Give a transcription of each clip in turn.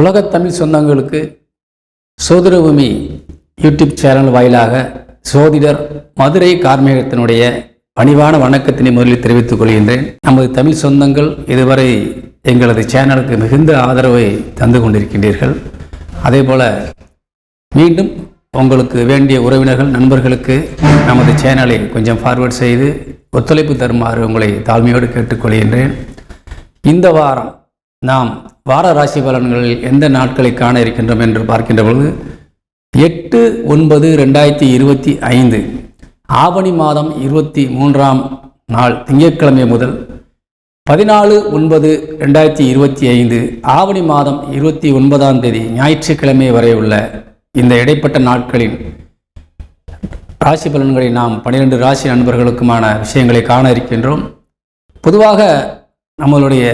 உலகத் தமிழ் சொந்தங்களுக்கு சோதிடபூமி YouTube channel வாயிலாக சோதிடர் மதுரை கார்மேகத்தினுடைய பணிவான வணக்கத்தினை முதலில் தெரிவித்துக் கொள்கின்றேன். நமது தமிழ் சொந்தங்கள் இதுவரை எங்களது சேனலுக்கு மிகுந்த ஆதரவை தந்து கொண்டிருக்கின்றீர்கள். அதேபோல மீண்டும் உங்களுக்கு வேண்டிய உறவினர்கள் நண்பர்களுக்கு நமது சேனலை கொஞ்சம் ஃபார்வர்ட் செய்து ஒத்துழைப்பு தருமாறு உங்களை தாழ்மையோடு கேட்டுக்கொள்கின்றேன். இந்த வாரம் நாம் வார ராசி பலன்களில் எந்த நாட்களை காண இருக்கின்றோம் என்று பார்க்கின்ற பொழுது 8/9/2025 ஆவணி மாதம் 23ஆம் நாள் திங்கட்கிழமை முதல் 14/9/2025 ஆவணி மாதம் 29ஆம் தேதி ஞாயிற்றுக்கிழமை வரை உள்ள இந்த இடைப்பட்ட நாட்களின் ராசி பலன்களை நாம் 12 ராசி நண்பர்களுக்குமான விஷயங்களை காண இருக்கின்றோம். பொதுவாக நம்மளுடைய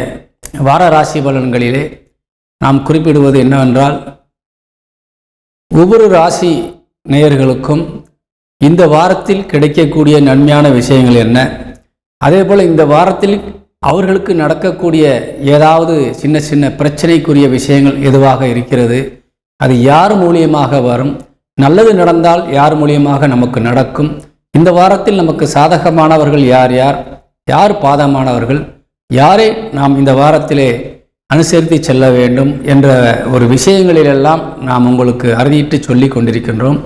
வார ராசி பலன்களிலே நாம் குறிப்பிடுவது என்னவென்றால், ஒவ்வொரு ராசி நேயர்களுக்கும் இந்த வாரத்தில் கிடைக்கக்கூடிய நன்மையான விஷயங்கள் என்ன, அதே போல் இந்த வாரத்தில் அவர்களுக்கு நடக்கக்கூடிய ஏதாவது சின்ன சின்ன பிரச்சனைக்குரிய விஷயங்கள் எதுவாக இருக்கிறது, அது யார் மூலியமாக வரும், நல்லது நடந்தால் யார் மூலியமாக நமக்கு நடக்கும், இந்த வாரத்தில் நமக்கு சாதகமானவர்கள் யார் யார், யார் பாதமானவர்கள், யாரை நாம் இந்த வாரத்திலே அனுசரித்து செல்ல வேண்டும் என்ற ஒரு விஷயங்களிலெல்லாம் நாம் உங்களுக்கு அறுதியிட்டு சொல்லி கொண்டிருக்கின்றோம்.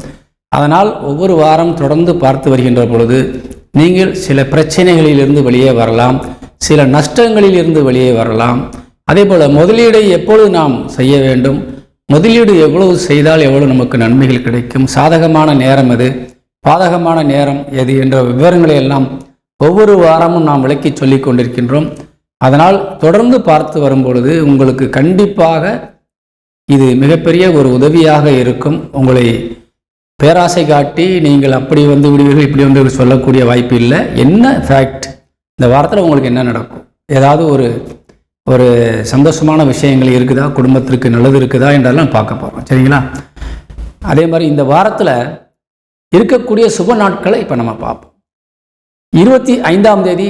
அதனால் ஒவ்வொரு வாரம் தொடர்ந்து பார்த்து வருகின்ற பொழுது நீங்கள் சில பிரச்சனைகளிலிருந்து வெளியே வரலாம், சில நஷ்டங்களிலிருந்து வெளியே வரலாம். அதே போல் முதலீடை எப்பொழுது நாம் செய்ய வேண்டும், முதலீடு எவ்வளவு செய்தால் எவ்வளவு நமக்கு நன்மைகள் கிடைக்கும், சாதகமான நேரம் எது, பாதகமான நேரம் எது என்ற விவரங்களை எல்லாம் ஒவ்வொரு வாரமும் நாம் விளக்கி சொல்லி கொண்டிருக்கின்றோம். அதனால் தொடர்ந்து பார்த்து வரும்பொழுது உங்களுக்கு கண்டிப்பாக இது மிகப்பெரிய ஒரு உதவியாக இருக்கும். உங்களை பேராசை காட்டி நீங்கள் அப்படி வந்து விடுவீர்கள் இப்படி வந்து சொல்லக்கூடிய வாய்ப்பு இல்லை. என்ன ஃபேக்ட், இந்த வாரத்தில் உங்களுக்கு என்ன நடக்கும், ஏதாவது ஒரு சந்தோஷமான விஷயங்கள் இருக்குதா, குடும்பத்திற்கு நல்லது இருக்குதா என்றெல்லாம் பார்க்க போகிறோம். சரிங்களா? அதே மாதிரி இந்த வாரத்தில் இருக்கக்கூடிய சுப நாட்களை இப்போ நம்ம பார்ப்போம். 25ஆம் தேதி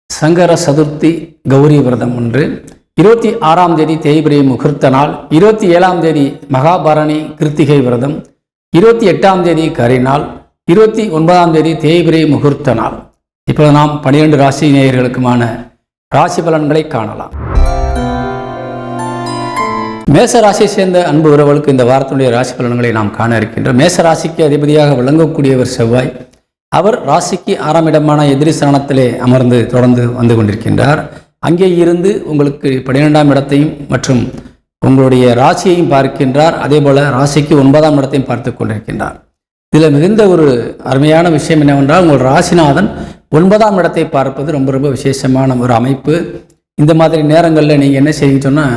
சங்கர சதுர்த்தி கௌரி விரதம் ஒன்று, 26ஆம் தேதி தேய்பிரை முகூர்த்த நாள், 27ஆம் தேதி மகாபரணி கிருத்திகை விரதம், 28ஆம் தேதி கரிநாள், 29ஆம் தேதி தேய்பிரை முகூர்த்த நாள். இப்போ நாம் 12 ராசி நேயர்களுக்குமான ராசி பலன்களை காணலாம். மேச ராசியை சேர்ந்த அன்பு உறவுகளுக்கு இந்த வாரத்தினுடைய ராசி பலன்களை நாம் காண இருக்கின்றோம். மேச ராசிக்கு அதிபதியாக விளங்கக்கூடியவர் செவ்வாய். அவர் ராசிக்கு 6ஆம் இடமான எதிரி ஸ்தானத்திலே அமர்ந்து தொடர்ந்து வந்து கொண்டிருக்கின்றார். அங்கே இருந்து உங்களுக்கு 12ஆம் இடத்தையும் மற்றும் உங்களுடைய ராசியையும் பார்க்கின்றார். அதே போல ராசிக்கு 9ஆம் இடத்தையும் பார்த்து கொண்டிருக்கின்றார். இதில் மிகுந்த ஒரு அருமையான விஷயம் என்னவென்றால், உங்கள் ராசிநாதன் 9ஆம் இடத்தை பார்ப்பது ரொம்ப ரொம்ப விசேஷமான ஒரு அமைப்பு. இந்த மாதிரி நேரங்களில் நீங்கள் என்ன செய்யுங்க சொன்னால்,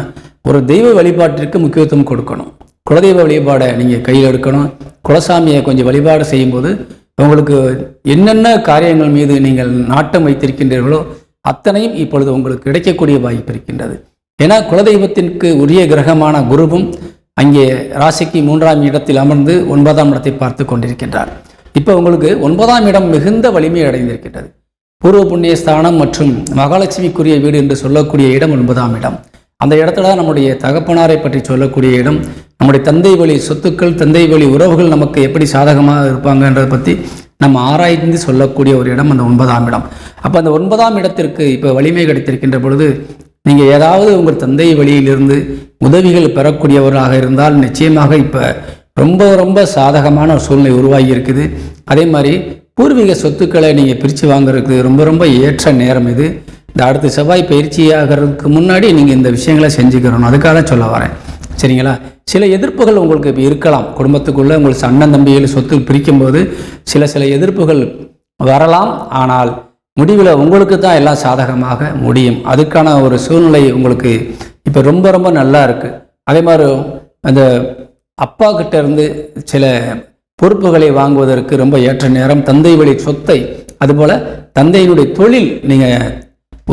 ஒரு தெய்வ வழிபாட்டிற்கு முக்கியத்துவம் கொடுக்கணும். குலதெய்வ வழிபாடை நீங்கள் கையில் எடுக்கணும். குலசாமியை கொஞ்சம் வழிபாடு செய்யும்போது உங்களுக்கு என்னென்ன காரியங்கள் மீது நீங்கள் நாட்டம் வைத்திருக்கின்றீர்களோ அத்தனையும் இப்பொழுது உங்களுக்கு கிடைக்கக்கூடிய வாய்ப்பு இருக்கின்றது. ஏன்னா குலதெய்வத்திற்கு உரிய கிரகமான குருவும் அங்கே ராசிக்கு 3ஆம் இடத்தில் அமர்ந்து 9ஆம் இடத்தை பார்த்து கொண்டிருக்கின்றார். இப்போ உங்களுக்கு 9ஆம் இடம் மிகுந்த வலிமை அடைந்திருக்கின்றது. பூர்வ புண்ணிய ஸ்தானம் மற்றும் மகாலட்சுமிக்குரிய வீடு என்று சொல்லக்கூடிய இடம் 9ஆம் இடம். அந்த இடத்துல தான் நம்முடைய தகப்பனாரை பற்றி சொல்லக்கூடிய இடம். நம்முடைய தந்தை வழி சொத்துக்கள், தந்தை வழி உறவுகள் நமக்கு எப்படி சாதகமாக இருப்பாங்கன்றதை பற்றி நம்ம ஆராய்ந்து சொல்லக்கூடிய ஒரு இடம் அந்த 9ஆம் இடம். அப்போ அந்த 9ஆம் இடத்திற்கு இப்போ வலிமை கிடைத்திருக்கின்ற பொழுது நீங்கள் ஏதாவது உங்கள் தந்தை வழியிலிருந்து உதவிகள் பெறக்கூடியவராக இருந்தால் நிச்சயமாக இப்போ ரொம்ப ரொம்ப சாதகமான ஒரு சூழ்நிலை உருவாகி இருக்குது. அதே மாதிரி பூர்வீக சொத்துக்களை நீங்கள் பிரித்து வாங்குறதுக்கு ரொம்ப ரொம்ப ஏற்ற நேரம் இது. இந்த அடுத்த செவ்வாய் பயிற்சியாகிறதுக்கு முன்னாடி நீங்கள் இந்த விஷயங்களை செஞ்சுக்கிறணும். அதுக்காக சொல்ல வரேன். சரிங்களா? சில எதிர்ப்புகள் உங்களுக்கு இப்போ இருக்கலாம். குடும்பத்துக்குள்ளே உங்களுக்கு அண்ணன் தம்பிகள் சொத்து பிரிக்கும்போது சில எதிர்ப்புகள் வரலாம். ஆனால் முடிவில் உங்களுக்கு தான் எல்லாம் சாதகமாக முடியும். அதுக்கான ஒரு சூழ்நிலை உங்களுக்கு இப்போ ரொம்ப ரொம்ப நல்லா இருக்குது. அதே மாதிரி அந்த அப்பா கிட்ட இருந்து சில பொறுப்புகளை வாங்குவதற்கு ரொம்ப ஏற்ற நேரம். தந்தை வழி சொத்தை, அதுபோல் தந்தையினுடைய தொழில், நீங்கள்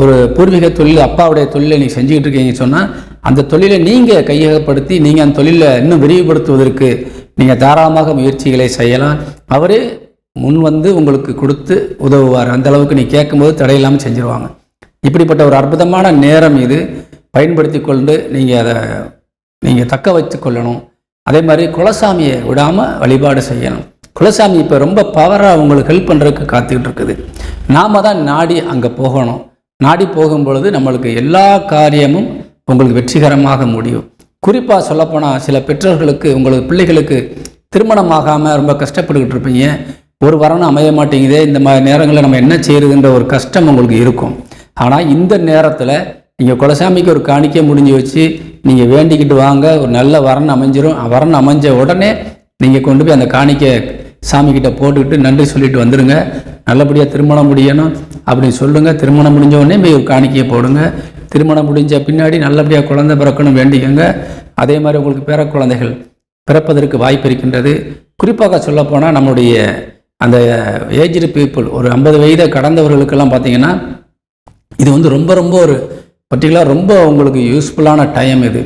ஒரு பூர்வீக தொழில் அப்பாவுடைய தொழிலை நீங்கள் செஞ்சுக்கிட்டு இருக்கீங்க சொன்னால் அந்த தொழிலை நீங்கள் கையகப்படுத்தி நீங்கள் அந்த தொழிலை இன்னும் விரிவுபடுத்துவதற்கு நீங்கள் தாராளமாக முயற்சிகளை செய்யலாம். அவரே முன் வந்து உங்களுக்கு கொடுத்து உதவுவார். அந்த அளவுக்கு நீ கேட்கும்போது தடையில்லாமல் செஞ்சுருவாங்க. இப்படிப்பட்ட ஒரு அற்புதமான நேரம் இது. பயன்படுத்தி கொண்டு நீங்கள் அதை நீங்கள் தக்க வச்சு கொள்ளணும். அதே மாதிரி குலசாமியை விடாமல் வழிபாடு செய்யணும். குலசாமி இப்போ ரொம்ப பவராக உங்களுக்கு ஹெல்ப் பண்ணுறதுக்கு காத்துக்கிட்டு இருக்குது. நாம் தான் நாடி அங்கே போகணும். நாடி போகும்பொழுது நம்மளுக்கு எல்லா காரியமும் உங்களுக்கு வெற்றிகரமாக முடியும். குறிப்பாக சொல்லப்போனால் சில பெற்றோர்களுக்கு உங்களுக்கு பிள்ளைகளுக்கு திருமணமாகாமல் ரொம்ப கஷ்டப்பட்டுக்கிட்டு இருப்பீங்க. ஒரு வரணும் அமைய மாட்டேங்குதே, இந்த மாதிரி நேரங்களில் நம்ம என்ன செய்யறதுன்ற ஒரு கஷ்டம் உங்களுக்கு இருக்கும். ஆனால் இந்த நேரத்தில் நீங்கள் குலசாமிக்கு ஒரு காணிக்கை முடிஞ்சு வச்சு நீங்கள் வேண்டிக்கிட்டு வாங்க, ஒரு நல்ல வரன் அமைஞ்சிரும். வரன் அமைஞ்ச உடனே நீங்கள் கொண்டு போய் அந்த காணிக்கை சாமிக்கிட்ட போட்டுக்கிட்டு நன்றி சொல்லிட்டு வந்துடுங்க. நல்லபடியாக திருமணம் முடியணும் அப்படின்னு சொல்லுங்கள். திருமணம் முடிஞ்ச உடனே போய் ஒரு காணிக்கையை போடுங்க. திருமணம் முடிஞ்ச பின்னாடி நல்லபடியாக குழந்தை பிறக்கணும் வேண்டிக்கங்க. அதே மாதிரி உங்களுக்கு பேர குழந்தைகள் பிறப்பதற்கு வாய்ப்பு இருக்கின்றது. குறிப்பாக சொல்லப்போனால் நம்முடைய அந்த ஏஜ்டு பீப்புள், ஒரு 50 வயதை கடந்தவர்களுக்கெல்லாம் பார்த்தீங்கன்னா இது வந்து ரொம்ப ரொம்ப ஒரு பர்டிகுலர் ரொம்ப உங்களுக்கு யூஸ்ஃபுல்லான டைம் இது.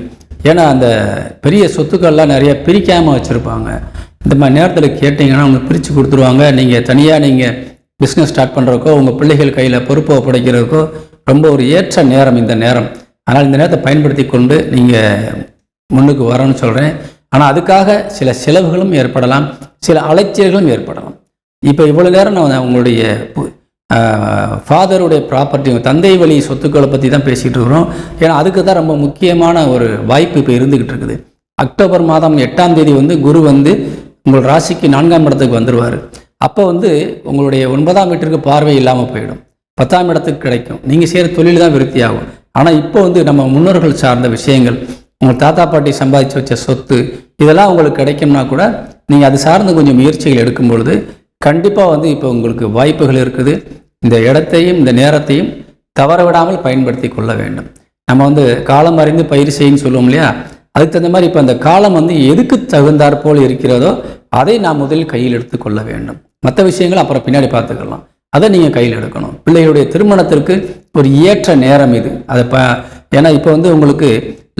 ஏன்னா அந்த பெரிய சொத்துக்கள்லாம் நிறைய பிரிக்காமல் வச்சுருப்பாங்க. இந்த மாதிரி நேரத்தில் கேட்டிங்கன்னா அவங்க பிரித்து கொடுத்துருவாங்க. நீங்கள் தனியாக நீங்கள் பிஸ்னஸ் ஸ்டார்ட் பண்ணுறதுக்கோ உங்கள் பிள்ளைகள் கையில் பொறுப்பை ஒப்படைக்கிறதுக்கோ ரொம்ப ஒரு ஏற்ற நேரம் இந்த நேரம். ஆனால் இந்த நேரத்தை பயன்படுத்தி கொண்டு நீங்கள் முன்னுக்கு வரணும்னு சொல்கிறேன். ஆனால் அதுக்காக சில செலவுகளும் ஏற்படலாம், சில அலைச்சல்களும் ஏற்படலாம். இப்போ இவ்வளோ நேரம் நான் உங்களுடைய ஃபாதருடைய ப்ராப்பர்ட்டி, தந்தை வழி சொத்துக்களை பற்றி தான் பேசிகிட்டு இருக்கிறோம். ஏன்னா அதுக்கு தான் ரொம்ப முக்கியமான ஒரு வாய்ப்பு இப்போ இருந்துக்கிட்டு இருக்குது. அக்டோபர் மாதம் 8ஆம் தேதி வந்து குரு வந்து உங்கள் ராசிக்கு 4ஆம் இடத்துக்கு வந்துடுவார். அப்போ வந்து உங்களுடைய 9ஆம் வீட்டிற்கு பார்வை இல்லாமல் போயிடும், 10ஆம் இடத்துக்கு கிடைக்கும். நீங்கள் செய்கிற தொழில் தான் விருத்தி ஆகும். ஆனால் இப்போ வந்து நம்ம முன்னோர்கள் சார்ந்த விஷயங்கள், உங்கள் தாத்தா பாட்டி சம்பாதிச்சு வச்ச சொத்து, இதெல்லாம் உங்களுக்கு கிடைக்கும்னா கூட நீங்கள் அது சார்ந்து கொஞ்சம் முயற்சிகள் எடுக்கும் பொழுது கண்டிப்பாக வந்து இப்போ உங்களுக்கு வாய்ப்புகள் இருக்குது. இந்த இடத்தையும் இந்த நேரத்தையும் தவற விடாமல் பயன்படுத்தி கொள்ள வேண்டும். நம்ம வந்து காலம் அறிந்து பயிர் செய்யுன்னு சொல்லுவோம் இல்லையா, அதுக்கு தகுந்த மாதிரி இப்போ அந்த காலம் வந்து எதுக்கு தகுந்தாற் போல் இருக்கிறதோ அதை நாம் முதலில் கையில் எடுத்து கொள்ள வேண்டும். மற்ற விஷயங்கள் அப்புறம் பின்னாடி பார்த்துக்கலாம். அதை நீங்கள் கையில் எடுக்கணும். பிள்ளைகளுடைய திருமணத்திற்கு ஒரு ஏற்ற நேரம் இது. அதை ஏன்னா இப்போ வந்து உங்களுக்கு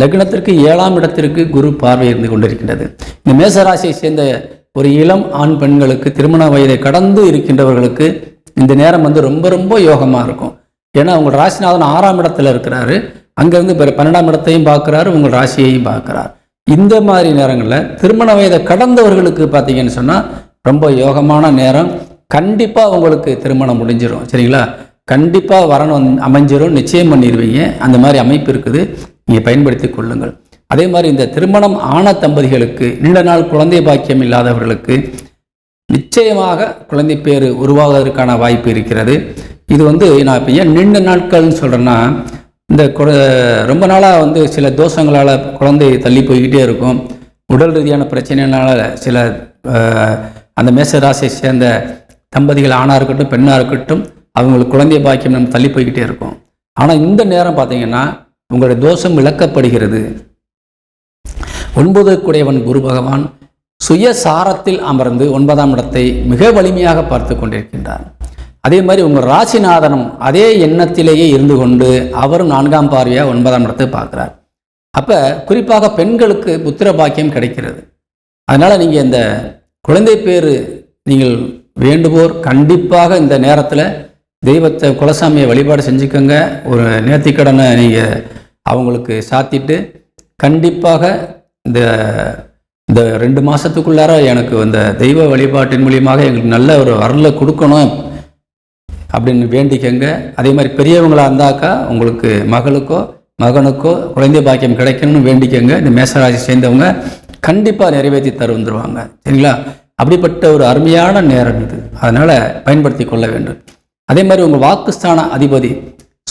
லக்னத்திற்கு 7ஆம் இடத்திற்கு குரு பார்வை இருந்து கொண்டிருக்கின்றது. இந்த மேசராசியை சேர்ந்த ஒரு இளம் ஆண் பெண்களுக்கு, திருமண வயதை கடந்து இருக்கின்றவர்களுக்கு இந்த நேரம் வந்து ரொம்ப ரொம்ப யோகமாக இருக்கும். ஏன்னா உங்கள் ராசிநாதன் 6ஆம் இடத்துல இருக்கிறாரு. அங்கேருந்து 12ஆம் இடத்தையும் பார்க்குறாரு, உங்கள் ராசியையும் பார்க்குறார். இந்த மாதிரி நேரங்களில் திருமண வயதை கடந்தவர்களுக்கு பார்த்தீங்கன்னு சொன்னால் ரொம்ப யோகமான நேரம். கண்டிப்பாக உங்களுக்கு திருமணம் முடிஞ்சிடும். சரிங்களா? கண்டிப்பாக வரணும் அமைஞ்சிரும், நிச்சயம் பண்ணிடுவீங்க. அந்த மாதிரி அமைப்பு இருக்குது, நீங்கள் பயன்படுத்தி கொள்ளுங்கள். அதே மாதிரி இந்த திருமணம் ஆன தம்பதிகளுக்கு, நீண்ட நாள் குழந்தை பாக்கியம் இல்லாதவர்களுக்கு நிச்சயமாக குழந்தை பேர் உருவாவதற்கான வாய்ப்பு இருக்கிறது. இது வந்து நான் இப்போ ஏன் நீண்ட நாட்கள்னு சொல்கிறேன்னா, இந்த ரொம்ப நாளாக வந்து சில தோஷங்களால் குழந்தை தள்ளி போய்கிட்டே இருக்கும். உடல் ரீதியான பிரச்சனைனால சில அந்த மேசராசியை சேர்ந்த தம்பதிகள் ஆணாக இருக்கட்டும் பெண்ணாக இருக்கட்டும் அவங்களுக்கு குழந்தை பாக்கியம் நம்ம தள்ளி போய்கிட்டே இருக்கும். ஆனால் இந்த நேரம் பார்த்தீங்கன்னா உங்களுடைய தோஷம் விளக்கப்படுகிறது. 9 கூடையவன் குரு பகவான் சுயசாரத்தில் அமர்ந்து 9ஆம் இடத்தை மிக வலிமையாக பார்த்து கொண்டிருக்கின்றார். அதே மாதிரி உங்கள் ராசிநாதனும் அதே எண்ணத்திலேயே இருந்து கொண்டு அவரும் 4ஆம் பார்வையாக 9ஆம் இடத்தை பார்க்குறார். அப்போ குறிப்பாக பெண்களுக்கு புத்திர பாக்கியம் கிடைக்கிறது. அதனால் நீங்கள் இந்த குழந்தை பேர் நீங்கள் வேண்டுவோர் கண்டிப்பாக இந்த நேரத்தில் தெய்வத்தை குலசாமியை வழிபாடு செஞ்சுக்கோங்க. ஒரு நேர்த்திக்கடனை நீங்கள் அவங்களுக்கு சாத்திட்டு கண்டிப்பாக இந்த 2 மாதத்துக்குள்ளார எனக்கு அந்த தெய்வ வழிபாட்டின் மூலியமாக எங்களுக்கு நல்ல ஒரு வரலை கொடுக்கணும் அப்படின்னு வேண்டிக்கங்க. அதே மாதிரி பெரியவங்களாக இருந்தாக்கா உங்களுக்கு மகளுக்கோ மகனுக்கோ குழந்தை பாக்கியம் கிடைக்கணும்னு வேண்டிக்கங்க. இந்த மேசராசி சேர்ந்தவங்க கண்டிப்பாக நிறைவேற்றி தருந்துருவாங்க. சரிங்களா? அப்படிப்பட்ட ஒரு அருமையான நேரம் இது. அதனால் பயன்படுத்தி கொள்ள வேண்டும். அதே மாதிரி உங்கள் வாக்குஸ்தான அதிபதி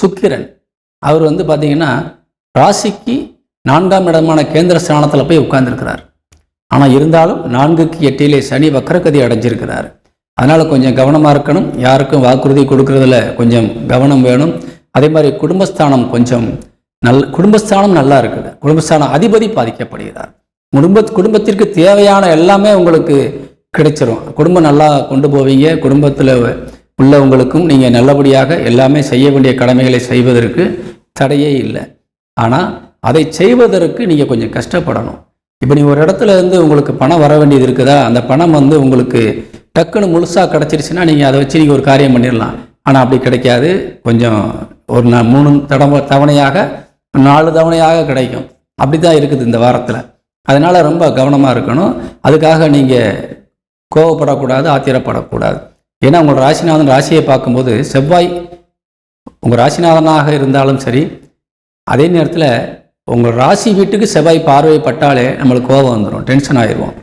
சுக்கிரன் அவர் வந்து பார்த்தீங்கன்னா ராசிக்கு 4ஆம் இடமான கேந்திர ஸ்தானத்தில் போய் உட்கார்ந்துருக்கிறார். ஆனால் இருந்தாலும் 4க்கு 8 சனி வக்கரகதி அடைஞ்சிருக்கிறார். அதனால் கொஞ்சம் கவனமாக இருக்கணும். யாருக்கும் வாக்குறுதி கொடுக்கறதுல கொஞ்சம் கவனம் வேணும். அதே மாதிரி குடும்பஸ்தானம் நல்லா இருக்குது. குடும்பஸ்தான அதிபதி பாதிக்கப்படுகிறார். குடும்பத்திற்கு தேவையான எல்லாமே உங்களுக்கு கிடைச்சிரும். குடும்பம் நல்லா கொண்டு போவீங்க. குடும்பத்தில் உள்ளவங்களுக்கும் நீங்கள் நல்லபடியாக எல்லாமே செய்ய வேண்டிய கடமைகளை செய்வதற்கு தடையே இல்லை. ஆனால் அதை செய்வதற்கு நீங்கள் கொஞ்சம் கஷ்டப்படணும். இப்போ நீங்கள் ஒரு இடத்துல இருந்து உங்களுக்கு பணம் வர வேண்டியது இருக்குதா, அந்த பணம் வந்து உங்களுக்கு டக்குன்னு முழுசாக கிடச்சிருச்சுன்னா நீங்கள் அதை வச்சு நீங்கள் ஒரு காரியம் பண்ணிடலாம். ஆனால் அப்படி கிடைக்காது. கொஞ்சம் ஒரு 3 தவணையாக 4 தவணையாக கிடைக்கும். அப்படி தான் இருக்குது இந்த வாரத்தில். அதனால் ரொம்ப கவனமாக இருக்கணும். அதுக்காக நீங்கள் கோவப்படக்கூடாது, ஆத்திரப்படக்கூடாது. ஏன்னா உங்கள் ராசிநாதன் ராசியை பார்க்கும்போது செவ்வாய் உங்கள் ராசிநாதனாக இருந்தாலும் சரி, அதே நேரத்தில் உங்கள் ராசி வீட்டுக்கு செவ்வாய் பார்வை பட்டாலே நம்மளுக்கு கோபம் வந்துடும், டென்ஷன் ஆயிடுவோம்,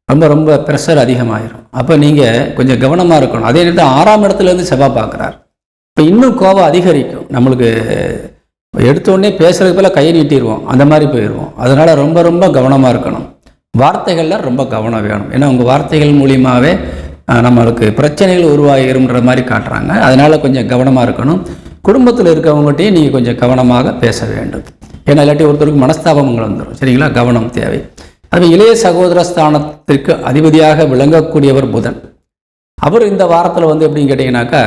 ரொம்ப ரொம்ப ப்ரெஷர் அதிகமாகிடும். அப்போ நீங்கள் கொஞ்சம் கவனமாக இருக்கணும். அதே நேரத்தில் 6ஆம் இடத்துலேருந்து செவ்வாய் பார்க்குறார். இப்போ இன்னும் கோபம் அதிகரிக்கும். நம்மளுக்கு எடுத்தோடனே பேசுகிறதுக்கு போல கையை நீட்டிடுவோம், அந்த மாதிரி போயிடுவோம். அதனால் ரொம்ப ரொம்ப கவனமாக இருக்கணும். வார்த்தைகளில் ரொம்ப கவனம் வேணும். ஏன்னா உங்கள் வார்த்தைகள் மூலியமாகவே நம்மளுக்கு பிரச்சனைகள் உருவாகிரும்ன்ற மாதிரி காட்டுறாங்க. அதனால் கொஞ்சம் கவனமாக இருக்கணும். குடும்பத்தில் இருக்கவங்ககிட்டையும் நீங்கள் கொஞ்சம் கவனமாக பேச வேண்டும். ஏன்னா இல்லாட்டி ஒருத்தருக்கு மனஸ்தாபங்கள் வந்துடும். சரிங்களா? கவனம் தேவை. அது இளைய சகோதர ஸ்தானத்திற்கு அதிபதியாக விளங்கக்கூடியவர் புதன். அவர் இந்த வாரத்தில் வந்து எப்படின்னு கேட்டிங்கனாக்கா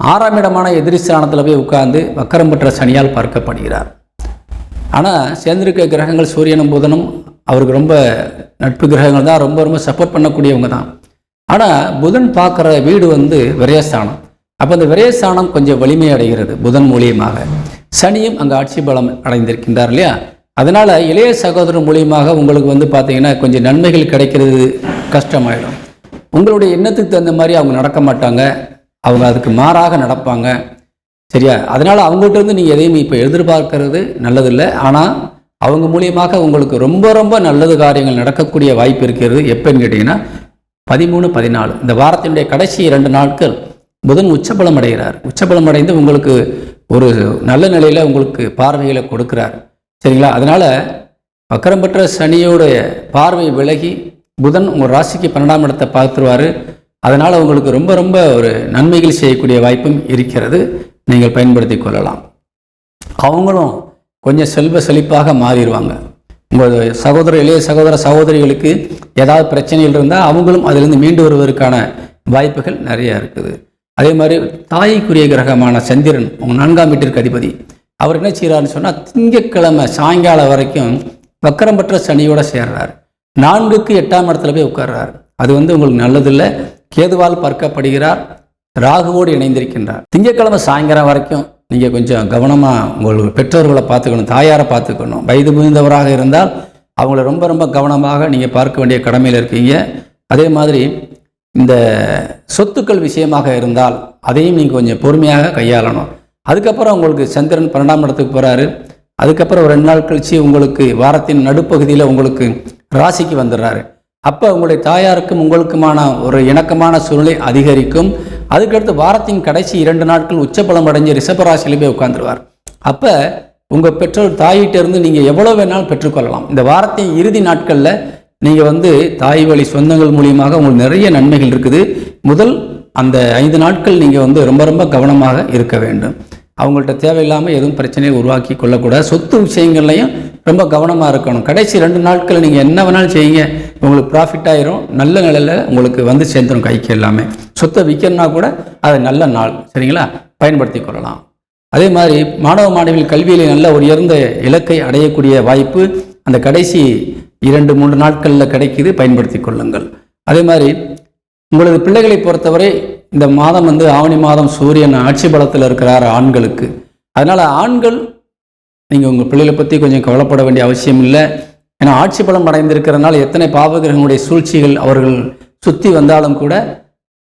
6ஆம் இடமான எதிரி ஸ்தானத்தில் போய் உட்கார்ந்து வக்கரம் பெற்ற சனியால் பார்க்கப்படுகிறார். ஆனால் சேர்ந்திருக்க கிரகங்கள் சூரியனும் புதனும் அவருக்கு ரொம்ப நட்பு கிரகங்கள் தான், ரொம்ப ரொம்ப சப்போர்ட் பண்ணக்கூடியவங்க தான். ஆனால் புதன் பார்க்குற வீடு வந்து விரயஸ்தானம். அப்போ அந்த விரயஸ்தானம் கொஞ்சம் வலிமை அடைகிறது புதன் மூலியமாக. சனியும் அங்கே ஆட்சி பலம் அடைந்திருக்கின்றார் இல்லையா? அதனால் இளைய சகோதரர் மூலியமாக உங்களுக்கு வந்து பார்த்தீங்கன்னா கொஞ்சம் நன்மைகள் கிடைக்கிறது கஷ்டமாயிடும். உங்களுடைய எண்ணத்துக்கு தகுந்த மாதிரி அவங்க நடக்க மாட்டாங்க, அவங்க அதுக்கு மாறாக நடப்பாங்க. சரியா? அதனால் அவங்கள்ட்ட இருந்து நீங்கள் எதையும் இப்போ எதிர்பார்க்கறது நல்லதில்லை. ஆனால் அவங்க மூலியமாக உங்களுக்கு ரொம்ப ரொம்ப நல்லது காரியங்கள் நடக்கக்கூடிய வாய்ப்பு இருக்கிறது. எப்போன்னு கேட்டிங்கன்னா 13, 14 இந்த வாரத்தினுடைய கடைசி 2 நாட்கள் புதன் உச்சபலம் அடைகிறார். உச்சபலம் அடைந்து உங்களுக்கு ஒரு நல்ல நிலையில் உங்களுக்கு பார்வைகளை கொடுக்குறார். சரிங்களா? அதனால் வக்கரம் பெற்ற சனியோடைய பார்வை விலகி புதன் உங்கள் ராசிக்கு 12ஆம் இடத்தை பார்த்துருவார். அதனால் உங்களுக்கு ரொம்ப ரொம்ப ஒரு நன்மைகள் செய்யக்கூடிய வாய்ப்பும் இருக்கிறது. நீங்கள் பயன்படுத்தி கொள்ளலாம். அவங்களும் கொஞ்சம் செல்வ செழிப்பாக மாறிடுவாங்க. உங்கள் இளைய சகோதர சகோதரிகளுக்கு ஏதாவது பிரச்சனைகள் இருந்தால் அவங்களும் அதிலிருந்து மீண்டு வருவதற்கான வாய்ப்புகள் நிறையா இருக்குது. அதே மாதிரி தாய்க்குரிய கிரகமான சந்திரன் உங்கள் 4ஆம் வீட்டிற்கு அதிபதி, அவர் என்ன செய்கிறாருன்னு சொன்னால் திங்கட்கிழமை சாயங்காலம் வரைக்கும் வக்கரம் பெற்ற சனியோடு சேர்றார். 4க்கு 8ஆம் இடத்துல போய் உட்கார்றார். அது வந்து உங்களுக்கு நல்லதில்லை. கேதுவால் பார்க்கப்படுகிறார். ராகுவோடு இணைந்திருக்கின்றார். திங்கட்கிழமை சாயங்காலம் வரைக்கும் நீங்கள் கொஞ்சம் கவனமாக உங்கள் பெற்றோர்களை பார்த்துக்கணும், தாயாரை பார்த்துக்கணும். வயது முதிர்ந்தவராக இருந்தால் அவங்கள ரொம்ப ரொம்ப கவனமாக நீங்கள் பார்க்க வேண்டிய கடமையில் இருக்கீங்க. அதே மாதிரி இந்த சொத்துக்கள் விஷயமாக இருந்தால் அதையும் நீங்கள் கொஞ்சம் பொறுமையாக கையாளணும். அதுக்கப்புறம் உங்களுக்கு சந்திரன் 12ஆம் இடத்துக்கு போகிறாரு. அதுக்கப்புறம் ஒரு 2 நாள் கழித்து உங்களுக்கு வாரத்தின் நடுப்பகுதியில் உங்களுக்கு ராசிக்கு வந்துடுறாரு. அப்போ உங்களுடைய தாயாருக்கும் உங்களுக்குமான ஒரு இணக்கமான சூழ்நிலை அதிகரிக்கும். அதுக்கடுத்து வாரத்தின் கடைசி 2 நாட்கள் உச்சபலம் அடைஞ்சு ரிஷபராசியில போய் உட்கார்ந்துருவார். அப்போ உங்கள் பெற்றோர் தாயிட்டிருந்து நீங்கள் எவ்வளோ வேணாலும் பெற்றுக்கொள்ளலாம். இந்த வாரத்தின் இறுதி நாட்களில் நீங்கள் வந்து தாய் வழி சொந்தங்கள் மூலியமாக உங்களுக்கு நிறைய நன்மைகள் இருக்குது. முதல் அந்த 5 நாட்கள் நீங்கள் வந்து ரொம்ப ரொம்ப கவனமாக இருக்க வேண்டும். அவங்கள்ட்ட தேவையில்லாமல் எதுவும் பிரச்சனையை உருவாக்கி கொள்ளக்கூடாது. சொத்து விஷயங்கள்லையும் ரொம்ப கவனமாக இருக்கணும். கடைசி 2 நாட்கள் நீங்கள் என்ன வேணாலும் செய்யுங்க, உங்களுக்கு ப்ராஃபிட் ஆயிரும். நல்ல நிலையில் உங்களுக்கு வந்து சேர்ந்துடும் கைக்கு எல்லாமே. சொத்தை விற்கணும்னா கூட அது நல்ல நாள். சரிங்களா? பயன்படுத்தி கொள்ளலாம். அதே மாதிரி மாணவ மாணவிகள் கல்வியில் நல்ல ஒரு உயர்ந்த இலக்கை அடையக்கூடிய வாய்ப்பு அந்த கடைசி 2-3 நாட்களில் கிடைக்குது. பயன்படுத்தி கொள்ளுங்கள். அதே மாதிரி உங்களது பிள்ளைகளை பொறுத்தவரை இந்த மாதம் வந்து ஆவணி மாதம் சூரியன் ஆட்சி பலத்தில் இருக்கிறார் ஆண்களுக்கு. அதனால் ஆண்கள் நீங்கள் உங்கள் பிள்ளைகளை பற்றி கொஞ்சம் கவலைப்பட வேண்டிய அவசியம் இல்லை. ஏன்னா ஆட்சி பலம் அடைந்திருக்கிறதுனால எத்தனை பாவகிரகங்களுடைய சூழ்ச்சிகள் அவர்கள் சுற்றி வந்தாலும் கூட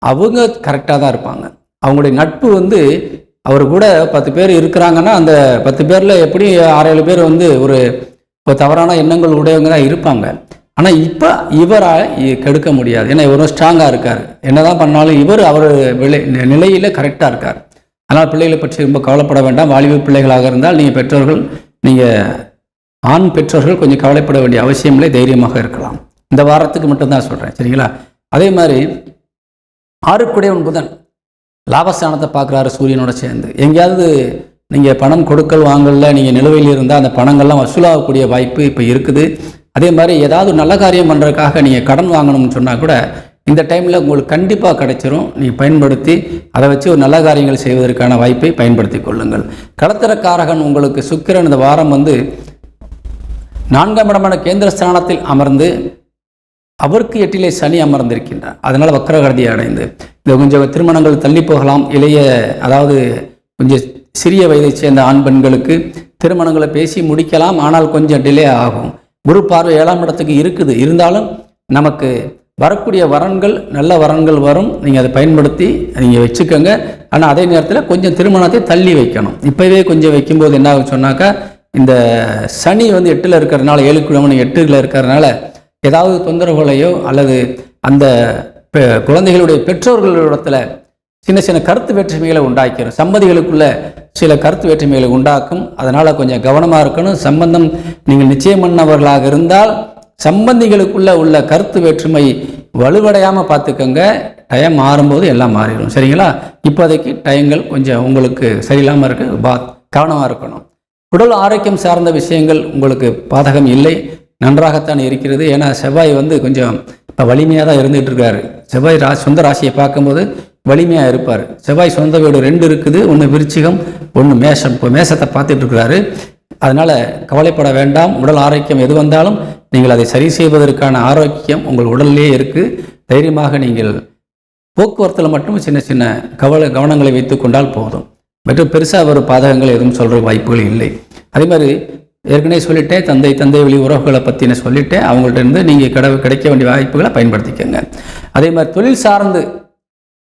அவங்க கரெக்டாக தான் இருப்பாங்க. அவங்களுடைய நட்பு வந்து அவர் கூட 10 பேர் இருக்கிறாங்கன்னா அந்த 10 பேரில் எப்படி 6-7 பேர் வந்து ஒரு தவறான எண்ணங்கள் உடையவங்க தான் இருப்பாங்க. ஆனால் இப்போ இவரால் கெடுக்க முடியாது. ஏன்னா இவரும் ஸ்ட்ராங்காக இருக்கார். என்னதான் பண்ணாலும் இவர் அவர் நிலையில் கரெக்டாக இருக்கார். அதனால் பிள்ளைகளை பற்றி ரொம்ப கவலைப்பட வேண்டாம். வாலிப பிள்ளைகளாக இருந்தால் நீங்கள் பெற்றோர்கள், நீங்கள் ஆண் பெற்றோர்கள் கொஞ்சம் கவலைப்பட வேண்டிய அவசியம் இல்லை, தைரியமாக இருக்கலாம். இந்த வாரத்துக்கு மட்டும்தான் சொல்கிறேன். சரிங்களா? அதே மாதிரி 6க்குடையவன் புதன் லாபஸ்தானத்தை பார்க்குறாரு சூரியனோட சேர்ந்து. எங்கேயாவது நீங்கள் பணம் கொடுக்கல் வாங்கல நீங்கள் நிலுவையில் இருந்தால் அந்த பணங்கள்லாம் வசூலாகக்கூடிய வாய்ப்பு இப்போ இருக்குது. அதே மாதிரி ஏதாவது நல்ல காரியம் பண்ணுறதுக்காக நீங்கள் கடன் வாங்கணும்னு சொன்னால் கூட இந்த டைமில் உங்களுக்கு கண்டிப்பாக கிடைச்சிரும். நீங்கள் பயன்படுத்தி அதை வச்சு ஒரு நல்ல காரியங்கள் செய்வதற்கான வாய்ப்பை பயன்படுத்தி கொள்ளுங்கள். களத்திரக்காரகன் உங்களுக்கு சுக்கிரன் இந்த வாரம் வந்து 4ஆம் இடமான கேந்திரஸ்தானத்தில் அமர்ந்து அவருக்கு 8லே சனி அமர்ந்திருக்கின்றார். அதனால் வக்கரகதியை அடைந்து இந்த கொஞ்சம் திருமணங்கள் தள்ளி போகலாம். அதாவது கொஞ்சம் சிறிய வயதை சேர்ந்த ஆண் பெண்களுக்கு திருமணங்களை பேசி முடிக்கலாம். ஆனால் கொஞ்சம் டிலே ஆகும். குரு பார்வை 7ஆம் இடத்துக்கு இருக்குது. இருந்தாலும் நமக்கு வரக்கூடிய வரன்கள் நல்ல வரன்கள் வரும். நீங்கள் அதை பயன்படுத்தி நீங்கள் வச்சுக்கோங்க. ஆனால் அதே நேரத்தில் கொஞ்சம் திருமணத்தை தள்ளி வைக்கணும். இப்போவே கொஞ்சம் வைக்கும்போது என்ன ஆகும் சொன்னாக்கா, இந்த சனி வந்து 8ல் இருக்கிறதுனால 7 கிழமை 8ல் இருக்கிறதுனால ஏதாவது தொந்தரவுகளையோ அல்லது அந்த குழந்தைகளுடைய பெற்றோர்களிடத்துல சின்ன சின்ன கருத்து வேற்றுமைகளை உண்டாக்கிறோம். சம்பதிகளுக்குள்ள சில கருத்து வேற்றுமைகளை உண்டாக்கும். அதனால் கொஞ்சம் கவனமாக இருக்கணும். சம்பந்தம் நீங்கள் நிச்சயம் பண்ணவர்களாக இருந்தால் சம்பந்திகளுக்குள்ள உள்ள கருத்து வேற்றுமை வலுவடையாமல் பார்த்துக்கோங்க. டைம் மாறும்போது எல்லாம் மாறிடும். சரிங்களா? இப்போதைக்கு டைங்கள் கொஞ்சம் உங்களுக்கு சரியில்லாமல் இருக்கு. கவனமாக இருக்கணும். உடல் ஆரோக்கியம் சார்ந்த விஷயங்கள் உங்களுக்கு பாதகம் இல்லை, நன்றாகத்தான் இருக்கிறது. ஏன்னா செவ்வாய் வந்து கொஞ்சம் இப்போ வலிமையாக தான் இருந்துகிட்டு இருக்காரு. செவ்வாய் சொந்த ராசியை பார்க்கும்போது வலிமையாக இருப்பார். செவ்வாய் சொந்த வீடு 2 இருக்குது. ஒன்று விருச்சிகம், ஒன்று மேஷம். இப்போ மேஷத்தை பார்த்துட்டு இருக்கிறாரு. அதனால் கவலைப்பட வேண்டாம். உடல் ஆரோக்கியம் எது வந்தாலும் நீங்கள் அதை சரி செய்வதற்கான ஆரோக்கியம் உங்கள் உடல்லே இருக்குது. தைரியமாக நீங்கள் போக்குவரத்தில் மட்டும் சின்ன சின்ன கவனங்களை வைத்து கொண்டால் போதும். மற்றும் பெருசாக ஒரு பாதகங்கள் எதுவும் சொல்கிற வாய்ப்புகள் இல்லை. அதே மாதிரி ஏற்கனவே சொல்லிட்டேன், தந்தை வழி உறவுகளை பற்றின சொல்லிட்டேன். அவங்கள்ட்ட இருந்து நீங்கள் கிடைக்க வேண்டிய வாய்ப்புகளை பயன்படுத்திக்கோங்க. அதே மாதிரி தொழில் சார்ந்து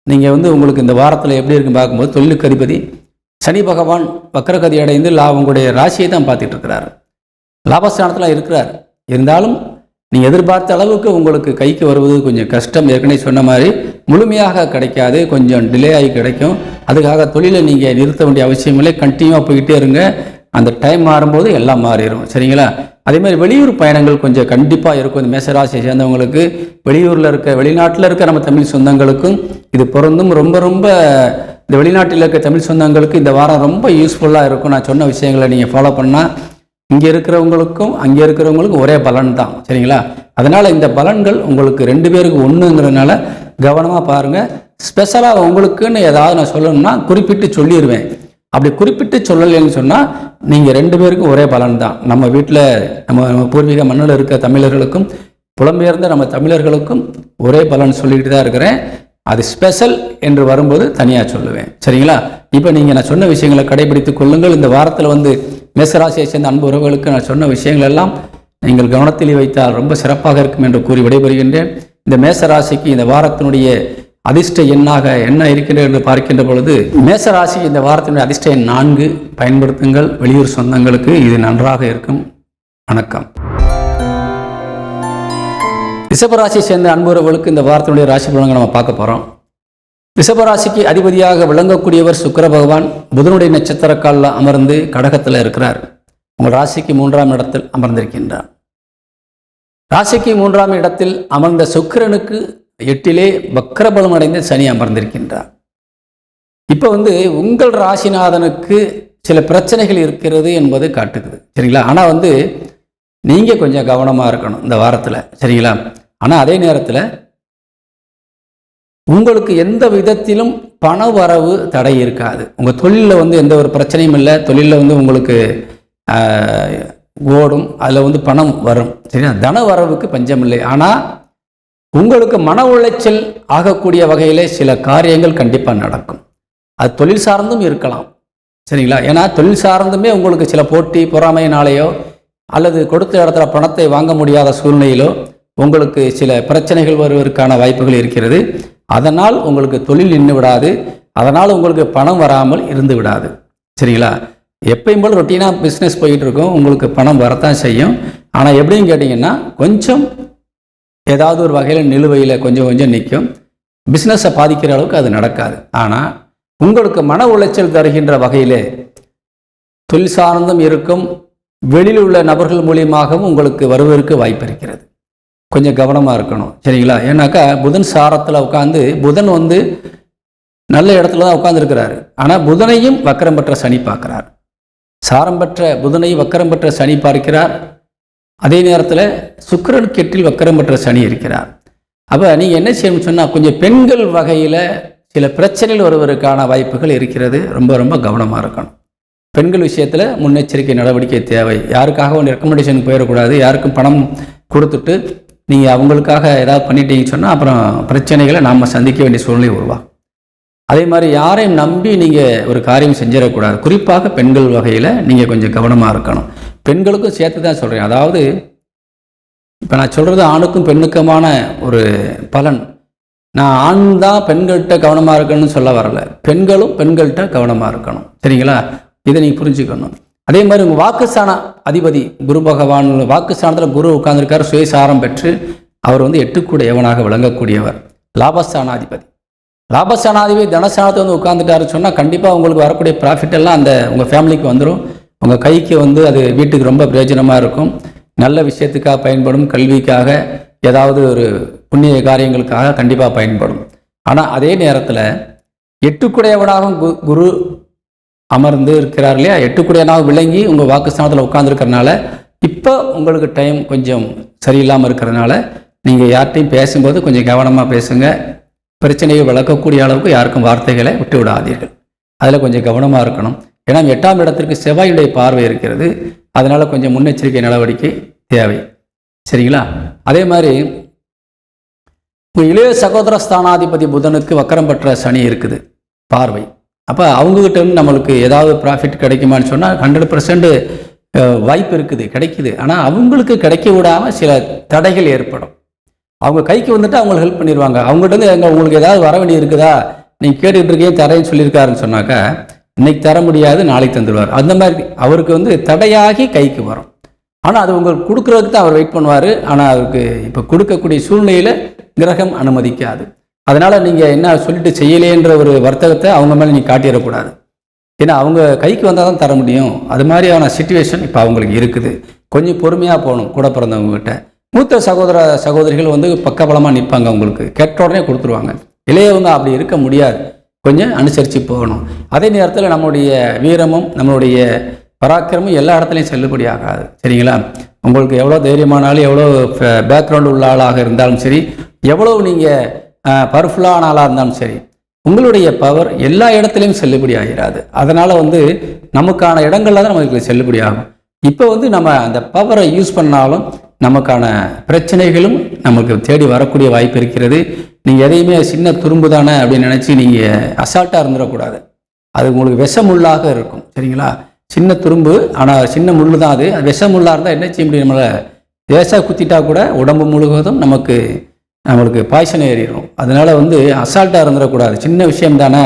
நீங்கள் வந்து உங்களுக்கு இந்த வாரத்தில் எப்படி இருக்குன்னு பார்க்கும்போது, தொழிலுக்கு அதிபதி சனி பகவான் வக்கரகதி அடைந்து உங்களுடைய ராசியை தான் பார்த்துட்டு இருக்கிறார். லாபஸ்தானத்தில் இருக்கிறார். இருந்தாலும் நீங்கள் எதிர்பார்த்த அளவுக்கு உங்களுக்கு கைக்கு வருவது கொஞ்சம் கஷ்டம். ஏற்கனவே சொன்ன மாதிரி முழுமையாக கிடைக்காது, கொஞ்சம் டிலே ஆகி கிடைக்கும். அதுக்காக தொழிலை நீங்கள் நிறுத்த வேண்டிய அவசியம் இல்லை. கண்டினியூவாக போய்கிட்டே இருங்க. அந்த டைம் மாறும்போது எல்லாம் மாறிடும். சரிங்களா? அதே மாதிரி வெளியூர் பயணங்கள் கொஞ்சம் கண்டிப்பாக இருக்கும். இந்த மேசராசியை சேர்ந்தவங்களுக்கு வெளியூரில் வெளிநாட்டில் இருக்க நம்ம தமிழ் சொந்தங்களுக்கும் இது பொருந்தும். ரொம்ப இந்த வெளிநாட்டில் இருக்க தமிழ் சொந்தங்களுக்கு இந்த வாரம் ரொம்ப யூஸ்ஃபுல்லாக இருக்கும். நான் சொன்ன விஷயங்களை நீங்கள் ஃபாலோ பண்ணால் இங்கே இருக்கிறவங்களுக்கும் அங்கே இருக்கிறவங்களுக்கும் ஒரே பலன் தான். சரிங்களா? அதனால் இந்த பலன்கள் உங்களுக்கு 2 பேருக்கு ஒன்றுங்கிறதுனால கவனமாக பாருங்கள். ஸ்பெஷலாக உங்களுக்குன்னு ஏதாவது நான் சொல்லணும்னா குறிப்பிட்டு சொல்லிடுவேன். அப்படி குறிப்பிட்டு சொல்லலைன்னு சொன்னால் நீங்கள் 2 பேருக்கும் ஒரே பலன் தான். நம்ம வீட்டில் நம்ம பூர்வீக மண்ணில் இருக்க தமிழர்களுக்கும் புலம்பெயர்ந்த நம்ம தமிழர்களுக்கும் ஒரே பலன் சொல்லிக்கிட்டு தான் இருக்கிறேன். அது ஸ்பெஷல் என்று வரும்போது தனியாக சொல்லுவேன். சரிங்களா? இப்போ நீங்கள் நான் சொன்ன விஷயங்களை கடைபிடித்து கொள்ளுங்கள். இந்த வாரத்தில் வந்து மேசராசியை சேர்ந்த அன்பு உறவுகளுக்கு நான் சொன்ன விஷயங்கள் எல்லாம் நீங்கள் கவனத்தில் வைத்தால் ரொம்ப சிறப்பாக இருக்கும் என்று கூறி விடைபெறுகின்றேன். இந்த மேசராசிக்கு இந்த வாரத்தினுடைய அதிர்ஷ்ட எண்ணாக என்ன இருக்கின்றது என்று பார்க்கின்ற பொழுது, மேசராசி இந்த வாரத்தினுடைய அதிர்ஷ்ட எண் 4 பயன்படுத்துங்கள். வெளியூர் சொந்தங்களுக்கு இது நன்றாக இருக்கும். வணக்கம். ரிஷபராசியை சேர்ந்த அன்புறவுகளுக்கு இந்த வாரத்தினுடைய ராசி பலன்களை நம்ம பார்க்க போகிறோம். ரிஷபராசிக்கு அதிபதியாக விளங்கக்கூடியவர் சுக்கிர பகவான் புதனுடைய நட்சத்திர காலில் அமர்ந்து கடகத்தில் இருக்கிறார். உங்கள் ராசிக்கு 3ஆம் இடத்தில் அமர்ந்திருக்கின்றார். ராசிக்கு 3ஆம் இடத்தில் அமர்ந்த சுக்கிரனுக்கு 8லே வக்ரபலம் அடைந்த சனி அமர்ந்திருக்கின்றார். இப்போ வந்து உங்கள் ராசிநாதனுக்கு சில பிரச்சனைகள் இருக்கிறது என்பது காட்டுக்குது. சரிங்களா? ஆனால் வந்து நீங்கள் கொஞ்சம் கவனமாக இருக்கணும் இந்த வாரத்தில். சரிங்களா? ஆனால் அதே நேரத்தில் உங்களுக்கு எந்த விதத்திலும் பண வரவு தடை இருக்காது. உங்கள் தொழிலில் வந்து எந்த ஒரு பிரச்சனையும் இல்லை. தொழிலில் வந்து உங்களுக்கு ஓடும், அதில் வந்து பணம் வரும். சரிங்களா? தன வரவுக்கு பஞ்சம் இல்லை. ஆனால் உங்களுக்கு மன உளைச்சல் ஆகக்கூடிய வகையிலே சில காரியங்கள் கண்டிப்பாக நடக்கும். அது தொழில் சார்ந்தும் இருக்கலாம். சரிங்களா? ஏன்னா தொழில் சார்ந்துமே உங்களுக்கு சில போட்டி பொறாமையினாலேயோ அல்லது கொடுத்த இடத்துல பணத்தை வாங்க முடியாத சூழ்நிலையிலோ உங்களுக்கு சில பிரச்சனைகள் வருவதற்கான வாய்ப்புகள் இருக்கிறது. அதனால் உங்களுக்கு தொழில் நின்று விடாது. அதனால் உங்களுக்கு பணம் வராமல் இருந்து விடாது. சரிங்களா? எப்பயும் போல் ரொட்டீனாக பிஸ்னஸ் போயிட்டு இருக்கும். உங்களுக்கு பணம் வரத்தான் செய்யும். ஆனால் எப்படின்னு கேட்டிங்கன்னா கொஞ்சம் ஏதாவது ஒரு வகையில் நிலுவையில் கொஞ்சம் நிற்கும். பிஸ்னஸை பாதிக்கிற அளவுக்கு அது நடக்காது. ஆனால் உங்களுக்கு மன உளைச்சல் தருகின்ற வகையிலே தொழில் சார்ந்தும் இருக்கும். வெளியில் உள்ள நபர்கள் மூலியமாகவும் உங்களுக்கு வருவதற்கு வாய்ப்பு இருக்கிறது. கொஞ்சம் கவனமாக இருக்கணும். சரிங்களா? ஏன்னாக்கா புதன் சாரத்தில் உட்காந்து புதன் வந்து நல்ல இடத்துல தான் உட்காந்துருக்கிறாரு. ஆனால் புதனையும் வக்கரம் பெற்ற சனி பார்க்கிறார். சாரம் பெற்ற புதனையும் வக்கரம் பெற்ற சனி பார்க்கிறார். அதே நேரத்தில் சுக்கிரன் 8ல் வக்கரம் பெற்ற சனி இருக்கிறார். அப்போ நீங்கள் என்ன செய்யணும்னு சொன்னால் கொஞ்சம் பெண்கள் வகையில் சில பிரச்சனைகள் வருவதற்கான வாய்ப்புகள் இருக்கிறது. ரொம்ப கவனமாக இருக்கணும். பெண்கள் விஷயத்தில் முன்னெச்சரிக்கை நடவடிக்கை தேவை. யாருக்காக ஒன்று ரெக்கமெண்டேஷனுக்கு போயிடக்கூடாது. யாருக்கும் பணம் கொடுத்துட்டு நீங்கள் அவங்களுக்காக ஏதாவது பண்ணிட்டீங்கன்னு சொன்னால் அப்புறம் பிரச்சனைகளை நாம் சந்திக்க வேண்டிய சூழ்நிலை உருவாகும். அதே மாதிரி யாரையும் நம்பி நீங்கள் ஒரு காரியம் செஞ்சிடக்கூடாது. குறிப்பாக பெண்கள் வகையில் நீங்கள் கொஞ்சம் கவனமாக இருக்கணும். பெண்களுக்கும் சேர்த்து தான் சொல்கிறேன். அதாவது இப்போ நான் சொல்கிறது ஆணுக்கும் பெண்ணுக்குமான ஒரு பலன். நான் ஆண் தான் பெண்கள்கிட்ட கவனமாக இருக்கணும்னு சொல்ல வரல. பெண்களும் பெண்கள்கிட்ட கவனமாக இருக்கணும். சரிங்களா? இதை நீங்கள் புரிஞ்சுக்கணும். அதே மாதிரி உங்கள் வாக்குஸ்தான அதிபதி குரு பகவான், வாக்குஸ்தானத்தில் குரு உட்கார்ந்துருக்கார். சுயசாரம் பெற்று அவர் 8 விளங்கக்கூடியவர். லாபஸ்தானாதிபதி. லாபஸ்தானாதிபதி தனஸ்தானத்தை உட்கார்ந்துட்டாரு சொன்னால் கண்டிப்பாக உங்களுக்கு வரக்கூடிய ப்ராஃபிட் எல்லாம் அந்த உங்கள் ஃபேமிலிக்கு வந்துடும். உங்கள் கைக்கு அது வீட்டுக்கு ரொம்ப பிரயோஜனமாக இருக்கும். நல்ல விஷயத்துக்காக பயன்படும். கல்விக்காக, ஏதாவது ஒரு புண்ணிய காரியங்களுக்காக கண்டிப்பாக பயன்படும். ஆனால் அதே நேரத்தில் 8 குரு அமர்ந்து இருக்கிறார் இல்லையா? 8 விளங்கி உங்கள் வாக்குஸ்தானத்தில் உட்கார்ந்துருக்கிறதுனால இப்போ உங்களுக்கு டைம் கொஞ்சம் சரியில்லாமல் இருக்கிறதுனால நீங்கள் யார்கிட்டையும் பேசும்போது கொஞ்சம் கவனமாக பேசுங்க. பிரச்சனையை விளக்கக்கூடிய அளவுக்கு யாருக்கும் வார்த்தைகளை விட்டு விடாதீர்கள். அதில் கொஞ்சம் கவனமாக இருக்கணும். ஏன்னா 8ஆம் இடத்திற்கு செவ்வாயுடைய பார்வை இருக்கிறது. அதனால் கொஞ்சம் முன்னெச்சரிக்கை நடவடிக்கை தேவை. சரிங்களா? அதே மாதிரி இளைய சகோதர ஸ்தானாதிபதி புதனுக்கு வக்கரம் பெற்ற சனி இருக்குது, பார்வை. அப்போ அவங்ககிட்ட இருந்து நம்மளுக்கு ஏதாவது ப்ராஃபிட் கிடைக்குமான்னு சொன்னால் 100% வாய்ப்பு இருக்குது, கிடைக்குது. ஆனால் அவங்களுக்கு கிடைக்க விடாமல் சில தடைகள் ஏற்படும். அவங்க கைக்கு வந்துட்டு அவங்களுக்கு ஹெல்ப் பண்ணிடுவாங்க. அவங்ககிட்ட இருந்து உங்களுக்கு ஏதாவது வர வேண்டியது இருக்குதா, நீங்கள் கேட்டுக்கிட்டு இருக்கே தரேன்னு சொல்லியிருக்காருன்னு சொன்னாக்கா இன்னைக்கு தர முடியாது, நாளைக்கு தந்துடுவார். அந்த மாதிரி அவருக்கு தடையாகி கைக்கு வரும். ஆனால் அது உங்களுக்கு கொடுக்குறதுக்கு தான் அவர் வெயிட் பண்ணுவார். ஆனால் அவருக்கு இப்போ கொடுக்கக்கூடிய சூழ்நிலையில் கிரகம் அனுமதிக்காது. அதனால் நீங்கள் என்ன சொல்லிட்டு செய்யலேன்ற ஒரு வர்த்தகத்தை அவங்க மேலே நீங்கள் காட்டிடக்கூடாது. ஏன்னா அவங்க கைக்கு வந்தால் தான் தர முடியும். அது மாதிரியான சிச்சுவேஷன் இப்போ அவங்களுக்கு இருக்குது. கொஞ்சம் பொறுமையாக போகணும். கூட பிறந்தவங்ககிட்ட மூத்த சகோதர சகோதரிகள் பக்கபலமாக நிற்பாங்க. உங்களுக்கு கேட்ட உடனே கொடுத்துருவாங்க. இளையவங்க அப்படி இருக்க முடியாது. கொஞ்சம் அனுசரித்து போகணும். அதே நேரத்தில் நம்மளுடைய வீரமும் நம்மளுடைய பராக்கிரமும் எல்லா இடத்துலையும் செல்லுபடி ஆகாது. சரிங்களா? உங்களுக்கு எவ்வளோ தைரியமானாலும், எவ்வளோ பேக்ரவுண்டு உள்ள ஆளாக இருந்தாலும் சரி, எவ்வளோ நீங்கள் பவர்ஃபுல்லான ஆளாக இருந்தாலும் சரி, உங்களுடைய பவர் எல்லா இடத்துலையும் செல்லுபடி ஆகிறாது. அதனால் நமக்கான இடங்கள்ல தான் நமக்கு செல்லுபடி ஆகும். இப்போ நம்ம அந்த பவரை யூஸ் பண்ணாலும் நமக்கான பிரச்சனைகளும் நமக்கு தேடி வரக்கூடிய வாய்ப்பு இருக்கிறது. நீங்கள் எதையுமே சின்ன துரும்பு தானே அப்படின்னு நினச்சி நீங்கள் அசால்ட்டாக இருந்துடக்கூடாது. அது உங்களுக்கு விஷமுள்ளாக இருக்கும். சரிங்களா? சின்ன துரும்பு, ஆனால் சின்ன முள்ளு தான். அது விஷமுள்ளாக இருந்தால் என்ன செய்ய முடியும்? நம்மளை லேசாக குத்திட்டா கூட உடம்பு முழுவதும் நம்மளுக்கு பாய்ச்சல் ஏறிடும். அதனால் அசால்ட்டாக இருந்துடக்கூடாது. சின்ன விஷயம் தானே,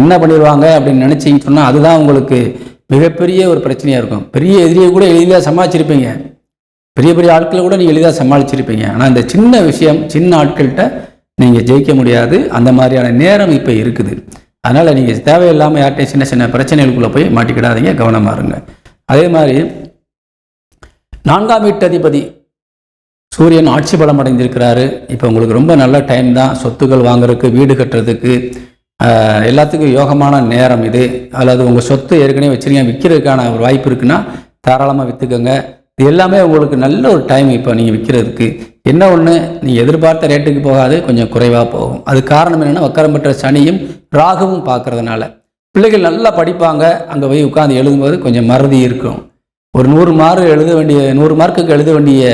என்ன பண்ணிடுவாங்க அப்படின்னு நினச்சிங்கன்னு சொன்னால் அதுதான் உங்களுக்கு மிகப்பெரிய ஒரு பிரச்சனையாக இருக்கும். பெரிய எதிரியை கூட எளிதாக சமாளிச்சிருப்பீங்க. பெரிய பெரிய ஆட்களை கூட நீங்கள் எளிதாக சமாளிச்சிருப்பீங்க. ஆனால் இந்த சின்ன விஷயம், சின்ன ஆட்கள்கிட்ட நீங்கள் ஜெயிக்க முடியாது. அந்த மாதிரியான நேரம் இப்போ இருக்குது. அதனால் நீங்கள் தேவையில்லாமல் யார்கிட்டையும் சின்ன சின்ன பிரச்சனைகளுக்குள்ளே போய் மாட்டிக்கிடாதீங்க. கவனமாக இருங்க. அதே மாதிரி 4ஆம் வீட்டு அதிபதி சூரியன் ஆட்சி பலம் அடைந்திருக்கிறாரு. இப்போ உங்களுக்கு ரொம்ப நல்ல டைம் தான். சொத்துக்கள் வாங்குறதுக்கு, வீடு கட்டுறதுக்கு, எல்லாத்துக்கும் யோகமான நேரம் இது. அல்லது உங்கள் சொத்து ஏற்கனவே வச்சுருக்கீங்க, விற்கிறதுக்கான ஒரு வாய்ப்பு இருக்குன்னா தாராளமாக விற்றுக்கோங்க. இது எல்லாமே உங்களுக்கு நல்ல ஒரு டைம் இப்போ நீங்கள் விற்கிறதுக்கு. என்ன ஒன்று, நீங்கள் எதிர்பார்த்த ரேட்டுக்கு போகாது, கொஞ்சம் குறைவாக போகும். அது காரணம் என்னென்னா வக்கரம் பெற்ற சனியும் ராகுவும் பார்க்கறதுனால. பிள்ளைகள் நல்லா படிப்பாங்க. அங்கே போய் உட்காந்து எழுதும்போது கொஞ்சம் மறதி இருக்கும். ஒரு 100 மார்க்குக்கு எழுத வேண்டிய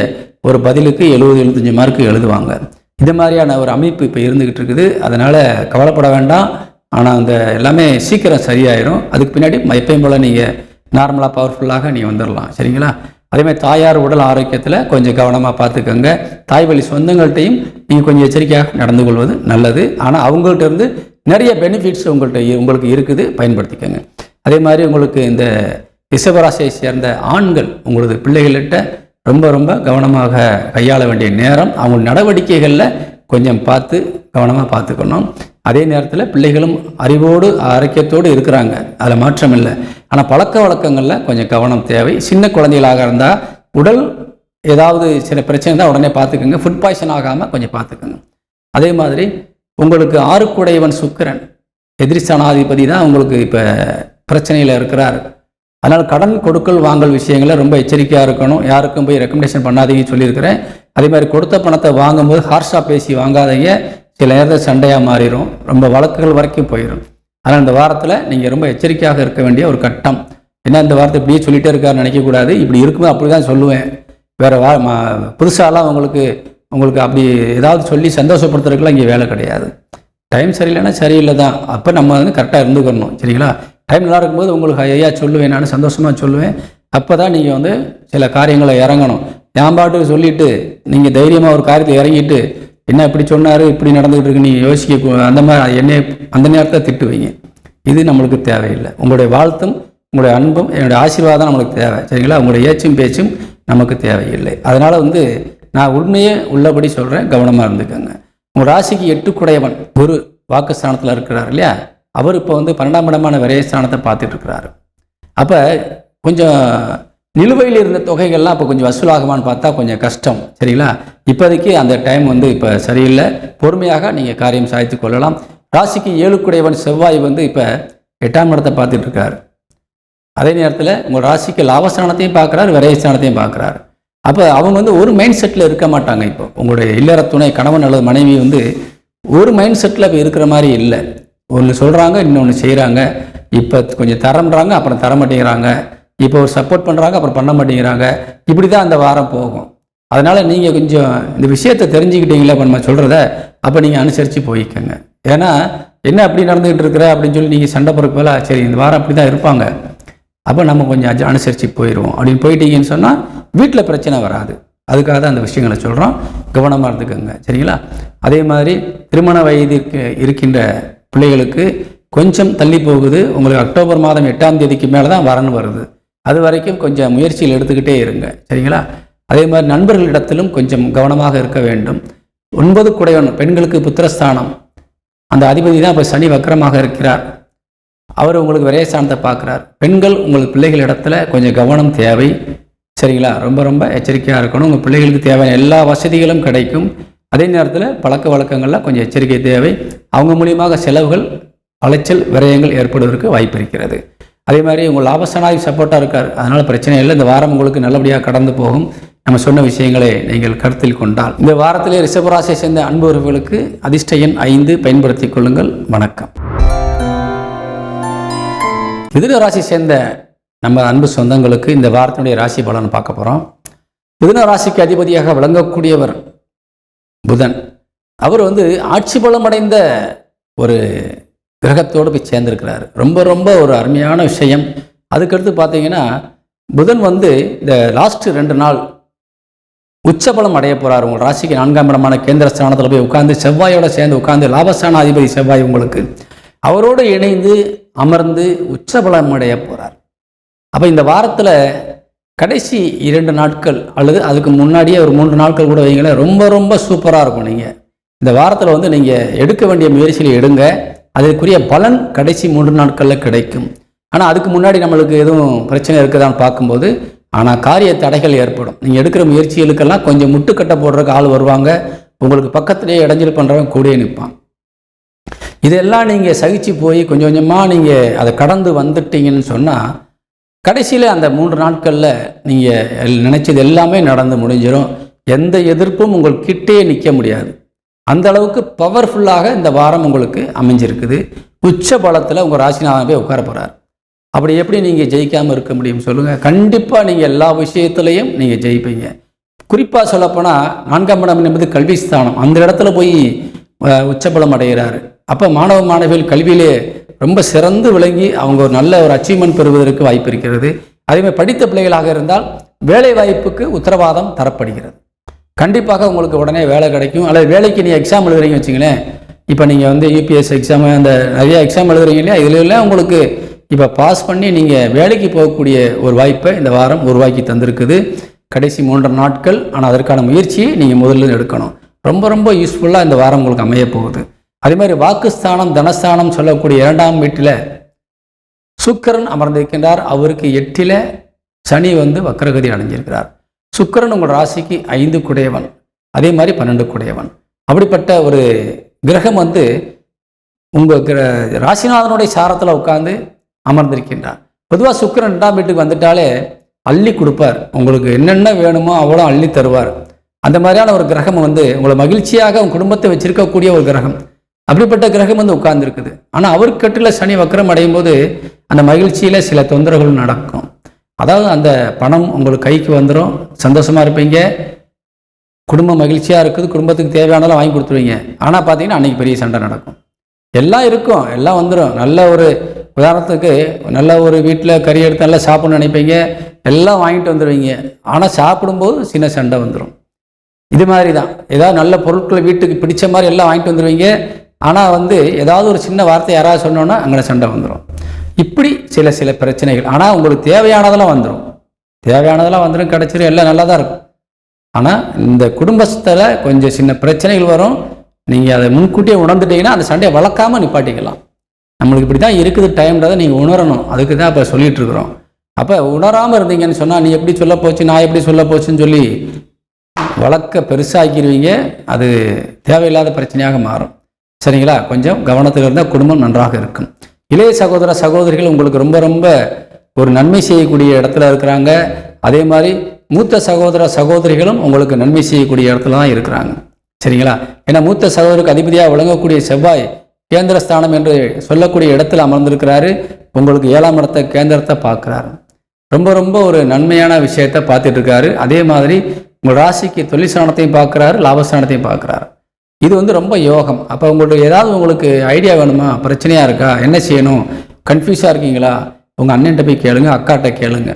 ஒரு பதிலுக்கு 70-75 மார்க்கு எழுதுவாங்க. இந்த மாதிரியான ஒரு அமைப்பு இப்போ இருந்துக்கிட்டு இருக்குது. அதனால் கவலைப்பட வேண்டாம். ஆனால் அந்த எல்லாமே சீக்கிரம் சரியாயிடும். அதுக்கு பின்னாடி எப்பயும் போல் நீங்கள் நார்மலாக பவர்ஃபுல்லாக நீங்கள் வந்துடலாம். சரிங்களா? அதேமாதிரி தாயார் உடல் ஆரோக்கியத்தில் கொஞ்சம் கவனமாக பார்த்துக்கோங்க. தாய் வழி சொந்தங்கள்கிட்டையும் நீங்கள் கொஞ்சம் எச்சரிக்கையாக நடந்து கொள்வது நல்லது. ஆனால் அவங்கள்ட்ட இருந்து நிறைய பெனிஃபிட்ஸ் உங்களுக்கு இருக்குது, பயன்படுத்திக்கோங்க. அதே மாதிரி உங்களுக்கு இந்த ரிஷபராசியை சேர்ந்த ஆண்கள் உங்களது பிள்ளைகள்கிட்ட ரொம்ப ரொம்ப கவனமாக கையாள வேண்டிய நேரம். அவங்க நடவடிக்கைகளில் கொஞ்சம் பார்த்து கவனமாக பார்த்துக்கணும். அதே நேரத்தில் பிள்ளைகளும் அறிவோடு ஆரோக்கியத்தோடு இருக்கிறாங்க, அதில் மாற்றம் இல்லை. ஆனால் பழக்க வழக்கங்களில் கொஞ்சம் கவனம் தேவை. சின்ன குழந்தைகளாக இருந்தால் உடல் ஏதாவது சில பிரச்சனை தான் உடனே பார்த்துக்கோங்க. ஃபுட் பாய்சன் ஆகாமல் கொஞ்சம் பார்த்துக்கோங்க. அதே மாதிரி உங்களுக்கு 6 சுக்கிரன் எதிரி ஸ்தானாதிபதி தான் உங்களுக்கு இப்போ பிரச்சனையில் இருக்கிறார். அதனால் கடன் கொடுக்கல் வாங்கல் விஷயங்களில் ரொம்ப எச்சரிக்கையாக இருக்கணும். யாருக்கும் போய் ரெக்கமெண்டேஷன் பண்ணாதீங்கன்னு சொல்லியிருக்கிறேன். அதே மாதிரி கொடுத்த பணத்தை வாங்கும்போது ஹார்ஷாக பேசி வாங்காதீங்க. சில நேரத்தில் சண்டையாக மாறிடும், ரொம்ப வழக்குகள் வரைக்கும் போயிடும். ஆனால் இந்த வாரத்தில் நீங்கள் ரொம்ப எச்சரிக்கையாக இருக்க வேண்டிய ஒரு கட்டம். ஏன்னா இந்த வாரத்தை இப்படியே சொல்லிகிட்டே இருக்காருன்னு நினைக்கக்கூடாது. இப்படி இருக்கும்போது அப்படி தான் சொல்லுவேன். வேறு புதுசாலாம் உங்களுக்கு அப்படி ஏதாவது சொல்லி சந்தோஷப்படுத்துறதுக்குலாம் இங்கே வேலை கிடையாது. டைம் சரியில்லைன்னா சரியில்லை தான். அப்போ நம்ம வந்து கரெக்டாக இருந்துக்கணும். சரிங்களா? டைம் நல்லா இருக்கும்போது உங்களுக்கு ஐயா சொல்லுவேன், நான் சந்தோஷமாக சொல்லுவேன். அப்போ தான் நீங்கள் வந்து சில காரியங்களை இறங்கணும். என் பாட்டுக்கு சொல்லிவிட்டு நீங்கள் தைரியமாக ஒரு காரியத்தை இறங்கிட்டு என்ன இப்படி சொன்னார், இப்படி நடந்துகிட்டு இருக்கு நீங்கள் யோசிக்க அந்த மாதிரி என்னை அந்த நேரத்தில் திட்டுவீங்க. இது நம்மளுக்கு தேவையில்லை. உங்களுடைய வாழ்த்தும் உங்களுடைய அன்பும் என்னுடைய ஆசீர்வாதம் நம்மளுக்கு தேவை. சரிங்களா? உங்களுடைய ஏச்சும் பேச்சும் நமக்கு தேவையில்லை. அதனால் வந்து நான் உண்மையே உள்ளபடி சொல்கிறேன், கவனமாக இருந்துக்கோங்க. உங்கள் ராசிக்கு 8 குடையவன் குரு வாக்குஸ்தானத்தில் இருக்கிறார் இல்லையா? அவர் இப்போ வந்து 12ஆம் இடமான விரயஸ்தானத்தை பார்த்துட்டு இருக்கிறாரு. அப்போ கொஞ்சம் நிலுவையில் இருந்த தொகைகள்லாம் இப்போ கொஞ்சம் வசூலாகுமான்னு பார்த்தா கொஞ்சம் கஷ்டம். சரிங்களா? இப்போதைக்கு அந்த டைம் வந்து இப்போ சரியில்லை. பொறுமையாக நீங்கள் காரியம் சாதித்து கொள்ளலாம். ராசிக்கு 7 குடையவன் செவ்வாய் வந்து இப்போ 8ஆம் இடத்தை பார்த்துட்டு இருக்காரு. அதே நேரத்தில் உங்கள் ராசிக்கு லாபஸ்தானத்தையும் பார்க்குறாரு, விரயஸ்தானத்தையும் பார்க்குறாரு. அப்போ அவங்க வந்து ஒரு மைண்ட் செட்டில் இருக்க மாட்டாங்க. இப்போ உங்களுடைய இல்லற துணை கணவன் அல்லது மனைவி வந்து ஒரு மைண்ட் செட்டில் இப்போ இருக்கிற மாதிரி இல்லை. ஒன்று சொல்கிறாங்க, இன்னொன்று செய்கிறாங்க. இப்போ கொஞ்சம் தரம்ன்றாங்க, அப்புறம் தர மாட்டேங்கிறாங்க. இப்போ ஒரு சப்போர்ட் பண்ணுறாங்க, அப்புறம் பண்ண மாட்டேங்கிறாங்க. இப்படி தான் அந்த வாரம் போகும். அதனால் நீங்கள் கொஞ்சம் இந்த விஷயத்தை தெரிஞ்சுக்கிட்டீங்களா இப்போ நம்ம சொல்கிறத, அப்போ நீங்கள் அனுசரித்து போய்க்கோங்க. ஏன்னா என்ன அப்படி நடந்துகிட்டு இருக்கிற அப்படின்னு சொல்லி நீங்கள் சண்டை போகிறக்கு போல, சரி இந்த வாரம் அப்படி தான் இருப்பாங்க, அப்போ நம்ம கொஞ்சம் அனுசரித்து போயிடுவோம் அப்படின்னு போயிட்டீங்கன்னு சொன்னால் வீட்டில் பிரச்சனை வராது. அதுக்காக தான் அந்த விஷயங்களை சொல்கிறோம். கவனமாக இருந்துக்கோங்க. சரிங்களா? அதே மாதிரி திருமண வயதிற்கு இருக்கின்ற பிள்ளைகளுக்கு கொஞ்சம் தள்ளி போகுது. உங்களுக்கு அக்டோபர் மாதம் 8ஆம் தேதிக்கு மேலே தான் வரணும் வருது. அது வரைக்கும் கொஞ்சம் முயற்சியில் எடுத்துக்கிட்டே இருங்க. சரிங்களா? அதே மாதிரி நண்பர்களிடத்திலும் கொஞ்சம் கவனமாக இருக்க வேண்டும். 9 குடையவன் பெண்களுக்கு புத்திரஸ்தானம், அந்த அதிபதி தான் இப்போ சனி வக்கரமாக இருக்கிறார். அவர் உங்களுக்கு விரயஸ்தானத்தை பார்க்குறார். பெண்கள் உங்கள் பிள்ளைகள் இடத்துல கொஞ்சம் கவனம் தேவை. சரிங்களா? ரொம்ப ரொம்ப எச்சரிக்கையாக இருக்கணும். உங்கள் பிள்ளைகளுக்கு தேவையான எல்லா வசதிகளும் கிடைக்கும். அதே நேரத்தில் பழக்க வழக்கங்களில் கொஞ்சம் எச்சரிக்கை தேவை. அவங்க மூலியமாக செலவுகள், அலைச்சல், விரயங்கள் ஏற்படுவதற்கு வாய்ப்பு இருக்கிறது. அதே மாதிரி உங்கள் லாபஸ்தானாதி சப்போர்ட்டாக இருக்கார். அதனால் பிரச்சனை இல்லை. இந்த வாரம் உங்களுக்கு நல்லபடியாக கடந்து போகும். நம்ம சொன்ன விஷயங்களை நீங்கள் கருத்தில் கொண்டால். இந்த வாரத்திலே ரிஷபராசியை சேர்ந்த அன்புறவுகளுக்கு அதிர்ஷ்ட எண் 5 பயன்படுத்திக் கொள்ளுங்கள். வணக்கம். மிதுன ராசி சேர்ந்த நம்ம அன்பு சொந்தங்களுக்கு இந்த வாரத்தினுடைய ராசி பலன் பார்க்க போகிறோம். மிதுன ராசிக்கு அதிபதியாக விளங்கக்கூடியவர் புதன். அவர் வந்து ஆட்சி பலம் அடைந்த ஒரு கிரகத்தோடு போய் சேர்ந்திருக்கிறார். ரொம்ப ரொம்ப ஒரு அருமையான விஷயம். அதுக்கடுத்து பார்த்தீங்கன்னா புதன் வந்து இந்த லாஸ்ட் 2 நாள் உச்சபலம் அடைய போகிறார். உங்கள் ராசிக்கு 4ஆம் இடமான கேந்திர ஸ்தானத்தில் போய் உட்கார்ந்து செவ்வாயோட சேர்ந்து உட்கார்ந்து லாபஸ்தான அதிபதி செவ்வாய் உங்களுக்கு அவரோடு இணைந்து அமர்ந்து உச்சபலம் அடைய போகிறார். அப்போ இந்த வாரத்தில் கடைசி 2 நாட்கள் அல்லது அதுக்கு முன்னாடியே ஒரு 3 நாட்கள் கூட வைங்களேன், ரொம்ப ரொம்ப சூப்பராக இருக்கும். நீங்கள் இந்த வாரத்தில் வந்து நீங்கள் எடுக்க வேண்டிய முயற்சியில் எடுங்க. அதற்குரிய பலன் கடைசி 3 நாட்களில் கிடைக்கும். ஆனால் அதுக்கு முன்னாடி நம்மளுக்கு எதுவும் பிரச்சனை இருக்குதான்னு பார்க்கும்போது ஆனால் காரிய தடைகள் ஏற்படும். நீங்கள் எடுக்கிற முயற்சிகளுக்கெல்லாம் கொஞ்சம் முட்டுக்கட்டை போடுறதுக்கு ஆள் வருவாங்க. உங்களுக்கு பக்கத்திலேயே இடைஞ்சல் பண்ணுறவங்க கூடயே நிற்பான். இதெல்லாம் நீங்கள் சகிச்சு போய் கொஞ்சம் கொஞ்சமாக நீங்கள் அதை கடந்து வந்துட்டீங்கன்னு சொன்னால் கடைசியில் அந்த 3 நாட்களில் நீங்கள் நினைச்சது எல்லாமே நடந்து முடிஞ்சிடும். எந்த எதிர்ப்பும் உங்களுக்கு கிட்டே நிற்க முடியாது. அந்த அளவுக்கு பவர்ஃபுல்லாக இந்த வாரம் உங்களுக்கு அமைஞ்சிருக்குது. உச்ச பலத்தில் உங்கள் ராசிநாதன் போய் உட்கார போகிறார். அப்படி எப்படி நீங்கள் ஜெயிக்காமல் இருக்க முடியும் சொல்லுங்கள்? கண்டிப்பாக நீங்கள் எல்லா விஷயத்துலையும் நீங்கள் ஜெயிப்பீங்க. குறிப்பாக சொல்லப்போனால் 4ஆம் இடம் என்பது கல்வி ஸ்தானம். அந்த இடத்துல போய் உச்சபலம் அடைகிறாரு. அப்போ மாணவ மாணவிகள் கல்வியிலே ரொம்ப சிறந்து விளங்கி அவங்க ஒரு நல்ல ஒரு அச்சீவ்மெண்ட் பெறுவதற்கு வாய்ப்பு இருக்கிறது. அதேமாதிரி படித்த பிள்ளைகளாக இருந்தால் வேலை வாய்ப்புக்கு உத்தரவாதம் தரப்படுகிறது. கண்டிப்பாக உங்களுக்கு உடனே வேலை கிடைக்கும். அல்லது வேலைக்கு நீங்கள் எக்ஸாம் எழுதுறீங்க வச்சிங்களேன். இப்போ நீங்கள் வந்து யூபிஎஸ் எக்ஸாமு அந்த நிறைய எக்ஸாம் எழுதுறீங்க இல்லையா, இதுலாம் உங்களுக்கு இப்போ பாஸ் பண்ணி நீங்கள் வேலைக்கு போகக்கூடிய ஒரு வாய்ப்பை இந்த வாரம் உருவாக்கி தந்திருக்குது. கடைசி 3 நாட்கள். ஆனால் அதற்கான முயற்சியை நீங்கள் முதல்ல எடுக்கணும். ரொம்ப ரொம்ப யூஸ்ஃபுல்லாக இந்த வாரம் உங்களுக்கு அமைய போகுது. அதே மாதிரி வாக்குஸ்தானம் தனஸ்தானம் சொல்லக்கூடிய 2ஆம் வீட்டில் சுக்கிரன் அமர்ந்திருக்கின்றார். அவருக்கு 8ல் சனி வந்து வக்ரகதி அடைஞ்சிருக்கிறார். சுக்கிரன் உங்கள் ராசிக்கு 5 குடையவன், அதே மாதிரி 12 குடையவன். அப்படிப்பட்ட ஒரு கிரகம் வந்து உங்கள் ராசிநாதனுடைய சாரத்தில் உட்கார்ந்து அமர்ந்திருக்கின்றார். பொதுவாக சுக்கிரன் 2ஆம் வீட்டுக்கு வந்துட்டாலே அள்ளி கொடுப்பார். உங்களுக்கு என்னென்ன வேணுமோ அவ்வளோ அள்ளி தருவார். அந்த மாதிரியான ஒரு கிரகம் வந்து உங்களை மகிழ்ச்சியாக உங்கள் குடும்பத்தை வச்சிருக்கக்கூடிய ஒரு கிரகம். அப்படிப்பட்ட கிரகம் வந்து உட்கார்ந்துருக்குது. ஆனால் அவருக்கு கட்டில் சனி வக்கரம் அடையும் போது அந்த மகிழ்ச்சியில் சில தொந்தரவுகள் நடக்கும். அதாவது அந்த பணம் உங்களுக்கு கைக்கு வந்துடும், சந்தோஷமாக இருப்பீங்க, குடும்பம் மகிழ்ச்சியாக இருக்குது, குடும்பத்துக்கு தேவையானதெல்லாம் வாங்கி கொடுத்துருவீங்க. ஆனால் பார்த்தீங்கன்னா அன்றைக்கி பெரிய சண்டை நடக்கும். எல்லாம் இருக்கும், எல்லாம் வந்துடும். நல்ல ஒரு உதாரணத்துக்கு நல்ல ஒரு வீட்டில் கறி எடுத்து நல்லா சாப்பிட்ணும்னு நினைப்பீங்க, எல்லாம் வாங்கிட்டு வந்துடுவீங்க. ஆனால் சாப்பிடும்போது சின்ன சண்டை வந்துடும். இது மாதிரி தான் ஏதாவது நல்ல பொருட்களை வீட்டுக்கு பிடிச்ச மாதிரி எல்லாம் வாங்கிட்டு வந்துடுவீங்க. ஆனால் ஏதாவது ஒரு சின்ன வார்த்தை யாராவது சொன்னோன்னா அங்கே சண்டை வந்துடும். இப்படி சில பிரச்சனைகள். ஆனால் உங்களுக்கு தேவையானதெல்லாம் வந்துடும், கிடச்சிரும், எல்லாம் நல்லா தான் இருக்கும். ஆனால் இந்த குடும்பத்தில் கொஞ்சம் சின்ன பிரச்சனைகள் வரும். நீங்கள் அதை முன்கூட்டியே உணர்ந்துட்டீங்கன்னா அந்த சண்டையை வளர்க்காமல் நிப்பாட்டிக்கலாம். நம்மளுக்கு இப்படி தான் இருக்குது டைம்ன்றதை நீங்கள் உணரணும். அதுக்கு தான் இப்போ சொல்லிகிட்டு இருக்கிறோம். அப்போ உணராமல் இருந்தீங்கன்னு சொன்னால், நீ எப்படி சொல்ல போச்சு, நான் எப்படி சொல்ல போச்சுன்னு சொல்லி வழக்க பெருசாக்கிடுவீங்க. அது தேவையில்லாத பிரச்சனையாக மாறும். சரிங்களா? கொஞ்சம் கவனத்தில் இருந்தால் குடும்பம் நன்றாக இருக்கும். இளைய சகோதர சகோதரிகள் உங்களுக்கு ரொம்ப ரொம்ப ஒரு நன்மை செய்யக்கூடிய இடத்துல இருக்கிறாங்க. அதே மாதிரி மூத்த சகோதர சகோதரிகளும் உங்களுக்கு நன்மை செய்யக்கூடிய இடத்துல தான் இருக்கிறாங்க. சரிங்களா? ஏன்னா மூத்த சகோதரருக்கு அதிபதியாக விளங்கக்கூடிய செவ்வாய் கேந்திரஸ்தானம் என்று சொல்லக்கூடிய இடத்துல அமர்ந்திருக்கிறாரு. உங்களுக்கு 7ஆம் இடத்தை கேந்திரத்தை பார்க்குறாரு. ரொம்ப ரொம்ப ஒரு நன்மையான விஷயத்தை பார்த்துட்டு இருக்காரு. அதே மாதிரி உங்கள் ராசிக்கு தொழில் ஸ்தானத்தையும் பார்க்குறாரு, லாபஸ்தானத்தையும் பார்க்குறாரு. இது ரொம்ப யோகம். அப்போ உங்களுக்கு ஐடியா வேணுமா, பிரச்சனையாக இருக்கா, என்ன செய்யணும், கன்ஃபியூஸாக இருக்கீங்களா, உங்கள் அண்ணன்ட்ட போய் கேளுங்க, அக்காட்ட கேளுங்க.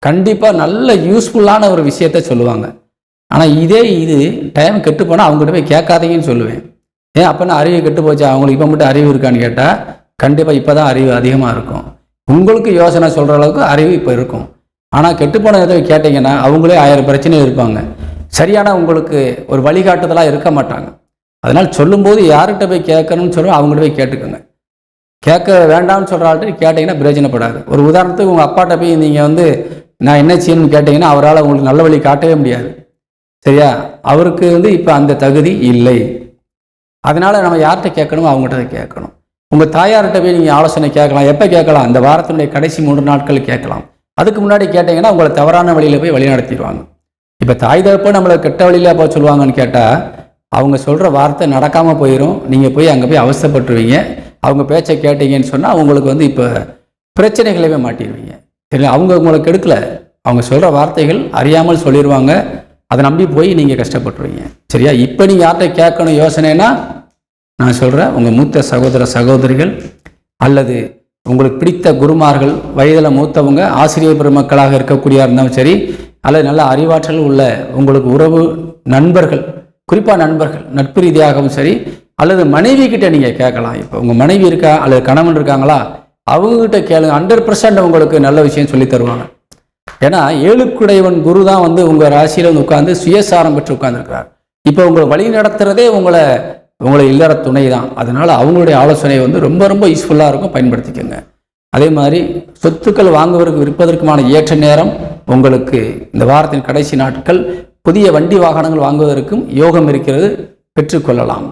கண்டிப்பாக நல்ல யூஸ்ஃபுல்லான ஒரு விஷயத்த சொல்லுவாங்க. ஆனால் இது டைம் கெட்டு போனால் அவங்ககிட்ட போய் கேட்காதீங்கன்னு சொல்லுவேன். ஏன் அப்போனா அறிவு கெட்டு போச்சு, அவங்களுக்கு இப்போ மட்டும் அறிவு இருக்கான்னு கேட்டால் கண்டிப்பாக இப்போ தான் அறிவு அதிகமாக இருக்கும். உங்களுக்கு யோசனை சொல்கிற அளவுக்கு அறிவு இப்போ இருக்கும். ஆனால் கெட்டுப்போன எதை கேட்டிங்கன்னா அவங்களே 1000 பிரச்சனைகள் இருப்பாங்க. சரியான உங்களுக்கு ஒரு வழிகாட்டுதலாக இருக்க மாட்டாங்க. அதனால் சொல்லும்போது யார்கிட்ட போய் கேட்கணும்னு சொல்லுவோம், அவங்கள்ட்ட போய் கேட்டுக்கோங்க. கேட்க வேண்டாம்னு சொல்கிற ஆள்கிட்ட கேட்டிங்கன்னா பிரயோஜனப்படாது. ஒரு உதாரணத்துக்கு உங்கள் அப்பாட்ட போய் நீங்கள் நான் என்ன செய்யணும்னு கேட்டிங்கன்னா அவரால் உங்களுக்கு நல்ல வழி காட்டவே முடியாது. சரியா? அவருக்கு இப்போ அந்த தகுதி இல்லை. அதனால் நம்ம யார்கிட்ட கேட்கணுமோ அவங்ககிட்ட கேட்கணும். உங்கள் தாயார்கிட்ட போய் நீங்கள் ஆலோசனை கேட்கலாம். எப்போ கேட்கலாம்? அந்த வாரத்தினுடைய கடைசி 3 நாட்கள் கேட்கலாம். அதுக்கு முன்னாடி கேட்டிங்கன்னா உங்களை தவறான வழியில் போய் வழி நடத்திடுவாங்க. இப்போ தாய் தகப்போ நம்மளை கெட்ட வழியில் போய் சொல்லுவாங்கன்னு கேட்டால் அவங்க சொல்கிற வார்த்தை நடக்காமல் போயிடும். நீங்கள் போய் அங்கே போய் அவசரப்பட்டுருவீங்க. அவங்க பேச்சை கேட்டீங்கன்னு சொன்னால் உங்களுக்கு இப்போ பிரச்சனைகளவே மாட்டிடுவீங்க. சரி, அவங்க உங்களுக்கு கெடுக்கலை, அவங்க சொல்கிற வார்த்தைகள் அறியாமல் சொல்லிடுவாங்க. அதை நம்பி போய் நீங்கள் கஷ்டப்பட்டுருவீங்க. சரியா? இப்போ நீங்கள் யார்கிட்ட கேட்கணும் யோசனைனா நான் சொல்கிறேன், உங்கள் மூத்த சகோதர சகோதரிகள் அல்லது உங்களுக்கு பிடித்த குருமார்கள், வயதில் மூத்தவங்க, ஆசிரியர் பெருமக்களாக இருக்கக்கூடியா இருந்தாலும் சரி, அல்லது நல்ல அறிவாற்றல் உள்ள உங்களுக்கு உறவு நண்பர்கள், குறிப்பாக நண்பர்கள் நட்பு ரீதியாகவும் சரி, அல்லது மனைவி கிட்ட நீங்கள் கேட்கலாம். இப்போ உங்கள் மனைவி இருக்கா அல்லது கணவன் இருக்காங்களா, அவங்ககிட்ட கேளுங்க. 100% உங்களுக்கு நல்ல விஷயம் சொல்லி தருவாங்க. ஏன்னா 7க்குடையவன் குரு தான் உங்கள் ராசியில் உட்கார்ந்து சுயசாரம் பெற்று உட்கார்ந்துருக்கிறார். இப்போ உங்களை வழி நடத்துகிறதே உங்களை இல்லற துணை தான். அதனால் அவங்களுடைய ஆலோசனை ரொம்ப ரொம்ப யூஸ்ஃபுல்லாக இருக்கும், பயன்படுத்திக்கோங்க. அதே மாதிரி சொத்துக்கள் வாங்குவதற்கு விற்பதற்குமான ஏற்ற நேரம் உங்களுக்கு இந்த வாரத்தின் கடைசி நாட்கள். புதிய வண்டி வாகனங்கள் வாங்குவதற்கும் யோகம் இருக்கிறது, பெற்றுக்கொள்ளலாம்.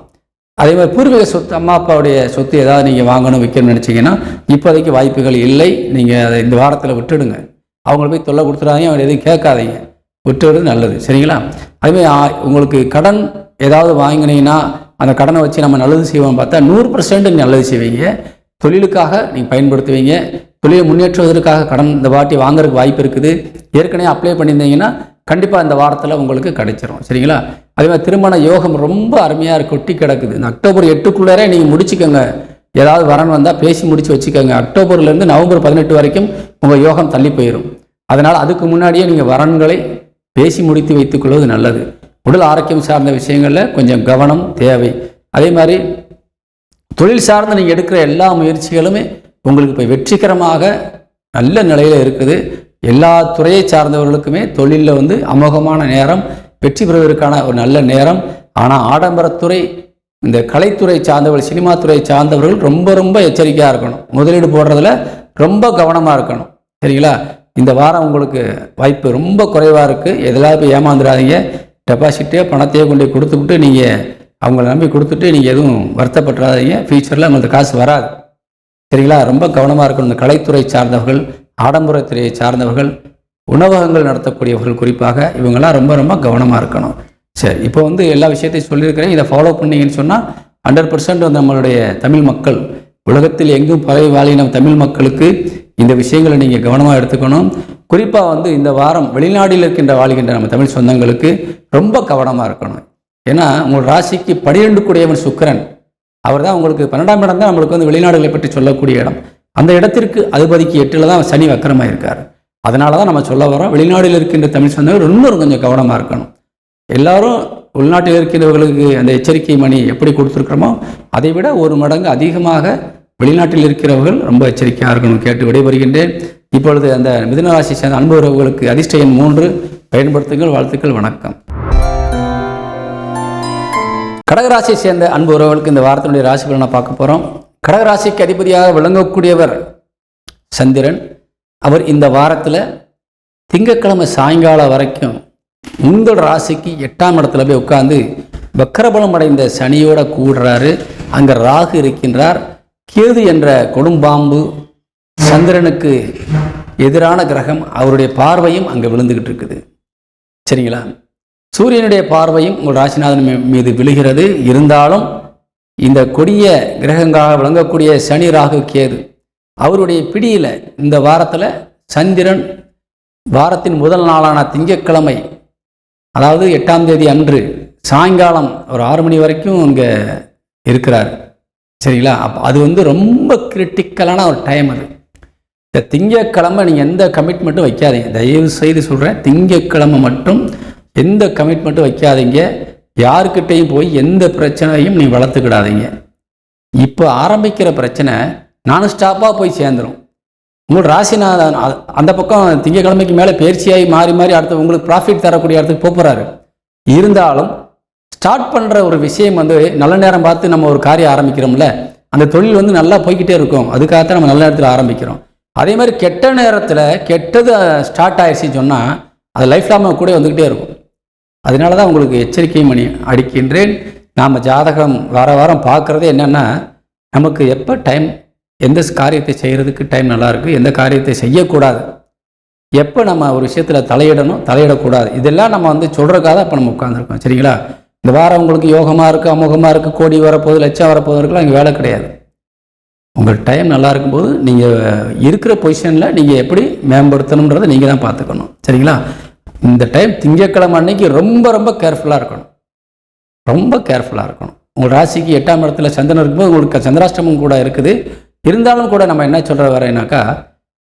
அதே மாதிரி பூர்வீக சொத்து, அம்மா அப்பாவுடைய சொத்து ஏதாவது நீங்கள் வாங்கணும் விற்கணும்னு நினச்சிங்கன்னா இப்போதைக்கு வாய்ப்புகள் இல்லை. நீங்கள் அதை இந்த வாரத்தில் விட்டுடுங்க. அவங்கள போய் தொல்லை கொடுத்துடாதீங்க, அவங்க எதுவும் கேட்காதீங்க, விட்டுறது நல்லது. சரிங்களா? அதுமாதிரி உங்களுக்கு கடன் ஏதாவது வாங்கினீங்கன்னா அந்த கடனை வச்சு நம்ம நல்லது செய்வோம் பார்த்தா 100% நல்லது செய்வீங்க. தொழிலுக்காக நீங்கள் பயன்படுத்துவீங்க. தொழிலை முன்னேற்றுவதற்காக கடன் இந்த வாட்டி வாங்குறதுக்கு வாய்ப்பு இருக்குது. ஏற்கனவே அப்ளை பண்ணியிருந்தீங்கன்னா கண்டிப்பாக இந்த வாரத்தில் உங்களுக்கு கிடைச்சிரும். சரிங்களா? அதே மாதிரி திருமண யோகம் ரொம்ப அருமையாக கொட்டி கிடக்குது. இந்த அக்டோபர் 8க்குள்ளே நீங்கள் முடிச்சுக்கோங்க. ஏதாவது வரன் வந்தால் பேசி முடிச்சு வச்சுக்கோங்க. அக்டோபர்லேருந்து நவம்பர் 18 வரைக்கும் உங்கள் யோகம் தள்ளி போயிடும். அதனால் அதுக்கு முன்னாடியே நீங்கள் வரன்களை பேசி முடித்து வைத்துக்கொள்வது நல்லது. உடல் ஆரோக்கியம் சார்ந்த விஷயங்களில் கொஞ்சம் கவனம் தேவை. அதே மாதிரி தொழில் சார்ந்து நீங்கள் எடுக்கிற எல்லா முயற்சிகளுமே உங்களுக்கு இப்போ வெற்றிகரமாக நல்ல நிலையில் இருக்குது. எல்லா துறையை சார்ந்தவர்களுக்குமே தொழிலில் அமோகமான நேரம், வெற்றி பெறுவதற்கான ஒரு நல்ல நேரம். ஆனால் ஆடம்பரத்துறை, இந்த கலைத்துறை சார்ந்தவர்கள், சினிமா துறை சார்ந்தவர்கள் ரொம்ப ரொம்ப எச்சரிக்கையாக இருக்கணும். முதலீடு போடுறதுல ரொம்ப கவனமாக இருக்கணும். சரிங்களா? இந்த வாரம் உங்களுக்கு வாய்ப்பு ரொம்ப குறைவாக இருக்குது. எதிலாவது போய் ஏமாந்துடாதீங்க. டெபாசிட்டே பணத்தையே கொண்டு கொடுத்துவிட்டு நீங்கள் அவங்கள நம்பி கொடுத்துட்டு நீங்கள் எதுவும் வருத்தப்பட்டுறாதீங்க. ஃபியூச்சரில் உங்களுக்கு காசு வராது. சரிங்களா? ரொம்ப கவனமாக இருக்கணும். இந்த கலைத்துறை சார்ந்தவர்கள், ஆடம்பரத்துறையை சார்ந்தவர்கள், உணவகங்கள் நடத்தக்கூடியவர்கள் குறிப்பாக இவங்கெல்லாம் ரொம்ப ரொம்ப கவனமாக இருக்கணும். சரி, இப்போ எல்லா விஷயத்தையும் சொல்லியிருக்கிறேன். இதை ஃபாலோ பண்ணிங்கன்னு சொன்னால் 100% நம்மளுடைய தமிழ் மக்கள், உலகத்தில் எங்கும் பரவி வாழின தமிழ் மக்களுக்கு இந்த விஷயங்களை நீங்கள் கவனமாக எடுத்துக்கணும். குறிப்பாக இந்த வாரம் வெளிநாட்டில் வாழ்கின்ற நம்ம தமிழ் சொந்தங்களுக்கு ரொம்ப கவனமாக இருக்கணும். ஏன்னா உங்கள் ராசிக்கு 12 கூடியவன் சுக்கிரன், அவர் தான் உங்களுக்கு 12ஆம் இடம் தான் நம்மளுக்கு வந்து வெளிநாடுகளை பற்றி சொல்லக்கூடிய இடம். அந்த இடத்திற்கு அதிபதிக்கு 8ல் தான் சனி வக்கரமாக இருக்கார். அதனால தான் நம்ம சொல்ல வரோம், வெளிநாட்டில் இருக்கின்ற தமிழ் சொந்தங்கள் இன்னொரு கொஞ்சம் கவனமாக இருக்கணும். எல்லாரும் உள்நாட்டில் இருக்கின்றவர்களுக்கு அந்த எச்சரிக்கை மணி எப்படி கொடுத்துருக்கிறோமோ அதை விட 1 மடங்கு அதிகமாக வெளிநாட்டில் இருக்கிறவர்கள் ரொம்ப எச்சரிக்கையாக இருக்கணும். கேட்டு விடைபெறுகின்றேன். இப்பொழுது அந்த மிதுன ராசி சேர்ந்த அன்பு உறவுகளுக்கு அதிர்ஷ்ட எண் 3 பயன்படுத்துங்கள். வாழ்த்துக்கள், வணக்கம். கடகராசியை சேர்ந்த அன்பு உறவுகளுக்கு இந்த வாரத்தினுடைய ராசி பலனை பார்க்க போகிறோம். கடகராசிக்கு அதிபதியாக விளங்கக்கூடியவர் சந்திரன். அவர் இந்த வாரத்தில் திங்கட்கிழமை சாயங்காலம் வரைக்கும் உங்கள் ராசிக்கு 8ஆம் இடத்துல போய் உட்கார்ந்து வக்கரபலம் அடைந்த சனியோட கூடுறாரு. அங்கே ராகு இருக்கின்றார். கேது என்ற கொடும்பாம்பு சந்திரனுக்கு எதிரான கிரகம், அவருடைய பார்வையும் அங்கே விழுந்துக்கிட்டு இருக்குது. சரிங்களா? சூரியனுடைய பார்வையும் உங்கள் ராசிநாதன் மீது விழுகிறது. இருந்தாலும் இந்த கொடிய கிரகங்களாக விளங்கக்கூடிய சனி, ராகு, கேது அவருடைய பிடியில் இந்த வாரத்தில் சந்திரன் வாரத்தின் முதல் நாளான திங்கட்கிழமை, அதாவது 8ஆம் தேதி அன்று சாயங்காலம் ஒரு 6 மணி வரைக்கும் இங்கே இருக்கிறார். சரிங்களா? அப்போ அது வந்து ரொம்ப கிரிட்டிக்கலான ஒரு டைம். அது இந்த திங்கட்கிழமை நீங்கள் எந்த கமிட்மெண்ட்டும் வைக்காதீங்க. தயவு செய்து சொல்கிறேன், திங்கட்கிழமை மட்டும் எந்த கமிட்மெண்ட்டும் வைக்காதீங்க. யாருக்கிட்டையும் போய் எந்த பிரச்சனையும் நீங்கள் வளர்த்துக்கிடாதீங்க. இப்போ ஆரம்பிக்கிற பிரச்சனை நான் ஸ்டாப்பாக போய் சேர்ந்துடும். உங்களோட ராசிநாதன் அந்த பக்கம் திங்கட்கிழமைக்கு மேலே பயிற்சியாகி மாறி மாறி அடுத்து உங்களுக்கு ப்ராஃபிட் தரக்கூடிய இடத்துக்கு போகிறாரு. இருந்தாலும் ஸ்டார்ட் பண்ணுற ஒரு விஷயம் வந்து நல்ல நேரம் பார்த்து நம்ம ஒரு காரியம் ஆரம்பிக்கிறோம்ல, அந்த தொழில் வந்து நல்லா போய்கிட்டே இருக்கும். அதுக்காகத்தான் நம்ம நல்ல நேரத்தில் ஆரம்பிக்கிறோம். அதே மாதிரி கெட்ட நேரத்தில் கெட்டது ஸ்டார்ட் ஆயிடுச்சுன்னு சொன்னால் அது லைஃப் லாங் கூட வந்துக்கிட்டே இருக்கும். அதனால தான் உங்களுக்கு எச்சரிக்கை மணி அடிக்கின்றேன். நாம் ஜாதகம் வாரம் பார்க்குறதே என்னென்னா, நமக்கு எப்போ டைம், எந்த காரியத்தை செய்கிறதுக்கு டைம் நல்லாயிருக்கு, எந்த காரியத்தை செய்யக்கூடாது, எப்போ நம்ம ஒரு விஷயத்தில் தலையிடணும், தலையிடக்கூடாது, இதெல்லாம் நம்ம வந்து சொல்கிறக்காக தான் இப்போ நம்ம உட்காந்துருக்கோம். சரிங்களா? இந்த வாரம் உங்களுக்கு யோகமாக இருக்குது, அமோகமாக இருக்குது, கோடி வரப்போகுது, லட்சம் வரப்போகுது இருக்கலாம், இங்கே வேலை கிடையாது. உங்கள் டைம் நல்லா இருக்கும்போது நீங்கள் இருக்கிற பொசிஷனில் நீங்கள் எப்படி மேம்படுத்தணுன்றதை நீங்கள் தான் பார்த்துக்கணும். சரிங்களா? இந்த டைம் திங்கட்கிழமை அன்னைக்கு ரொம்ப ரொம்ப கேர்ஃபுல்லாக இருக்கணும். ரொம்ப கேர்ஃபுல்லாக இருக்கணும். உங்கள் ராசிக்கு 8ஆம் இடத்துல சந்திரன் இருக்கும்போது உங்களுக்கு சந்திராஷ்டமம் கூட இருக்குது. இருந்தாலும் கூட நம்ம என்ன சொல்கிற வரேனாக்கா,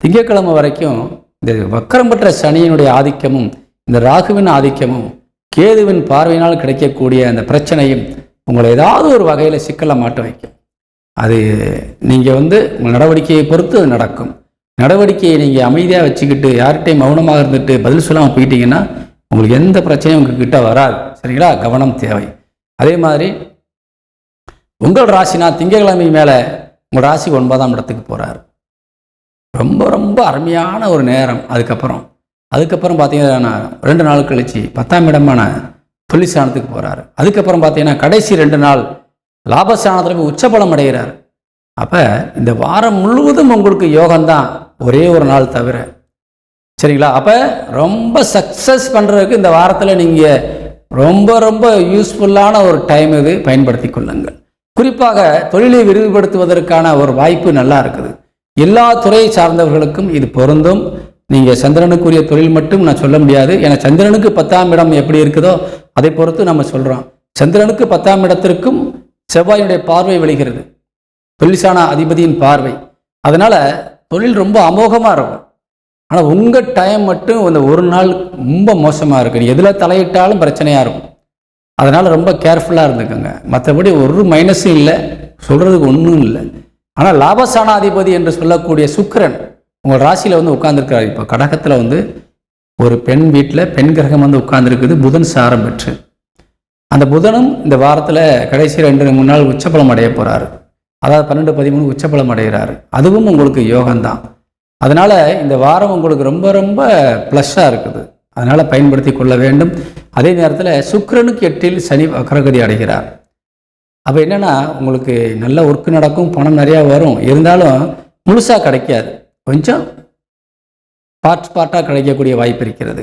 திங்கட்கிழமை வரைக்கும் இந்த வக்கரம் பெற்ற சனியினுடைய ஆதிக்கமும் இந்த ராகுவின் ஆதிக்கமும் கேதுவின் பார்வையினால் கிடைக்கக்கூடிய அந்த பிரச்சனையும் உங்களை ஏதாவது ஒரு வகையில் சிக்கலை மாட்ட வைக்கும். அது நீங்கள் வந்து உங்கள் நடவடிக்கையை பொறுத்து அது நடக்கும். நடவடிக்கையை நீங்கள் அமைதியாக வச்சுக்கிட்டு யார்கிட்டையும் மௌனமாக இருந்துட்டு பதில் சொல்லாமல் போயிட்டீங்கன்னா உங்களுக்கு எந்த பிரச்சனையும் உங்ககிட்ட வராது. சரிங்களா? கவனம் தேவை. அதே மாதிரி உங்கள் ராசினா திங்கட்கிழமை மேலே உங்கள் ராசி 9ஆம் இடத்துக்கு போகிறார். ரொம்ப ரொம்ப அருமையான ஒரு நேரம். அதுக்கப்புறம் பார்த்தீங்கன்னா 2 நாள் கழிச்சு 10ஆம் இடமான தொழிற்சானத்துக்கு போகிறாரு. அதுக்கப்புறம் பார்த்தீங்கன்னா கடைசி 2 நாள் லாபஸ்தானத்தில் போய் உச்சபலம் அடைகிறார். அப்போ இந்த வாரம் முழுவதும் உங்களுக்கு யோகம்தான், ஒரே ஒரு நாள் தவிர. சரிங்களா? அப்போ ரொம்ப சக்ஸஸ் பண்ணுறதுக்கு இந்த வாரத்தில் நீங்கள் ரொம்ப ரொம்ப யூஸ்ஃபுல்லான ஒரு டைம் இது, பயன்படுத்தி கொள்ளுங்கள். குறிப்பாக தொழிலை விரிவுபடுத்துவதற்கான ஒரு வாய்ப்பு நல்லா இருக்குது. எல்லா துறையை சார்ந்தவர்களுக்கும் இது பொருந்தும். நீங்கள் சந்திரனுக்குரிய தொழில் மட்டும் நான் சொல்ல முடியாது. ஏன்னா சந்திரனுக்கு 10ஆம் இடம் எப்படி இருக்குதோ அதை பொறுத்து நம்ம சொல்கிறோம். சந்திரனுக்கு 10ஆம் இடத்திற்கும் செவ்வாயினுடைய பார்வை விளைகிறது, தொழிற்சான அதிபதியின் பார்வை. அதனால் தொழில் ரொம்ப அமோகமாக இருக்கும். ஆனால் உங்கள் டைம் மட்டும் இந்த ஒரு நாள் ரொம்ப மோசமாக இருக்குது. எதில் தலையிட்டாலும் பிரச்சனையாக இருக்கும். அதனால் ரொம்ப கேர்ஃபுல்லாக இருந்துக்கோங்க. மற்றபடி ஒரு மைனஸும் இல்லை, சொல்கிறதுக்கு ஒன்றும் இல்லை. ஆனால் லாபஸ்தானாதிபதி என்று சொல்லக்கூடிய சுக்கிரன் உங்கள் ராசியில் வந்து உட்கார்ந்துருக்கிறார். இப்போ கடகத்தில் வந்து ஒரு பெண் வீட்டில் பெண் கிரகம் வந்து உட்கார்ந்துருக்குது, புதன் சாரம் பெற்று. அந்த புதனும் இந்த வாரத்தில் கடைசி 2-3 நாள் உச்சபலம் அடைய போகிறாரு. அதாவது 12-13 உச்சபலம் அடைகிறாரு. அதுவும் உங்களுக்கு யோகம்தான். அதனால் இந்த வாரம் உங்களுக்கு ரொம்ப ரொம்ப ப்ளஸ்ஸாக இருக்குது. அதனால் பயன்படுத்தி கொள்ள வேண்டும். அதே நேரத்தில் சுக்கிரனுக்கு 8இல் சனி வக்ரகதி அடைகிறார். அப்போ என்னென்னா உங்களுக்கு நல்ல ஒர்க்கு நடக்கும், பணம் நிறையா வரும். இருந்தாலும் முழுசாக கிடைக்காது, கொஞ்சம் பார்ட்டாக கிடைக்கக்கூடிய வாய்ப்பு இருக்கிறது.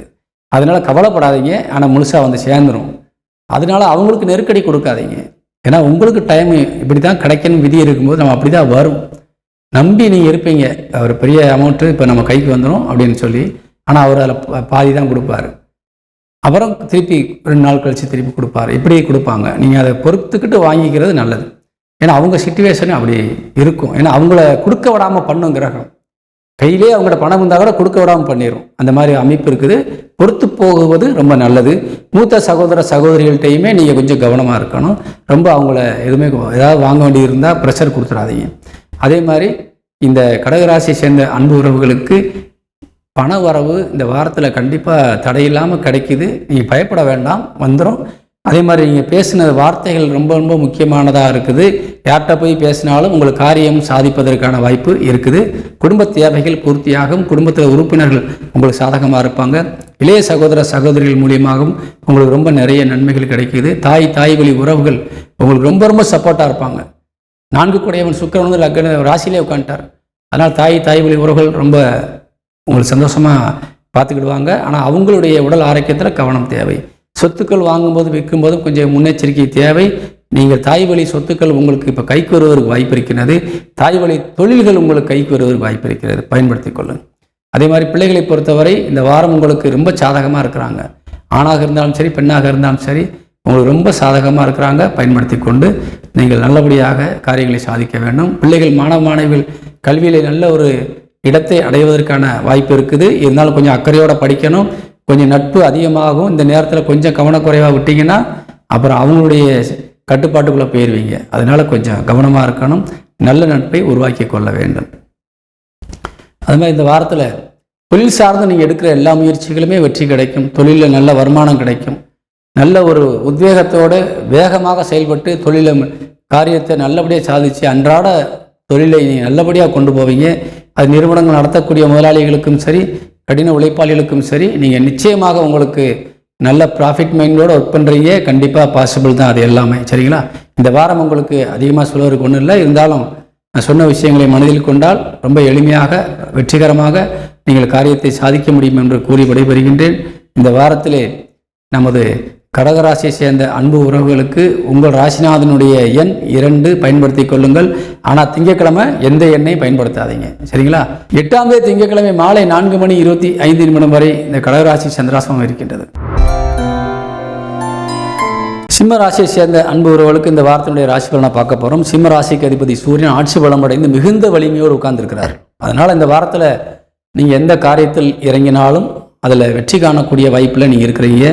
அதனால் கவலைப்படாதீங்க. ஆனால் முழுசாக வந்து சேர்ந்துடும். அதனால் அவங்களுக்கு நெருக்கடி கொடுக்காதீங்க. ஏன்னா உங்களுக்கு டைம் இப்படி தான் கிடைக்கணும் விதி இருக்கும்போது நம்ம அப்படி தான் வரும். நம்பி நீங்கள் இருப்பீங்க, அவர் பெரிய அமௌண்ட்டு இப்போ நம்ம கைக்கு வந்துடும் அப்படின்னு சொல்லி. ஆனால் அவர் அதில் பாதி தான் கொடுப்பாரு. அப்புறம் திருப்பி 2 நாள் கழித்து திருப்பி கொடுப்பாரு. இப்படி கொடுப்பாங்க. நீங்கள் அதை பொறுத்துக்கிட்டு வாங்கிக்கிறது நல்லது. ஏன்னா அவங்க சிச்சுவேஷன் அப்படி இருக்கும். ஏன்னா அவங்கள கொடுக்க விடாமல் பண்ணும் கிரகம். கையிலே அவங்களோட பணம் இருந்தால் கூட கொடுக்க விடாமல் பண்ணிடும். அந்த மாதிரி அமைப்பு இருக்குது. பொறுத்து போகுவது ரொம்ப நல்லது. மூத்த சகோதர சகோதரிகள்கிட்டையுமே நீங்கள் கொஞ்சம் கவனமாக இருக்கணும். ரொம்ப அவங்கள எதுவுமே ஏதாவது வாங்க வேண்டி இருந்தால் ப்ரெஷர் கொடுத்துடாதீங்க. அதே மாதிரி இந்த கடகராசியை சேர்ந்த அன்பு உறவுகளுக்கு பண வரவு இந்த வாரத்தில் கண்டிப்பாக தடையில்லாமல் கிடைக்குது. நீங்கள் பயப்பட வேண்டாம், வந்துடும். அதே மாதிரி நீங்கள் பேசின வார்த்தைகள் ரொம்ப ரொம்ப முக்கியமானதாக இருக்குது. யார்கிட்ட போய் பேசினாலும் உங்களுக்கு காரியம் சாதிப்பதற்கான வாய்ப்பு இருக்குது. குடும்ப தேவைகள் பூர்த்தியாகும். குடும்பத்தில் உறுப்பினர்கள் உங்களுக்கு சாதகமாக இருப்பாங்க. இளைய சகோதர சகோதரிகள் மூலியமாகவும் உங்களுக்கு ரொம்ப நிறைய நன்மைகள் கிடைக்குது. தாய் வழி உறவுகள் உங்களுக்கு ரொம்ப ரொம்ப சப்போர்ட்டாக இருப்பாங்க. 4 கூடையவன் சுக்கிரன் வந்து லக்ன ராசியிலே உட்காந்துட்டார். அதனால் தாய் வழி உறவுகள் ரொம்ப உங்களுக்கு சந்தோஷமாக பார்த்துக்கிடுவாங்க. ஆனால் அவங்களுடைய உடல் ஆரோக்கியத்தில் கவனம் தேவை. சொத்துக்கள் வாங்கும்போது விற்கும்போதும் கொஞ்சம் முன்னெச்சரிக்கை தேவை. நீங்கள் தாய் வழி சொத்துக்கள் உங்களுக்கு இப்போ கைக்கு வருவதற்கு வாய்ப்பு இருக்கிறது. தாய் வழி தொழில்கள் உங்களுக்கு கைக்கு வருவதற்கு வாய்ப்பு இருக்கிறது, பயன்படுத்தி கொள்ளுங்கள். அதே மாதிரி பிள்ளைகளை பொறுத்தவரை இந்த வாரம் உங்களுக்கு ரொம்ப சாதகமாக இருக்கிறாங்க. ஆணாக இருந்தாலும் சரி, பெண்ணாக இருந்தாலும் சரி, உங்களுக்கு ரொம்ப சாதகமாக இருக்கிறாங்க. பயன்படுத்தி கொண்டு நீங்கள் நல்லபடியாக காரியங்களை சாதிக்க வேண்டும். பிள்ளைகள் மாணவிகள் கல்வியிலே நல்ல ஒரு இடத்தை அடைவதற்கான வாய்ப்பு இருக்குது. இருந்தாலும் கொஞ்சம் அக்கறையோடு படிக்கணும். கொஞ்சம் நட்பு அதிகமாகும். இந்த நேரத்தில் கொஞ்சம் கவனக்குறைவாக விட்டிங்கன்னா அப்புறம் அவங்களுடைய கட்டுப்பாட்டுக்குள்ளே போயிடுவீங்க. அதனால் கொஞ்சம் கவனமாக இருக்கணும். நல்ல நட்பை உருவாக்கி கொள்ள வேண்டும். அது மாதிரி இந்த வாரத்தில் தொழில் சார்ந்து நீங்கள் எடுக்கிற எல்லா முயற்சிகளுமே வெற்றி கிடைக்கும். தொழிலில் நல்ல வருமானம் கிடைக்கும். நல்ல ஒரு உத்வேகத்தோடு வேகமாக செயல்பட்டு தொழிலை காரியத்தை நல்லபடியாக சாதித்து அன்றாட தொழிலை நல்லபடியாக கொண்டு போவீங்க. அது நிறுவனங்கள் நடத்தக்கூடிய முதலாளிகளுக்கும் சரி, கடின உழைப்பாளிகளுக்கும் சரி, நீங்கள் நிச்சயமாக உங்களுக்கு நல்ல ப்ராஃபிட் மைண்டோடு ஒர்க் பண்ணுறீங்க. கண்டிப்பாக பாசிபிள் தான் அது எல்லாமே. சரிங்களா? இந்த வாரம் உங்களுக்கு அதிகமாக சொல்வதற்கு ஒன்றும் இல்லை. இருந்தாலும் நான் சொன்ன விஷயங்களை மனதில் கொண்டால் ரொம்ப எளிமையாக வெற்றிகரமாக நீங்கள் காரியத்தை சாதிக்க முடியும் என்று கூறி விடைபெறுகின்றேன். இந்த வாரத்திலே நமது கடகராசியை சேர்ந்த அன்பு உறவுகளுக்கு உங்கள் ராசிநாதனுடைய எண் 2 பயன்படுத்தி கொள்ளுங்கள். ஆனால் திங்கட்கிழமை எந்த எண்ணையும் பயன்படுத்தாதீங்க. சரிங்களா? 8ஆம் தேதி திங்கட்கிழமை மாலை 4:25 வரை இந்த கடகராசி சந்திராசிரமம் இருக்கின்றது. சிம்ம ராசியை சேர்ந்த அன்பு உறவுகளுக்கு இந்த வாரத்தினுடைய ராசி பலனை பார்க்க போகிறோம். சிம்ம ராசிக்கு அதிபதி சூரியன் ஆட்சி பலம் அடைந்து மிகுந்த வலிமையோடு உட்கார்ந்துருக்கிறார். அதனால் இந்த வாரத்தில் நீங்கள் எந்த காரியத்தில் இறங்கினாலும் அதில் வெற்றி காணக்கூடிய வாய்ப்பில் நீங்கள் இருக்கிறீங்க.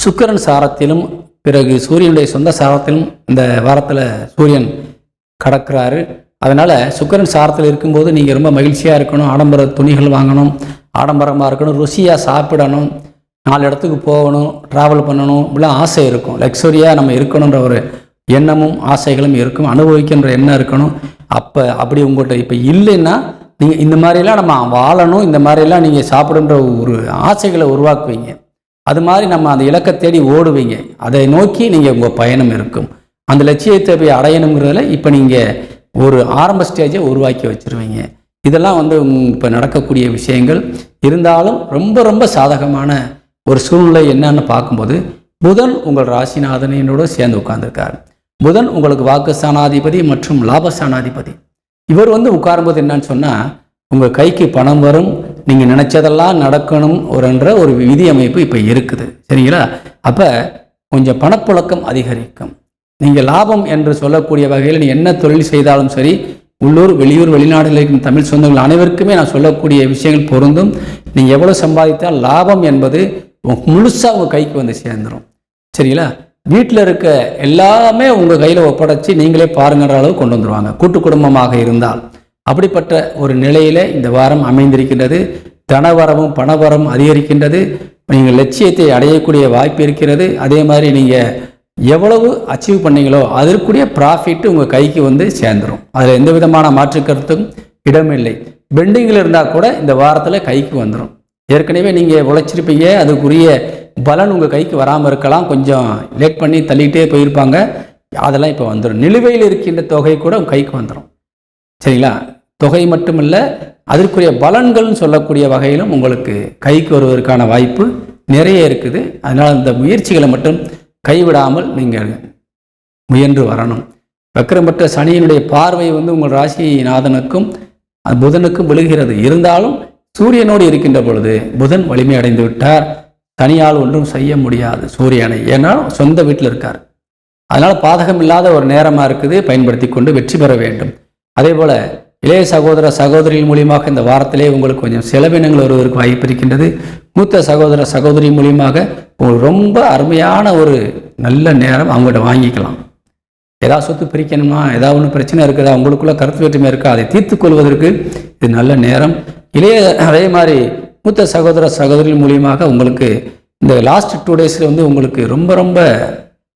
சுக்கிரன் சாரத்திலும் பிறகு சூரியனுடைய சொந்த சாரத்திலும் இந்த வாரத்தில் சூரியன் கடக்கிறாரு. அதனால் சுக்கிரன் சாரத்தில் இருக்கும்போது நீங்கள் ரொம்ப மகிழ்ச்சியாக இருக்கணும். ஆடம்பர துணிகள் வாங்கணும், ஆடம்பரமாக இருக்கணும், ருசியாக சாப்பிடணும், 4 இடத்துக்கு போகணும், ட்ராவல் பண்ணணும், இப்படிலாம் ஆசை இருக்கும். லக்ஸரியாக நம்ம இருக்கணுன்ற ஒரு எண்ணமும் ஆசைகளும் இருக்கும். அனுபவிக்கின்ற எண்ணம் இருக்கணும். அப்படி உங்கள்கிட்ட இப்போ இல்லைன்னா நீங்கள் இந்த மாதிரிலாம் நம்ம வாழணும், இந்த மாதிரிலாம் நீங்கள் சாப்பிடுன்ற ஒரு ஆசைகளை உருவாக்குவீங்க. அது மாதிரி நம்ம அந்த இலக்கை தேடி ஓடுவீங்க. அதை நோக்கி நீங்கள் உங்கள் பயணம் இருக்கும். அந்த லட்சியத்தை போய் அடையணுங்கிறதுல இப்போ நீங்கள் ஒரு ஆரம்ப ஸ்டேஜை உருவாக்கி வச்சுருவீங்க. இதெல்லாம் இப்போ நடக்கக்கூடிய விஷயங்கள். இருந்தாலும் ரொம்ப ரொம்ப சாதகமான ஒரு சூழ்நிலை என்னன்னு பார்க்கும்போது புதன் உங்கள் ராசிநாதனோடு சேர்ந்து உட்கார்ந்துருக்கார். புதன் உங்களுக்கு வாக்குஸ்தானாதிபதி மற்றும் லாபஸ்தானாதிபதி. இவர் உட்காரும்போது என்னன்னு சொன்னால் உங்கள் கைக்கு பணம் வரும், நீங்கள் நினச்சதெல்லாம் நடக்கணும் என்ற ஒரு விதி அமைப்பு இப்போ இருக்குது. சரிங்களா? அப்போ கொஞ்சம் பணப்புழக்கம் அதிகரிக்கும். நீங்கள் லாபம் என்று சொல்லக்கூடிய வகையில் நீ என்ன தொழில் செய்தாலும் சரி, உள்ளூர் வெளியூர் வெளிநாடுகளில் இருக்கும் தமிழ் சொந்தங்கள் அனைவருக்குமே நான் சொல்லக்கூடிய விஷயங்கள் பொருந்தும். நீங்கள் எவ்வளோ சம்பாதித்தால் லாபம் என்பது முழுசாக உங்கள் கைக்கு வந்து சேர்ந்துடும். சரிங்களா? வீட்டில் இருக்க எல்லாமே உங்கள் கையில் ஒப்படைச்சி நீங்களே பாருங்கிற அளவு கொண்டு வந்துடுவாங்க, கூட்டு குடும்பமாக இருந்தால். அப்படிப்பட்ட ஒரு நிலையில் இந்த வாரம் அமைந்திருக்கின்றது. தனவரமும் பணவரம் அதிகரிக்கின்றது. நீங்கள் லட்சியத்தை அடையக்கூடிய வாய்ப்பு இருக்கிறது. அதே மாதிரி நீங்கள் எவ்வளவு அச்சீவ் பண்ணீங்களோ அதற்குரிய ப்ராஃபிட் உங்கள் கைக்கு வந்து சேர்ந்துடும். அதில் எந்த விதமான மாற்று கருத்தும் இடமில்லை. பெண்டிங்கில் இருந்தால் கூட இந்த வாரத்தில் கைக்கு வந்துடும். ஏற்கனவே நீங்கள் உழைச்சிருப்பீங்க, அதுக்குரிய பலன் உங்கள் கைக்கு வராமல் இருக்கலாம், கொஞ்சம் லேட் பண்ணி தள்ளிகிட்டே போயிருப்பாங்க, அதெல்லாம் இப்போ வந்துடும். நிலுவையில் இருக்கின்ற தொகை கூட உங்கள் கைக்கு வந்துடும். சரிங்களா? தொகை மட்டுமல்ல, அதற்குரிய பலன்கள்னு சொல்லக்கூடிய வகையிலும் உங்களுக்கு கைக்கு வருவதற்கான வாய்ப்பு நிறைய இருக்குது. அதனால் இந்த முயற்சிகளை மட்டும் கைவிடாமல் நீங்கள் முயன்று வரணும். வக்ரம் பெற்ற சனியினுடைய பார்வை உங்கள் ராசிநாதனுக்கும் புதனுக்கும் விழுகிறது. இருந்தாலும் சூரியனோடு இருக்கின்ற பொழுது புதன் வலிமை அடைந்து விட்டார். தனியால் ஒன்றும் செய்ய முடியாது சூரியனை. ஏன்னா சொந்த வீட்டில் இருக்கார். அதனால் பாதகம் இல்லாத ஒரு நேரமாக இருக்குது, பயன்படுத்தி கொண்டு வெற்றி பெற வேண்டும். அதே போல் இளைய சகோதர சகோதரிகள் மூலியமாக இந்த வாரத்திலே உங்களுக்கு கொஞ்சம் செலவினங்கள் வருவதற்கு வாய்ப்பு இருக்கின்றது. மூத்த சகோதர சகோதரி மூலியமாக உங்களுக்கு ரொம்ப அருமையான ஒரு நல்ல நேரம் அவங்கள்ட்ட வாங்கிக்கலாம். ஏதாவது சொத்து பிரிக்கணுமா, ஏதாவது ஒன்று பிரச்சனை இருக்குதா, உங்களுக்குள்ள கருத்து வேற்றுமை இருக்கா, அதை தீர்த்து கொள்வதற்கு இது நல்ல நேரம். அதே மாதிரி மூத்த சகோதர சகோதரிகள் மூலியமாக உங்களுக்கு இந்த லாஸ்ட் 2 டேஸில் உங்களுக்கு ரொம்ப ரொம்ப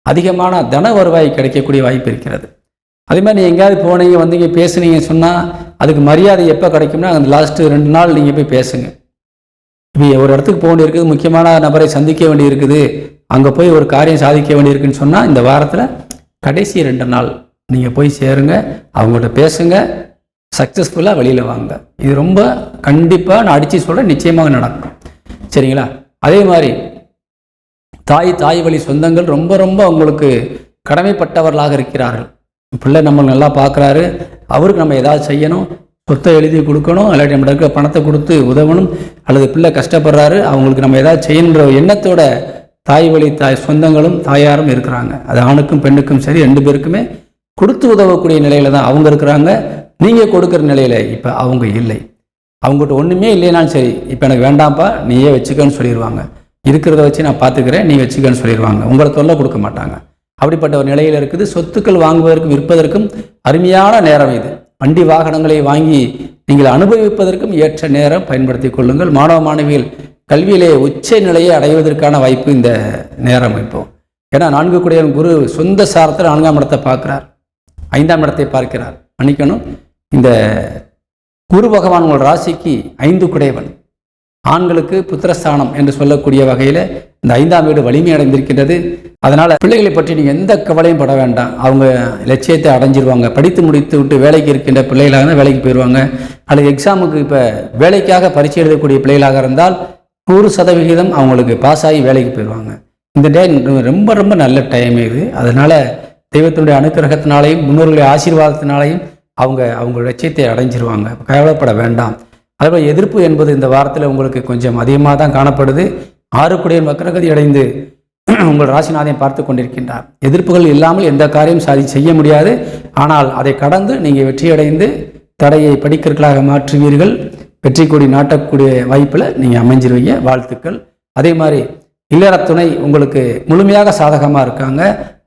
அதிகமான தன வருவாய் கிடைக்கக்கூடிய வாய்ப்பு இருக்கிறது. அதே மாதிரி நீங்கள் எங்கேயாவது போனீங்க வந்தீங்க பேசுனீங்க சொன்னால் அதுக்கு மரியாதை எப்போ கிடைக்கும்னா அந்த லாஸ்ட்டு 2 நாள் நீங்கள் போய் பேசுங்க. இப்போ ஒரு இடத்துக்கு போக வேண்டியிருக்குது, முக்கியமான நபரை சந்திக்க வேண்டியிருக்குது, அங்கே போய் ஒரு காரியம் சாதிக்க வேண்டியிருக்குன்னு சொன்னால் இந்த வாரத்தில் கடைசி 2 நாள் நீங்கள் போய் சேருங்க, அவங்கள்ட்ட பேசுங்க, சக்ஸஸ்ஃபுல்லாக வெளியில் வாங்க. இது ரொம்ப கண்டிப்பாக நான் அடித்து சொல்கிறேன், நிச்சயமாக நடக்கும். சரிங்களா? அதே மாதிரி தாய் வழி சொந்தங்கள் ரொம்ப ரொம்ப உங்களுக்கு கடமைப்பட்டவர்களாக இருக்கிறார்கள். பிள்ளை நம்ம நல்லா பார்க்குறாரு, அவருக்கு நம்ம ஏதாவது செய்யணும், சொத்தை எழுதி கொடுக்கணும், இல்லாட்டி நம்ம இருக்கிற பணத்தை கொடுத்து உதவணும், அல்லது பிள்ளை கஷ்டப்படுறாரு அவங்களுக்கு நம்ம ஏதாவது செய்யணுன்ற எண்ணத்தோட தாய் சொந்தங்களும் தாயாரும் இருக்கிறாங்க. அது ஆணுக்கும் பெண்ணுக்கும் சரி, 2 பேருக்குமே கொடுத்து உதவக்கூடிய நிலையில தான் அவங்க இருக்கிறாங்க. நீங்கள் கொடுக்குற நிலையில் இப்போ அவங்க இல்லை. அவங்ககிட்ட ஒன்றுமே இல்லைனாலும் சரி, இப்போ எனக்கு வேண்டாம்ப்பா நீயே வச்சுக்கன்னு சொல்லிடுவாங்க. இருக்கிறத வச்சு நான் பார்த்துக்கிறேன், நீ வச்சுக்கன்னு சொல்லிடுவாங்க. உங்களை தொல்லை கொடுக்க மாட்டாங்க. அப்படிப்பட்ட ஒரு நிலையில் இருக்குது. சொத்துக்கள் வாங்குவதற்கும் விற்பதற்கும் அருமையான நேரம் இது. வண்டி வாகனங்களை வாங்கி நீங்கள் அனுபவிப்பதற்கும் ஏற்ற நேரம், பயன்படுத்தி கொள்ளுங்கள். மாணவ மாணவிகள் கல்வியிலே உச்ச நிலையை அடைவதற்கான வாய்ப்பு இந்த நேரம். இப்போ ஏன்னா 4 குடையவன் குரு சொந்த சாரத்தில் 4ஆம் இடத்தை பார்க்கிறார், 5ஆம் இடத்தை பார்க்கிறார். மன்னிக்கணும், இந்த குரு பகவான் உங்கள் ராசிக்கு 5 குடையவன், ஆண்களுக்கு புத்திரஸ்தானம் என்று சொல்லக்கூடிய வகையில் இந்த 5ஆம் வீடு வலிமை அடைந்திருக்கின்றது. அதனால் பிள்ளைகளை பற்றி நீங்கள் எந்த கவலையும் பட வேண்டாம். அவங்க லட்சியத்தை அடைஞ்சிருவாங்க. படித்து முடித்து விட்டு வேலைக்கு இருக்கின்ற பிள்ளைகளாக இருந்தால் வேலைக்கு போயிடுவாங்க, அல்லது எக்ஸாமுக்கு இப்போ வேலைக்காக பரீட்சை எழுதக்கூடிய பிள்ளைகளாக இருந்தால் 100% அவங்களுக்கு பாஸ் ஆகி வேலைக்கு போயிடுவாங்க. இந்த டைம் ரொம்ப ரொம்ப நல்ல டைம் இது. அதனால் தெய்வத்தினுடைய அனுக்கிரகத்தினாலையும் முன்னோர்களுடைய ஆசீர்வாதத்தினாலையும் அவங்க லட்சியத்தை அடைஞ்சிருவாங்க. கவலைப்பட வேண்டாம். அதேபோல் எதிர்ப்பு என்பது இந்த வாரத்தில் உங்களுக்கு கொஞ்சம் அதிகமாக தான் காணப்படுது. 6 குடையவன் வக்ரகதி அடைந்து உங்கள் ராசிநாதனை பார்த்து கொண்டிருக்கின்றார். எதிர்ப்புகள் இல்லாமல் எந்த காரியம் செய்ய முடியாது. ஆனால் அதை கடந்து நீங்கள் வெற்றியடைந்து தடையை படிக்கற்களாக மாற்றுவீர்கள். வெற்றி கொடி நாட்டக்கூடிய வாய்ப்பில் நீங்கள் அமைஞ்சிருவீங்க. வாழ்த்துக்கள். அதே மாதிரி இல்லற துணை உங்களுக்கு முழுமையாக சாதகமாக இருக்காங்க.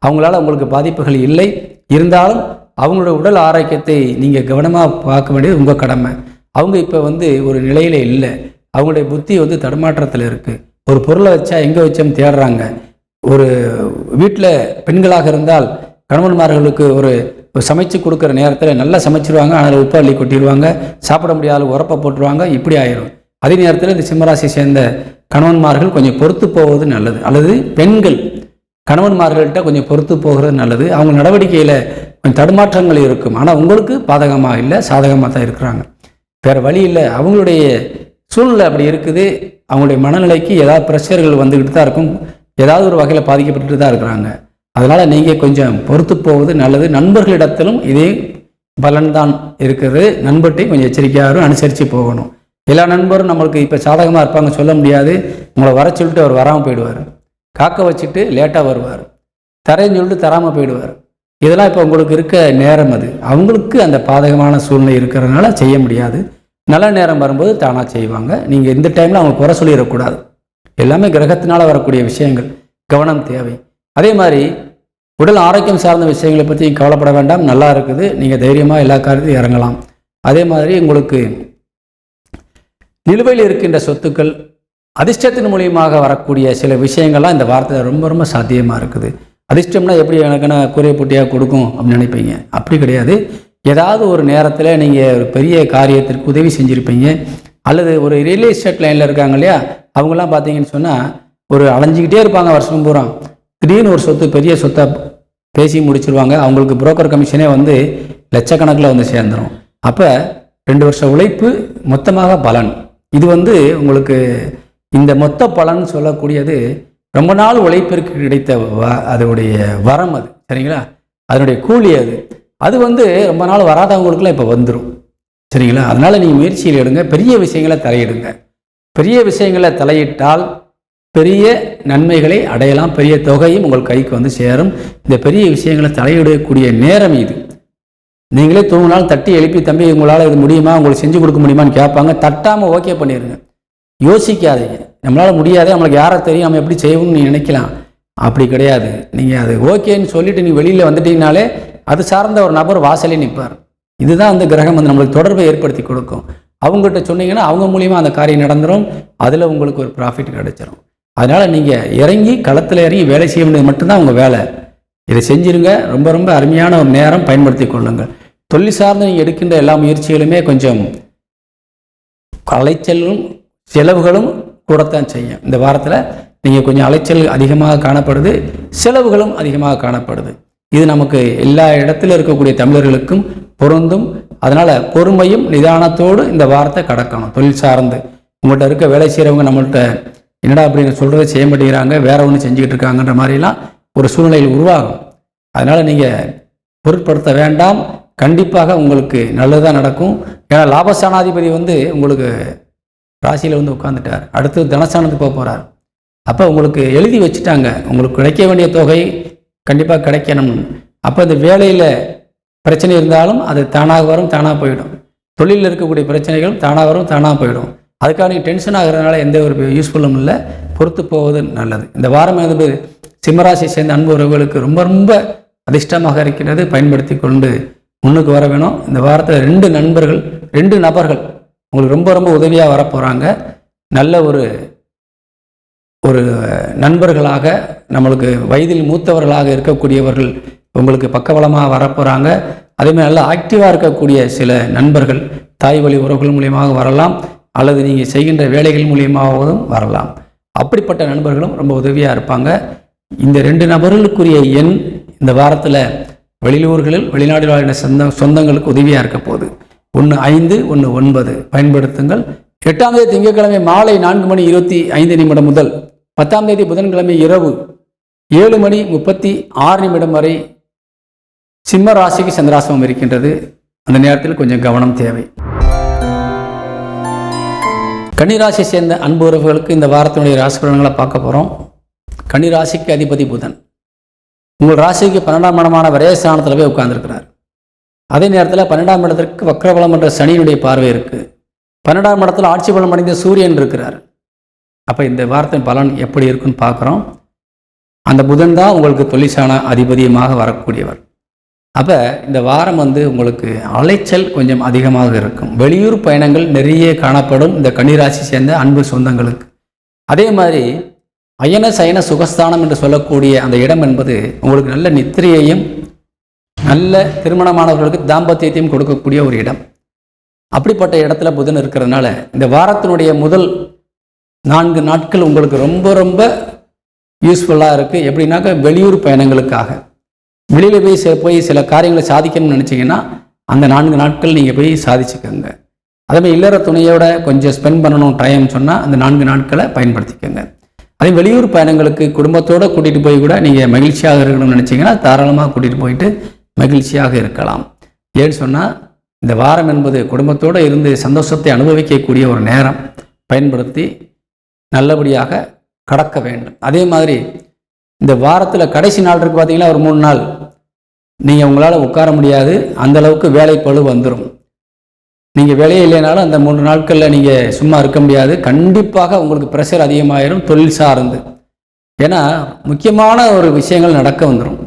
அவங்களால உங்களுக்கு பாதிப்புகள் இல்லை. இருந்தாலும் அவங்களோட உடல் ஆரோக்கியத்தை நீங்கள் கவனமாக பார்க்க வேண்டியது உங்கள் கடமை. அவங்க இப்போ ஒரு நிலையில் இல்லை. அவங்களுடைய புத்தி தடுமாற்றத்தில் இருக்குது. ஒரு பொருளை வச்சா எங்கே வச்சோம் தேடுறாங்க. ஒரு வீட்டில் பெண்களாக இருந்தால் கணவன்மார்களுக்கு ஒரு சமைச்சு கொடுக்குற நேரத்தில் நல்லா சமைச்சிருவாங்க, அதில் உப்பு அள்ளி கொட்டிடுவாங்க, சாப்பிட முடியாத உரப்பை போட்டுருவாங்க, இப்படி ஆயிரும். அதே நேரத்தில் இந்த சிம்மராசி சேர்ந்த கணவன்மார்கள் கொஞ்சம் பொறுத்து போவது நல்லது, அல்லது பெண்கள் கணவன்மார்கள்ட்ட கொஞ்சம் பொறுத்து போகிறது நல்லது. அவங்க நடவடிக்கையில் கொஞ்சம் தடுமாற்றங்கள் இருக்கும். ஆனால் உங்களுக்கு பாதகமாக இல்லை, சாதகமாக தான் இருக்கிறாங்க. வேறு வழி இல்லை. அவங்களுடைய சூழ்நிலை அப்படி இருக்குது. அவங்களுடைய மனநிலைக்கு ஏதாவது ப்ரெஷர்கள் வந்துக்கிட்டு தான் இருக்கும். ஏதாவது ஒரு வகையில் பாதிக்கப்பட்டு தான் இருக்கிறாங்க. அதனால் நீங்கள் கொஞ்சம் பொறுத்து போவது நல்லது. நண்பர்களிடத்திலும் இதே பலன்தான் இருக்கிறது. நண்பர்கிட்டையும் கொஞ்சம் எச்சரிக்கையாக அனுசரித்து போகணும். எல்லா நண்பரும் நம்மளுக்கு இப்போ சாதகமாக இருப்பாங்க சொல்ல முடியாது. உங்களை வர சொல்லிட்டு அவர் வராமல் போயிடுவார், காக்க வச்சுட்டு லேட்டாக வருவார், தரேன்னு சொல்லிட்டு தராமல் போயிடுவார். இதெல்லாம் இப்போ உங்களுக்கு இருக்க நேரம். அது அவங்களுக்கு அந்த பாதகமான சூழ்நிலை இருக்கிறதுனால செய்ய முடியாது. நல்ல நேரம் வரும்போது தானாக செய்வாங்க. நீங்கள் இந்த டைமில் அவங்க குறை சொல்லிடக்கூடாது. எல்லாமே கிரகத்தினால் வரக்கூடிய விஷயங்கள், கவனம் தேவை. அதே மாதிரி உடல் ஆரோக்கியம் சார்ந்த விஷயங்களை பற்றி கவலைப்பட வேண்டாம், நல்லா இருக்குது. நீங்கள் தைரியமாக எல்லா காரியத்தையும் இறங்கலாம். அதே மாதிரி உங்களுக்கு நிலுவையில் இருக்கின்ற சொத்துக்கள் அதிர்ஷ்டத்தின் மூலியமாக வரக்கூடிய சில விஷயங்கள்லாம் இந்த வாரத்தில் ரொம்ப ரொம்ப சாத்தியமாக இருக்குது. அதிர்ஷ்டம்னா எப்படி எனக்குன்னா கூரையை போட்டியாக கொடுக்கும் அப்படின்னு நினைப்பீங்க. அப்படி கிடையாது. ஏதாவது ஒரு நேரத்தில் நீங்கள் ஒரு பெரிய காரியத்திற்கு உதவி செஞ்சுருப்பீங்க, அல்லது ஒரு ரியல் எஸ்டேட் லைனில் இருக்காங்க இல்லையா, அவங்களாம் பார்த்தீங்கன்னு சொன்னால் ஒரு அலைஞ்சிக்கிட்டே இருப்பாங்க வருஷம் பூரா. திடீர்னு ஒரு சொத்து பெரிய சொத்தை பேசி முடிச்சிருவாங்க. அவங்களுக்கு புரோக்கர் கமிஷனே லட்சக்கணக்கில் சேர்ந்துடும். அப்போ 2 வருஷ உழைப்பு மொத்தமாக பலன். இது உங்களுக்கு இந்த மொத்த பலன் சொல்லக்கூடியது ரொம்ப நாள் உழைப்பிற்கு கிடைத்த அதனுடைய வரம் அது. சரிங்களா? அதனுடைய கூலி அது. அது ரொம்ப நாள் வராதவங்களுக்குலாம் இப்போ வந்துடும். சரிங்களா? அதனால் நீங்கள் முயற்சியில் எடுங்க. பெரிய விஷயங்களை தலையிடுங்க. பெரிய விஷயங்களை தலையிட்டால் பெரிய நன்மைகளை அடையலாம், பெரிய தொகையும் உங்கள் கைக்கு வந்து சேரும். இந்த பெரிய விஷயங்களை தலையிடக்கூடிய நேரம் இது. நீங்களே தூங்கினாலும் தட்டி எழுப்பி, தம்பி உங்களால் இது முடியுமா, உங்களுக்கு செஞ்சு கொடுக்க முடியுமான்னு கேட்பாங்க. தட்டாமல் ஓகே பண்ணிடுங்க. யோசிக்காதீங்க, நம்மளால் முடியாதே, நம்மளுக்கு யாரை தெரியும், நம்ம எப்படி செய்வோம்னு நீங்கள் நினைக்கலாம். அப்படி கிடையாது. நீங்கள் அது ஓகேன்னு சொல்லிட்டு நீங்கள் வெளியில் வந்துட்டீங்கனாலே அது சார்ந்த ஒரு நபர் வாசலே நிற்பார். இதுதான் அந்த கிரகம் வந்து நம்மளுக்கு தொடர்பை ஏற்படுத்தி கொடுக்கும். அவங்ககிட்ட சொன்னீங்கன்னா அவங்க மூலியமாக அந்த காரியம் நடந்துடும். அதில் உங்களுக்கு ஒரு ப்ராஃபிட் கிடைச்சிடும். அதனால் நீங்கள் இறங்கி களத்தில் இறங்கி வேலை செய்ய வேண்டியது மட்டும்தான் உங்கள் வேலை. இதை செஞ்சுருங்க. ரொம்ப ரொம்ப அருமையான ஒரு நேரம் பயன்படுத்தி கொள்ளுங்கள். தொழில் சார்ந்து நீங்கள் எடுக்கின்ற எல்லா முயற்சிகளுமே கொஞ்சம் அலைச்சலும் செலவுகளும் கூடத்தான் செய்யும். இந்த வாரத்தில் நீங்கள் கொஞ்சம் அலைச்சல் அதிகமாக காணப்படுது, செலவுகளும் அதிகமாக காணப்படுது. இது நமக்கு எல்லா இடத்துல இருக்கக்கூடிய தமிழர்களுக்கும் பொருந்தும். அதனால் பொறுமையும் நிதானத்தோடு இந்த வாரத்தை கடக்கணும். தொழில் சார்ந்து உங்கள்கிட்ட இருக்க வேலை செய்கிறவங்க நம்மள்கிட்ட என்னடா அப்படின்னு சொல்கிறத செய்ய மாட்டேங்கிறாங்க, வேற ஒன்று செஞ்சுக்கிட்டு இருக்காங்கன்ற மாதிரிலாம் ஒரு சூழ்நிலையில் உருவாகும். அதனால் நீங்கள் பொருட்படுத்த வேண்டாம். கண்டிப்பாக உங்களுக்கு நல்லதாக நடக்கும். ஏன்னா லாபஸ்தானாதிபதி வந்து உங்களுக்கு ராசியில் வந்து உட்காந்துட்டார். அடுத்து தனஸ்தானத்துக்கு போக போகிறார். அப்போ உங்களுக்கு எழுதி வச்சுட்டாங்க, உங்களுக்கு கிடைக்க வேண்டிய தொகை கண்டிப்பாக கிடைக்கணும். அப்போ இந்த வேலையில் பிரச்சனை இருந்தாலும் அது தானாக வரும், தானாக போயிடும். தொழிலில் இருக்கக்கூடிய பிரச்சனைகளும் தானாக வரும், தானாக போயிடும். அதுக்காக நீங்கள் டென்ஷன் ஆகிறதுனால எந்த ஒரு யூஸ்ஃபுல்லும் இல்லை. பொறுத்து போவது நல்லது. இந்த வாரம் வந்து சிம்மராசி சேர்ந்த அன்பு உறவுகளுக்கு ரொம்ப ரொம்ப அதிர்ஷ்டமாக இருக்கிறது. பயன்படுத்தி கொண்டு முன்னுக்கு வர வேணும். இந்த வாரத்தில் 2 நபர்கள் உங்களுக்கு ரொம்ப ரொம்ப உதவியாக வரப்போகிறாங்க. நல்ல ஒரு நண்பர்களாக, நம்மளுக்கு வயதில் மூத்தவர்களாக இருக்கக்கூடியவர்கள் உங்களுக்கு பக்கபலமாக வரப்போகிறாங்க. அதேமாதிரி நல்லா ஆக்டிவாக இருக்கக்கூடிய சில நண்பர்கள் தாய் வழி உறவுகள் மூலியமாக வரலாம், அல்லது நீங்கள் செய்கின்ற வேலைகள் மூலியமாகவும் வரலாம். அப்படிப்பட்ட நண்பர்களும் ரொம்ப உதவியாக இருப்பாங்க. இந்த 2 நபர்களுக்குரிய எண் இந்த வாரத்தில் வெளியூர்களில் வெளிநாடுகளில் வாழ்ந்த சொந்தங்களுக்கு உதவியாக இருக்க போகுது. 1 5 1 9 பயன்படுத்துங்கள். 8ஆம் தேதி திங்கட்கிழமை மாலை 4:25 முதல் 10ஆம் தேதி புதன்கிழமை இரவு 7:36 வரை சிம்ம ராசிக்கு சந்திராசிரமம் இருக்கின்றது. அந்த நேரத்தில் கொஞ்சம் கவனம் தேவை. கன்னிராசி சேர்ந்த அன்பு உறவுகளுக்கு இந்த வாரத்தினுடைய ராசி பலன்களை பார்க்க போகிறோம். கன்னிராசிக்கு அதிபதி புதன் உங்கள் ராசிக்கு 12ஆம் இடமான விரயஸ்தானத்தில் போய் உட்கார்ந்துருக்கிறார். அதே நேரத்தில் 12ஆம் இடத்திற்கு வக்ரபலம் என்ற சனியினுடைய பார்வை இருக்குது. 12ஆம் இடத்துல ஆட்சி பலம் அடைந்த சூரியன் இருக்கிறார். அப்போ இந்த வாரத்தின் பலன் எப்படி இருக்குன்னு பார்க்குறோம். அந்த புதன் தான் உங்களுக்கு தொழிற்சான அதிபதியமாக வரக்கூடியவர். அப்போ இந்த வாரம் வந்து உங்களுக்கு அலைச்சல் கொஞ்சம் அதிகமாக இருக்கும். வெளியூர் பயணங்கள் நிறைய காணப்படும் இந்த கன்னிராசி சேர்ந்த அன்பு சொந்தங்களுக்கு. அதே மாதிரி அயன சயன சுகஸ்தானம் என்று சொல்லக்கூடிய அந்த இடம் என்பது உங்களுக்கு நல்ல நித்திரையையும் நல்ல திருமணமானவர்களுக்கு தாம்பத்தியத்தையும் கொடுக்கக்கூடிய ஒரு இடம். அப்படிப்பட்ட இடத்துல புதன் இருக்கிறதுனால இந்த வாரத்தினுடைய முதல் 4 நாட்கள் உங்களுக்கு ரொம்ப ரொம்ப யூஸ்ஃபுல்லாக இருக்குது. எப்படின்னாக்கா வெளியூர் பயணங்களுக்காக வெளியில் போய் சில காரியங்களை சாதிக்கணும்னு நினச்சிங்கன்னா அந்த 4 நாட்கள் நீங்கள் போய் சாதிச்சுக்கோங்க. அதேமாதிரி இல்லற துணையோட கொஞ்சம் ஸ்பெண்ட் பண்ணணும் டைம் சொன்னால் அந்த 4 நாட்களை பயன்படுத்திக்கோங்க. அதே வெளியூர் பயணங்களுக்கு குடும்பத்தோடு கூட்டிகிட்டு போய் கூட நீங்கள் மகிழ்ச்சியாக இருக்கணும்னு நினச்சிங்கன்னா தாராளமாக கூட்டிகிட்டு போயிட்டு மகிழ்ச்சியாக இருக்கலாம். ஏன்னு சொன்னால் இந்த வாரம் என்பது குடும்பத்தோடு இருந்து சந்தோஷத்தை அனுபவிக்கக்கூடிய ஒரு நேரம். பயன்படுத்தி நல்லபடியாக கடக்க வேண்டும். அதே மாதிரி இந்த வாரத்தில் கடைசி நாள் இருக்குது பார்த்தீங்கன்னா, ஒரு 3 நாள் நீங்கள் உங்களால் உட்கார முடியாது, அந்தளவுக்கு வேலைப்பளு வந்துடும். நீங்கள் வேலையே இல்லைனாலும் அந்த 3 நாட்களில் நீங்கள் சும்மா இருக்க முடியாது. கண்டிப்பாக உங்களுக்கு ப்ரெஷர் அதிகமாகிடும் தொழில் சார்ந்து. ஏன்னா முக்கியமான ஒரு விஷயங்கள் நடக்க வந்துடும்.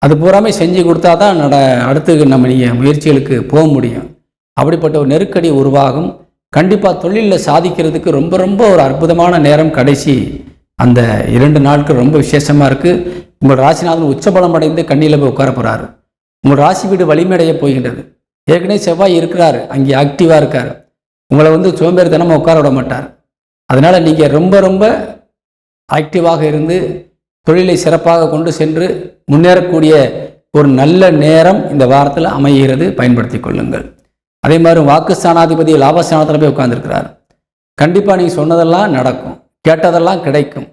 அது பூராமே செஞ்சு கொடுத்தா தான் அடுத்து நம்ம நீங்கள் முயற்சிகளுக்கு போக முடியும். அப்படிப்பட்ட ஒரு நெருக்கடி உருவாகும். கண்டிப்பாக தொழிலில் சாதிக்கிறதுக்கு ரொம்ப ரொம்ப ஒரு அற்புதமான நேரம் கடைசி அந்த 2 நாட்கள் ரொம்ப விசேஷமாக இருக்குது. உங்கள் ராசிநாதன் உச்சபலம் அடைந்து கண்ணியில் போய் உட்கார போகிறாரு. உங்கள் ராசி வீடு வலிமையடைய போகின்றது. ஏற்கனவே செவ்வாய் இருக்கிறாரு, அங்கே ஆக்டிவாக இருக்கார். உங்களை வந்து சோம்பேறித்தனமாக உட்கார விட மாட்டார். அதனால் நீங்கள் ரொம்ப ரொம்ப ஆக்டிவாக இருந்து தொழிலை சிறப்பாக கொண்டு சென்று முன்னேறக்கூடிய ஒரு நல்ல நேரம் இந்த வாரத்தில் அமைகிறது. பயன்படுத்தி கொள்ளுங்கள். அதே மாதிரி வாக்குஸ்தானாதிபதி லாபஸ்தானத்தில் போய் உட்கார்ந்துருக்கிறார். கண்டிப்பாக நீங்கள் சொன்னதெல்லாம் நடக்கும், கேட்டதெல்லாம் கிடைக்கும்.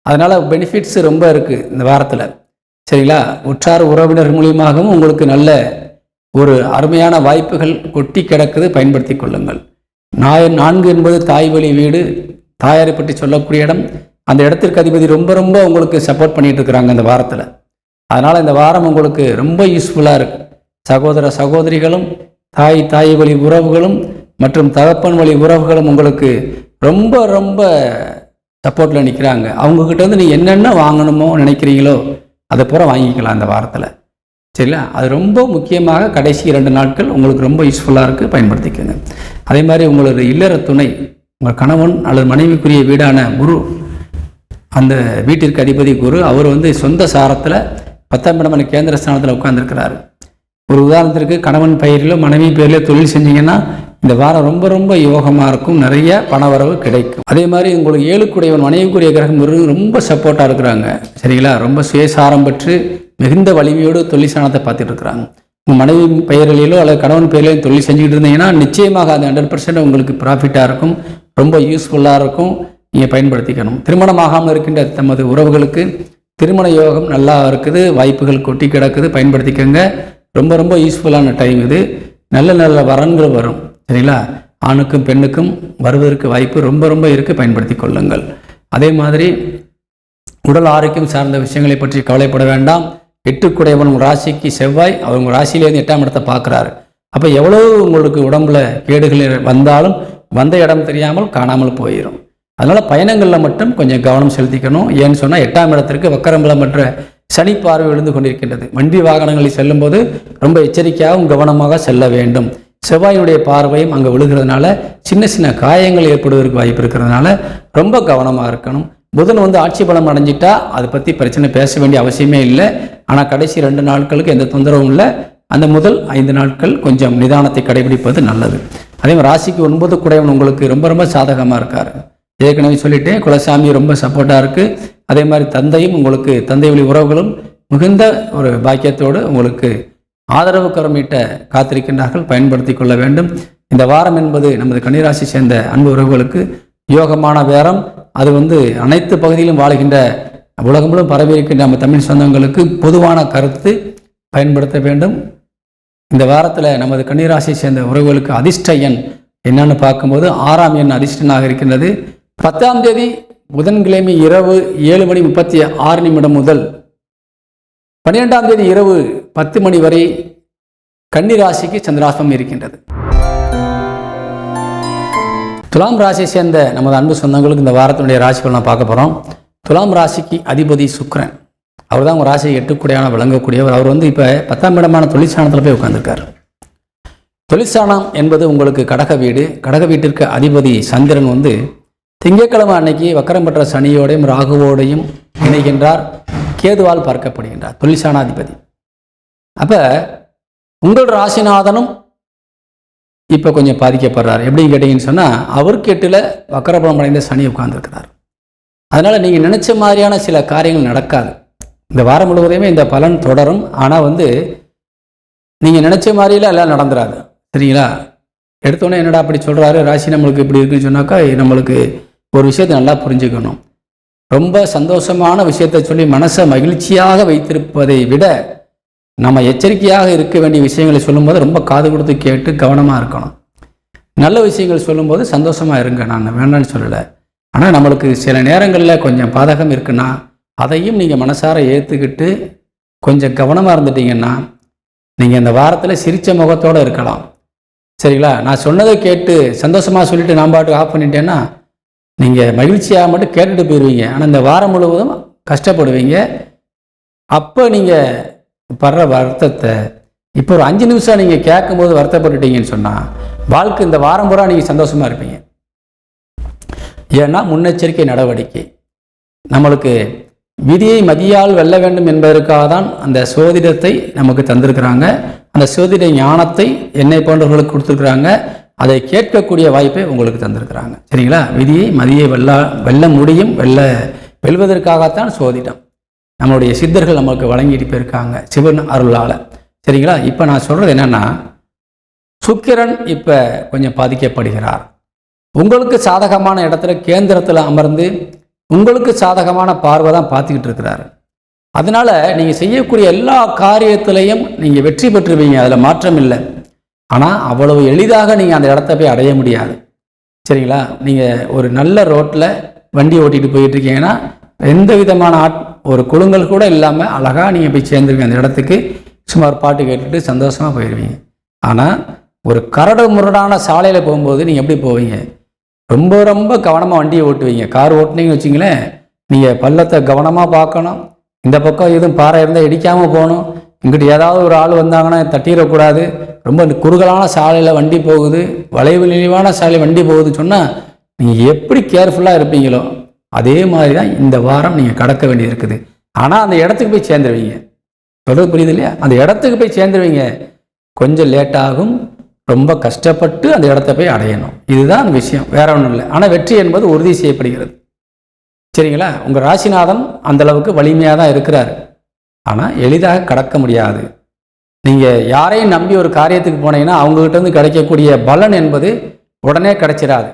அதனால் பெனிஃபிட்ஸ் ரொம்ப இருக்குது இந்த வாரத்தில். சரிங்களா? உற்றார் உறவினர் மூலியமாகவும் உங்களுக்கு நல்ல ஒரு அருமையான வாய்ப்புகள் கொட்டி கிடக்குது. பயன்படுத்தி கொள்ளுங்கள். 4 என்பது தாய் வழி வீடு, தாயாரை பற்றி சொல்லக்கூடிய இடம். அந்த இடத்திற்கு அதிபதி ரொம்ப ரொம்ப உங்களுக்கு சப்போர்ட் பண்ணிட்டு இருக்கிறாங்க இந்த வாரத்தில். அதனால் இந்த வாரம் உங்களுக்கு ரொம்ப யூஸ்ஃபுல்லாக இருக்குது. சகோதர சகோதரிகளும் தாய் வழி உறவுகளும் மற்றும் தகப்பன் வழி உறவுகளும் உங்களுக்கு ரொம்ப ரொம்ப சப்போர்ட்டில் நிற்கிறாங்க. அவங்கக்கிட்ட வந்து நீங்கள் என்னென்ன வாங்கணுமோ நினைக்கிறீங்களோ அதை பூரா வாங்கிக்கலாம் இந்த வாரத்தில். சரிங்களா? அது ரொம்ப முக்கியமாக கடைசி 2 நாட்கள் உங்களுக்கு ரொம்ப யூஸ்ஃபுல்லாக இருக்குது, பயன்படுத்திக்கோங்க. அதே மாதிரி உங்களோட இல்லற துணை, உங்கள் கணவன் அல்லது மனைவிக்குரிய வீடான குரு, அந்த வீட்டிற்கு அதிபதி குரு, அவர் வந்து சொந்த சாரத்தில் 10ஆம் இடமான கேந்திர ஸ்தானத்தில் உட்கார்ந்துருக்கிறாரு. ஒரு உதாரணத்திற்கு கணவன் பெயரிலோ மனைவி பெயரிலோ தொழில் செஞ்சீங்கன்னா இந்த வாரம் ரொம்ப ரொம்ப யோகமாக இருக்கும், நிறைய பணவரவு கிடைக்கும். அதே மாதிரி உங்களுக்கு 7க்குடையவன் மனைவிக்குரிய கிரகம் ரொம்ப சப்போர்ட்டாக இருக்கிறாங்க. சரிங்களா? ரொம்ப சுயசாரம் பெற்று மிகுந்த வலிமையோடு தொழில் ஸ்தானத்தை பார்த்துட்டு இருக்கிறாங்க. உங்கள் மனைவி பெயரிலோ அல்லது கணவன் பெயரிலையும் தொழில் செஞ்சுக்கிட்டு இருந்தீங்கன்னா நிச்சயமாக அது 100% உங்களுக்கு ப்ராஃபிட்டாக இருக்கும், ரொம்ப யூஸ்ஃபுல்லாக இருக்கும். நீங்கள் பயன்படுத்திக்கணும். திருமணமாகாமல் இருக்கின்ற தமது உறவுகளுக்கு திருமண யோகம் நல்லா இருக்குது, வாய்ப்புகள் கொட்டி கிடக்குது, பயன்படுத்திக்கோங்க. ரொம்ப ரொம்ப யூஸ்ஃபுல்லான டைம் இது. நல்ல நல்ல வரன்கள் வரும். சரிங்களா? ஆணுக்கும் பெண்ணுக்கும் வருவதற்கு வாய்ப்பு ரொம்ப ரொம்ப இருக்குது, பயன்படுத்தி கொள்ளுங்கள். அதே மாதிரி உடல் ஆரோக்கியம் சார்ந்த விஷயங்களை பற்றி கவலைப்பட வேண்டாம். 8க்குடையவன் உங்கள் ராசிக்கு செவ்வாய், அவர் உங்கள் ராசியிலேருந்து 8ஆம் இடத்தை பார்க்குறாரு. அப்போ எவ்வளோ உங்களுக்கு உடம்புல கேடுகள் வந்தாலும் வந்த இடம் தெரியாமல் காணாமல் போயிடும். அதனால் பயணங்களில் மட்டும் கொஞ்சம் கவனம் செலுத்திக்கணும். ஏன்னு சொன்னால் 8ஆம் இடத்திற்கு வக்கரம்பலம் என்ற சனி பார்வை விழுந்து கொண்டிருக்கின்றது. வண்டி வாகனங்களில் செல்லும்போது ரொம்ப எச்சரிக்கையாகவும் கவனமாக செல்ல வேண்டும். செவ்வாயினுடைய பார்வையும் அங்கே விழுகிறதுனால சின்ன சின்ன காயங்கள் ஏற்படுவதற்கு வாய்ப்பு இருக்கிறதுனால ரொம்ப கவனமாக இருக்கணும். புதன் வந்து ஆட்சி பலம் அடைஞ்சிட்டா அதை பற்றி பிரச்சனை பேச வேண்டிய அவசியமே இல்லை. ஆனால் கடைசி 2 நாட்களுக்கு எந்த தொந்தரவும் இல்லை. அந்த முதல் 5 நாட்கள் கொஞ்சம் நிதானத்தை கடைபிடிப்பது நல்லது. அதே மாதிரி ராசிக்கு 9க்குடையவன் உங்களுக்கு ரொம்ப ரொம்ப சாதகமாக இருக்கார். ஏற்கனவே சொல்லிட்டேன், குலசாமி ரொம்ப சப்போர்ட்டாக இருக்குது. அதே மாதிரி தந்தையும் உங்களுக்கு தந்தை வழி உறவுகளும் மிகுந்த ஒரு பாக்கியத்தோடு உங்களுக்கு ஆதரவு கரமீட்ட காத்திருக்கின்றார்கள், பயன்படுத்தி கொள்ள வேண்டும். இந்த வாரம் என்பது நமது கன்னிராசி சேர்ந்த அன்பு உறவுகளுக்கு யோகமான வாரம். அது வந்து அனைத்து பகுதியிலும் வாழ்கின்ற உலகம் முழுவதும் பரவி இருக்கின்ற நம்ம தமிழ் சொந்தங்களுக்கு பொதுவான கருத்து பயன்படுத்த வேண்டும். இந்த வாரத்தில் நமது கன்னிராசியை சேர்ந்த உறவுகளுக்கு அதிர்ஷ்ட எண் என்னன்னு பார்க்கும்போது 6ஆம் எண் அதிர்ஷ்டனாக இருக்கின்றது. 10ஆம் தேதி புதன்கிழமை இரவு 7:36 முதல் 12ஆம் தேதி இரவு 10 மணி வரை கன்னிராசிக்கு சந்திராஷ்டமம் இருக்கின்றது. துலாம் ராசியை சேர்ந்த நமது அன்பு சொந்தங்களுக்கு இந்த வாரத்தினுடைய ராசிகள் நான் பார்க்க போகிறோம். துலாம் ராசிக்கு அதிபதி சுக்கிரன், அவர் தான் உங்கள் ராசியை 8க்குடையான விளங்கக்கூடியவர். அவர் வந்து இப்போ 10ஆம் இடமான தொழிற்சானத்தில் போய் உட்கார்ந்துருக்கார். தொழிற்சானம் என்பது உங்களுக்கு கடக வீடு. கடக வீட்டிற்கு அதிபதி சந்திரன் வந்து திங்கட்கிழமை அன்னைக்கு வக்கரம் பெற்ற சனியோடையும் ராகுவோடையும் இணைகின்றார், கேதுவால் பார்க்கப்படுகின்றார் தொழிற்சானாதிபதி. அப்போ உங்கள் ராசிநாதனும் இப்போ கொஞ்சம் பாதிக்கப்படுறார். எப்படின்னு கேட்டிங்கன்னு சொன்னால் அவருக்கு 8ல் வக்கரபலம் அடைந்த சனி உட்கார்ந்துருக்கிறார். அதனால் நீங்கள் நினச்ச மாதிரியான சில காரியங்கள் நடக்காது. இந்த வாரம் முழுவதையுமே இந்த பலன் தொடரும். ஆனால் வந்து நீங்கள் நினச்ச மாதிரிலாம் எல்லாம் நடந்துடாது. சரிங்களா? எடுத்தோன்னே என்னடா அப்படி சொல்கிறாரு, ராசி நம்மளுக்கு இப்படி இருக்குன்னு சொன்னாக்கா நம்மளுக்கு ஒரு விஷயத்தை நல்லா புரிஞ்சுக்கணும். ரொம்ப சந்தோஷமான விஷயத்தை சொல்லி மனசை மகிழ்ச்சியாக வைத்திருப்பதை விட நம்ம எச்சரிக்கையாக இருக்க வேண்டிய விஷயங்களை சொல்லும்போது ரொம்ப காது கொடுத்து கேட்டு கவனமாக இருக்கணும். நல்ல விஷயங்கள் சொல்லும்போது சந்தோஷமாக இருங்க, நான் வேண்டான்னு சொல்லலை. ஆனால் நம்மளுக்கு சில நேரங்களில் கொஞ்சம் பாதகம் இருக்குன்னா அதையும் நீங்கள் மனசார ஏற்றுக்கிட்டு கொஞ்சம் கவனமாக இருந்துட்டீங்கன்னா நீங்கள் இந்த வாரத்தில் சிரித்த முகத்தோடு இருக்கலாம். சரிங்களா? நான் சொன்னதை கேட்டு சந்தோஷமாக சொல்லிவிட்டு நான் பாட்டு ஆஃப் பண்ணிட்டேன்னா நீங்கள் மகிழ்ச்சியாக மட்டும் கேட்டுட்டு போயிடுவீங்க. ஆனால் இந்த வாரம் முழுவதும் கஷ்டப்படுவீங்க. அப்போ நீங்கள் படுற வருத்தத்தை இப்போ ஒரு 5 நிமிஷம் நீங்கள் கேட்கும்போது வருத்தப்பட்டுட்டீங்கன்னு சொன்னால் வாழ்க்கை இந்த வாரம் பூரா நீங்கள் சந்தோஷமாக இருப்பீங்க. ஏன்னா முன்னெச்சரிக்கை நடவடிக்கை. நம்மளுக்கு விதியை மதியால் வெல்ல வேண்டும் என்பதற்காக தான் அந்த சோதிடத்தை நமக்கு தந்திருக்கிறாங்க. அந்த சோதிட ஞானத்தை என்னை போன்றவர்களுக்கு கொடுத்துருக்குறாங்க. அதை கேட்கக்கூடிய வாய்ப்பை உங்களுக்கு தந்திருக்கிறாங்க. சரிங்களா? விதியை மதியை வெல்ல முடியும், வெல்வதற்காகத்தான் சோதிடம் நம்மளுடைய சித்தர்கள் நமக்கு வழங்கிட்டு போயிருக்காங்க சிவன் அருளால். சரிங்களா? இப்போ நான் சொல்கிறது என்னென்னா, சுக்கிரன் இப்போ கொஞ்சம் பாதிக்கப்படுகிறார். உங்களுக்கு சாதகமான இடத்துல கேந்திரத்தில் அமர்ந்து உங்களுக்கு சாதகமான பார்வை தான் பார்த்துக்கிட்டு இருக்கிறாரு. அதனால் நீங்கள் செய்யக்கூடிய எல்லா காரியத்திலையும் நீங்கள் வெற்றி பெற்றுவீங்க, அதில் மாற்றம் இல்லை. ஆனால் அவ்வளவு எளிதாக நீங்கள் அந்த இடத்த போய் அடைய முடியாது. சரிங்களா? நீங்கள் ஒரு நல்ல ரோட்டில் வண்டி ஓட்டிகிட்டு போயிட்டு இருக்கீங்கன்னா எந்த விதமான ஒரு குழுங்கள் கூட இல்லாமல் அழகாக நீங்கள் போய் சேர்ந்துருவீங்க அந்த இடத்துக்கு. சுமார் பாட்டு கேட்டுட்டு சந்தோஷமாக போயிடுவீங்க. ஆனால் ஒரு கரடு முரடான சாலையில் போகும்போது நீங்கள் எப்படி போவீங்க? ரொம்ப ரொம்ப கவனமாக வண்டியை ஓட்டுவீங்க. கார் ஓட்டுனீங்கன்னு வச்சிங்களேன், நீங்கள் பள்ளத்தை கவனமாக பார்க்கணும். இந்த பக்கம் எதுவும் பாறை இருந்தால் இடிக்காமல் போகணும். இங்கிட்டு ஏதாவது ஒரு ஆள் வந்தாங்கன்னா தட்டிடக்கூடாது. ரொம்ப குறுகலான சாலையில் வண்டி போகுது, வளைவு நெளிவான சாலை வண்டி போகுதுன்னு சொன்னால் நீங்கள் எப்படி கேர்ஃபுல்லாக இருப்பீங்களோ அதே மாதிரி தான் இந்த வாரம் நீங்கள் கடக்க வேண்டியது இருக்குது. ஆனால் அந்த இடத்துக்கு போய் சேர்ந்துருவீங்க. சொல்கிறது புரியுது இல்லையா? அந்த இடத்துக்கு போய் சேர்ந்துருவீங்க. கொஞ்சம் லேட்டாகும், ரொம்ப கஷ்டப்பட்டு அந்த இடத்த போய் அடையணும். இதுதான் அந்த விஷயம், வேற ஒன்றும் இல்லை. ஆனால் வெற்றி என்பது உறுதி செய்யப்படுகிறது. சரிங்களா? உங்கள் ராசிநாதன் அந்தளவுக்கு வலிமையாக தான் இருக்கிறார். ஆனால் எளிதாக கடக்க முடியாது. நீங்கள் யாரையும் நம்பி ஒரு காரியத்துக்கு போனீங்கன்னா அவங்ககிட்டருந்து கிடைக்கக்கூடிய பலன் என்பது உடனே கிடைச்சிடாது.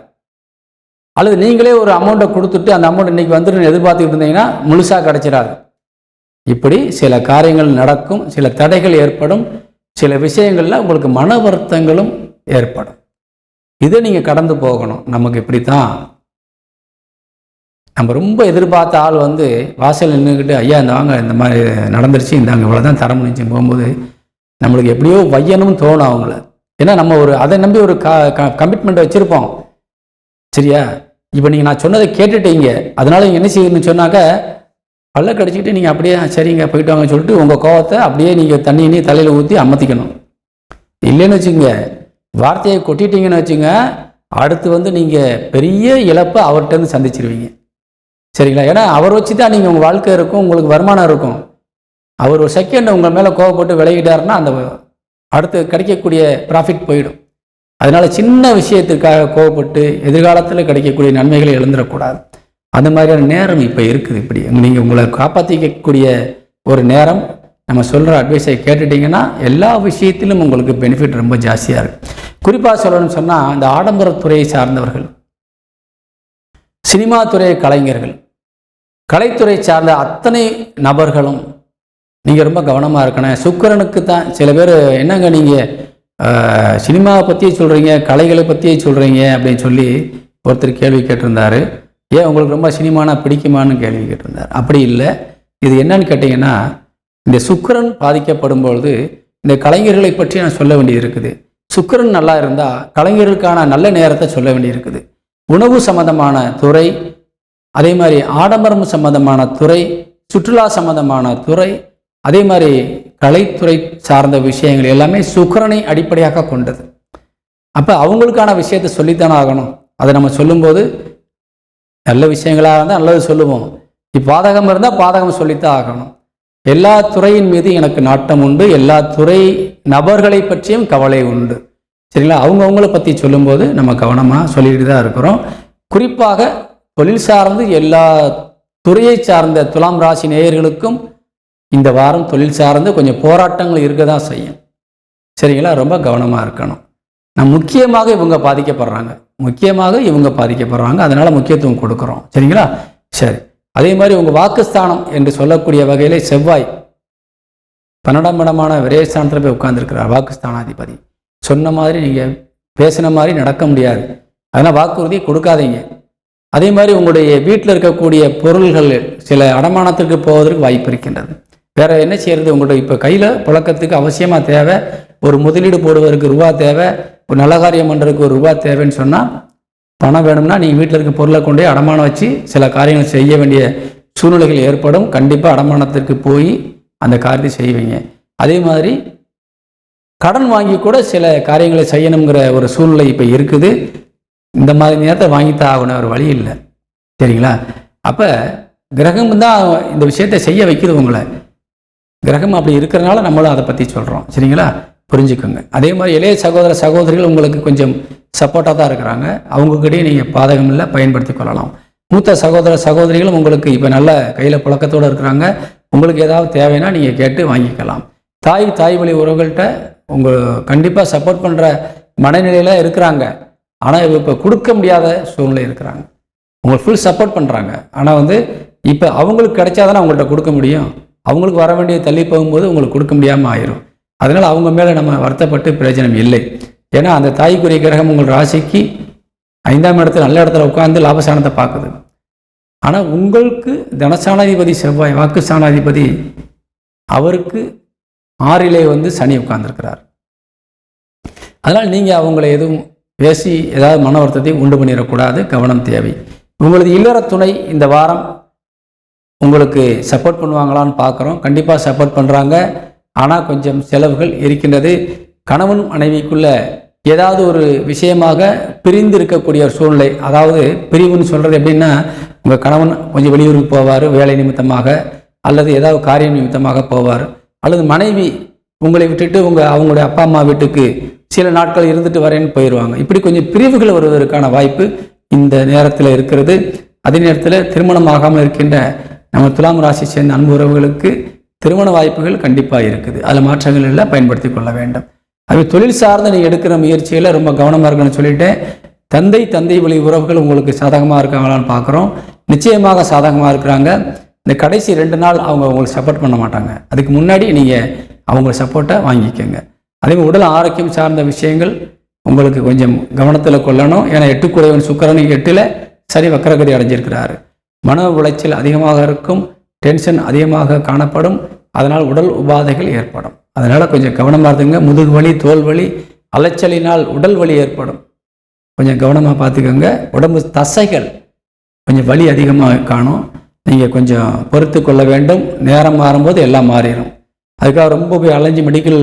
அல்லது நீங்களே ஒரு அமௌண்ட்டை கொடுத்துட்டு அந்த அமௌண்ட் இன்றைக்கி வந்துட்டு எதிர்பார்த்துக்கிட்டு இருந்தீங்கன்னா முழுசாக கிடைச்சிடாது. இப்படி சில காரியங்கள் நடக்கும், சில தடைகள் ஏற்படும், சில விஷயங்களில் உங்களுக்கு மன வருத்தங்களும் ஏற்படும். இதை நீங்கள் கடந்து போகணும். நமக்கு இப்படித்தான் நம்ம ரொம்ப எதிர்பார்த்த ஆள் வாசல் நின்றுக்கிட்டு ஐயா இந்த வாங்க இந்த மாதிரி நடந்துருச்சு, இந்தாங்க இவ்வளோ தான் தர முடிஞ்சு போகும்போது நம்மளுக்கு எப்படியோ வையணும்னு தோணும் அவங்கள. ஏன்னா நம்ம ஒரு அதை நம்பி ஒரு கமிட்மெண்ட் வச்சுருப்போம். சரியா? இப்போ நீங்கள் நான் சொன்னதை கேட்டுட்டீங்க, அதனால நீங்கள் என்ன செய்யணும்னு சொன்னாக்க பல்ல கடிச்சிக்கிட்டு நீங்கள் அப்படியே சரிங்க போயிட்டு வாங்கன்னு சொல்லிட்டு உங்கள் கோவத்தை அப்படியே நீங்கள் தண்ணி தலையில் ஊற்றி அமர்த்திக்கணும். இல்லைன்னு வச்சுங்க, வார்த்தையை கொட்டிட்டீங்கன்னு வச்சுங்க, அடுத்து நீங்கள் பெரிய இழப்பை அவர்கிட்டருந்து சந்திச்சிருவீங்க. சரிங்களா? ஏன்னா அவர் வச்சு தான் நீங்கள் உங்கள் வாழ்க்கை இருக்கும், உங்களுக்கு வருமானம் இருக்கும். அவர் ஒரு செகண்ட் உங்கள் மேலே கோவப்பட்டு விலகிட்டாருன்னா அந்த அடுத்து கிடைக்கக்கூடிய ப்ராஃபிட் போயிடும். அதனால் சின்ன விஷயத்திற்காக கோவப்பட்டு எதிர்காலத்தில் கிடைக்கக்கூடிய நன்மைகளை இழந்துடக்கூடாது. அந்த மாதிரியான நேரம் இப்போ இருக்குது. இப்படி நீங்கள் உங்களை காப்பாற்றிக்கக்கூடிய ஒரு நேரம். நம்ம சொல்கிற அட்வைஸை கேட்டுட்டிங்கன்னா எல்லா விஷயத்திலும் உங்களுக்கு பெனிஃபிட் ரொம்ப ஜாஸ்தியாக இருக்குது. குறிப்பாக சொல்லணும்னு சொன்னால் இந்த ஆடம்பரத்துறையை சார்ந்தவர்கள், சினிமா துறை கலைஞர்கள், கலைத்துறை சார்ந்த அத்தனை நபர்களும் நீங்கள் ரொம்ப கவனமாக இருக்கணும். சுக்கிரனுக்கு தான் சில பேர் என்னங்க நீங்கள் சினிமாவை பற்றியே சொல்கிறீங்க, கலைகளை பற்றியே சொல்கிறீங்க அப்படின்னு சொல்லி ஒருத்தர் கேள்வி கேட்டிருந்தார். ஏன் உங்களுக்கு ரொம்ப சினிமானா பிடிக்குமான்னு கேள்வி கேட்டிருந்தார். அப்படி இல்லை. இது என்னன்னு கேட்டிங்கன்னா, இந்த சுக்கிரன் பாதிக்கப்படும் பொழுது இந்த கலைஞர்களை பற்றி நான் சொல்ல வேண்டியது இருக்குது. சுக்கிரன் நல்லா இருந்தால் கலைஞர்களுக்கான நல்ல நேரத்தை சொல்ல வேண்டியிருக்குது. உணவு சம்பந்தமான துறை, அதே மாதிரி ஆடம்பரம் சம்பந்தமான துறை, சுற்றுலா சம்பந்தமான துறை, அதே மாதிரி கலைத்துறை சார்ந்த விஷயங்கள் எல்லாமே சுக்கிரனை அடிப்படையாக கொண்டது. அப்போ அவங்களுக்கான விஷயத்தை சொல்லித்தானே ஆகணும். அதை நம்ம சொல்லும்போது நல்ல விஷயங்களாக இருந்தால் நல்லது சொல்லுவோம். இப்போ பாதகம் இருந்தால் பாதகம் சொல்லித்தான் ஆகணும். எல்லா துறையின் மீது எனக்கு நாட்டம் உண்டு, எல்லா துறை நபர்களை பற்றியும் கவலை உண்டு. சரிங்களா? அவங்கவுங்கள பற்றி சொல்லும்போது நம்ம கவனமாக சொல்லிட்டு தான் இருக்கிறோம். குறிப்பாக தொழில் சார்ந்து எல்லா துறையை சார்ந்த துலாம் ராசி நேயர்களுக்கும் இந்த வாரம் தொழில் சார்ந்து கொஞ்சம் போராட்டங்கள் இருக்க தான் செய்யும். சரிங்களா? ரொம்ப கவனமாக இருக்கணும். முக்கியமாக இவங்க பாதிக்கப்படுறாங்க. அதனால் முக்கியத்துவம் கொடுக்குறோம். சரிங்களா? சரி. அதே மாதிரி உங்கள் வாக்குஸ்தானம் என்று சொல்லக்கூடிய வகையில் செவ்வாய் 12ஆம் இடமான விரயஸ்தானத்தில் போய் உட்கார்ந்துருக்கிறார். வாக்குஸ்தானாதிபதி சொன்ன மாதிரி நீங்கள் பேசின மாதிரி நடக்க முடியாது. அதனால் வாக்குறுதி கொடுக்காதீங்க. அதே மாதிரி உங்களுடைய வீட்டில் இருக்கக்கூடிய பொருள்கள் சில அடமானத்துக்கு போவதற்கு வாய்ப்பு இருக்கின்றது. வேறு என்ன செய்கிறது? உங்களுடைய இப்போ கையில் புழக்கத்துக்கு அவசியமாக தேவை, ஒரு முதலீடு போடுவதற்கு ரூபா தேவை, ஒரு நல்ல காரியம் பண்ணுறதுக்கு ஒரு ரூபா தேவைன்னு சொன்னால் பணம் வேணும்னா நீங்கள் வீட்டில் இருக்க பொருளை கொண்டே அடமானம் வச்சு சில காரியங்கள் செய்ய வேண்டிய சூழ்நிலைகள் ஏற்படும். கண்டிப்பாக அடமானத்திற்கு போய் அந்த காரியத்தை செய்வீங்க. அதே மாதிரி கடன் வாங்கி கூட சில காரியங்களை செய்யணுங்கிற ஒரு சூழ்நிலை இப்போ இருக்குது. இந்த மாதிரி நேரத்தை வாங்கித்தான் ஆகணும், ஒரு வழி இல்லை. சரிங்களா? அப்போ கிரகம் தான் இந்த விஷயத்தை செய்ய வைக்கிறது உங்களை. கிரகம் அப்படி இருக்கிறனால நம்மளும் அதை பற்றி சொல்கிறோம். சரிங்களா? புரிஞ்சுக்கோங்க. அதே மாதிரி இளைய சகோதரிகள் உங்களுக்கு கொஞ்சம் சப்போர்ட்டாக தான் இருக்கிறாங்க. அவங்கக்கிட்டே நீங்கள் பாதகம் இல்லை, பயன்படுத்தி கொள்ளலாம். மூத்த சகோதரிகளும் உங்களுக்கு இப்போ நல்ல கையில் புழக்கத்தோடு இருக்கிறாங்க. உங்களுக்கு ஏதாவது தேவைன்னா நீங்கள் கேட்டு வாங்கிக்கலாம். தாய் வழி உறவுகள்கிட்ட உங்கள் கண்டிப்பாக சப்போர்ட் பண்ணுற மனநிலையில் இருக்கிறாங்க. ஆனால் இப்போ கொடுக்க முடியாத சூழ்நிலை இருக்கிறாங்க. உங்களுக்கு ஃபுல் சப்போர்ட் பண்ணுறாங்க. ஆனால் இப்போ அவங்களுக்கு கிடைச்சாதானே அவங்கள்ட்ட கொடுக்க முடியும். அவங்களுக்கு வர வேண்டிய தள்ளி போகும்போது உங்களுக்கு கொடுக்க முடியாமல் ஆயிரும். அதனால் அவங்க மேலே நம்ம வருத்தப்பட்டு பிரயோஜனம் இல்லை. ஏன்னா அந்த தாய்க்குரிய கிரகம் உங்கள் ராசிக்கு 5ஆம் இடத்துல நல்ல இடத்துல உட்கார்ந்து லாபஸ்தானத்தை பார்க்குது. ஆனால் உங்களுக்கு தனஸ்தானாதிபதி செவ்வாய், வாக்கு ஸ்தானாதிபதி, அவருக்கு 6லே வந்து சனி உட்கார்ந்துருக்கிறார். அதனால் நீங்கள் அவங்கள எதுவும் பேசி ஏதாவது மன வருத்தத்தை உண்டு பண்ணிடக்கூடாது, கவனம் தேவை. உங்களது இல்லற துணை இந்த வாரம் உங்களுக்கு சப்போர்ட் பண்ணுவாங்களான்னு பார்க்குறோம். கண்டிப்பாக சப்போர்ட் பண்ணுறாங்க. ஆனால் கொஞ்சம் செலவுகள் இருக்கின்றது. கணவன் மனைவிக்குள்ள ஏதாவது ஒரு விஷயமாக பிரிந்து இருக்கக்கூடிய ஒரு சூழ்நிலை, அதாவது பிரிவுன்னு சொல்கிறது எப்படின்னா, உங்கள் கணவன் கொஞ்சம் வெளியூருக்கு போவார் வேலை நிமித்தமாக, அல்லது ஏதாவது காரியம் நிமித்தமாக போவார், அல்லது மனைவி உங்களை விட்டுட்டு அவங்களுடைய அப்பா அம்மா வீட்டுக்கு சில நாட்கள் இருந்துட்டு வரேன்னு போயிடுவாங்க. இப்படி கொஞ்சம் பிரிவுகள் வருவதற்கான வாய்ப்பு இந்த நேரத்தில் இருக்கிறது. அதே நேரத்தில் திருமணம் ஆகாமல் இருக்கின்ற நம்ம துலாம் ராசி சேர்ந்த அன்பு உறவுகளுக்கு திருமண வாய்ப்புகள் கண்டிப்பாக இருக்குது. அதில் மாற்றங்கள் எல்லாம் பயன்படுத்தி கொள்ள வேண்டும். அது தொழில் சார்ந்து நீங்கள் எடுக்கிற முயற்சியில் ரொம்ப கவனமாக இருக்குன்னு சொல்லிட்டேன். தந்தை வழி உறவுகள் உங்களுக்கு சாதகமாக இருக்காங்களான்னு பார்க்குறோம். நிச்சயமாக சாதகமாக இருக்கிறாங்க. இந்த கடைசி 2 நாள் அவங்க உங்களுக்கு சப்போர்ட் பண்ண மாட்டாங்க. அதுக்கு முன்னாடி நீங்கள் அவங்க சப்போர்ட்டை வாங்கிக்கோங்க. அதேமாதிரி உடல் ஆரோக்கியம் சார்ந்த விஷயங்கள் உங்களுக்கு கொஞ்சம் கவனத்தில் கொள்ளணும். ஏன்னா 8 சுக்கிரன் 8ல் சரி வக்கரகதி அடைஞ்சிருக்கிறாரு. மன உளைச்சல் அதிகமாக இருக்கும், டென்ஷன் அதிகமாக காணப்படும். அதனால் உடல் உபாதைகள் ஏற்படும். அதனால் கொஞ்சம் கவனமாக இருந்துங்க. முதுகு வலி, தோல் வலி, அலைச்சலினால் உடல் வலி ஏற்படும். கொஞ்சம் கவனமாக பார்த்துக்கோங்க. உடம்பு தசைகள் கொஞ்சம் வலி அதிகமாக காணும். நீங்கள் கொஞ்சம் பொறுத்து கொள்ள வேண்டும். நேரம் மாறும்போது எல்லாம் மாறிடும். அதுக்காக ரொம்ப போய் அலைஞ்சு மெடிக்கல்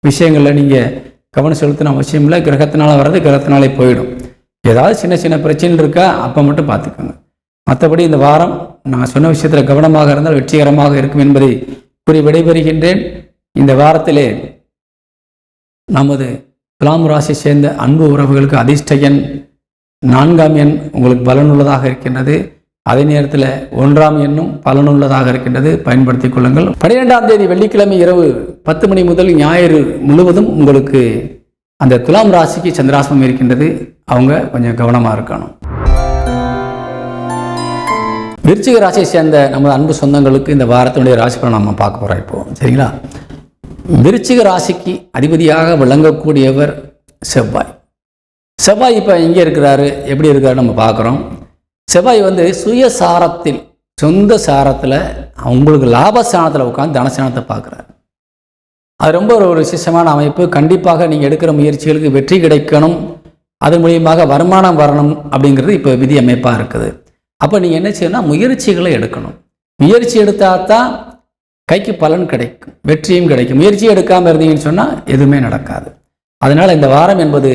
விஷயங்களில் நீங்கள் கவனம் செலுத்தின அவசியம் இல்லை. கிரகத்தினால வர்றது கிரகத்தினாலே போயிடும். ஏதாவது சின்ன சின்ன பிரச்சனை இருக்கா அப்போ மட்டும் பார்த்துக்கோங்க. மற்றபடி இந்த வாரம் நான் சொன்ன விஷயத்தில் கவனமாக இருந்தால் வெற்றிகரமாக இருக்கும் என்பதை கூறி விடைபெறுகின்றேன். இந்த வாரத்திலே நமது துலாம் ராசி சேர்ந்த அன்பு உறவுகளுக்கு அதிர்ஷ்ட எண் 4ஆம் எண் உங்களுக்கு பலனுள்ளதாக இருக்கின்றது. அதே நேரத்தில் 1ஆம் எண்ணும் பலனுள்ளதாக இருக்கின்றது. பயன்படுத்தி கொள்ளுங்கள். 12ஆம் தேதி வெள்ளிக்கிழமை இரவு 10 மணி முதல் ஞாயிறு முழுவதும் உங்களுக்கு அந்த துலாம் ராசிக்கு சந்திராஷ்டமம் இருக்கின்றது. அவங்க கொஞ்சம் கவனமாக இருக்கணும். விருச்சிக ராசியை சேர்ந்த நமது அன்பு சொந்தங்களுக்கு இந்த வாரத்தினுடைய ராசி பலன் நம்ம பார்க்க போகிறோம். இப்போ சரிங்களா, விருச்சிக ராசிக்கு அதிபதியாக விளங்கக்கூடியவர் செவ்வாய். செவ்வாய் இப்போ எங்கே இருக்கிறாரு, எப்படி இருக்காரு நம்ம பார்க்குறோம். செவ்வாய் வந்து சுயசாரத்தில், சொந்த சாரத்தில், உங்களுக்கு லாபஸ்தானத்தில் உட்காந்து தனஸ்தானத்தை பார்க்குறாரு. அது ரொம்ப ஒரு விசேஷமான அமைப்பு. கண்டிப்பாக நீங்கள் எடுக்கிற முயற்சிகளுக்கு வெற்றி கிடைக்கணும், அது மூலியமாக வருமானம் வரணும் அப்படிங்கிறது இப்போ விதி அமைப்பாக இருக்குது. அப்போ நீங்கள் என்ன செய்யணும்னா முயற்சிகளை எடுக்கணும். முயற்சி எடுத்தால் தான் கைக்கு பலன் கிடைக்கும், வெற்றியும் கிடைக்கும். முயற்சி எடுக்காமல் இருந்தீங்கன்னு சொன்னால் எதுவுமே நடக்காது. அதனால் இந்த வாரம் என்பது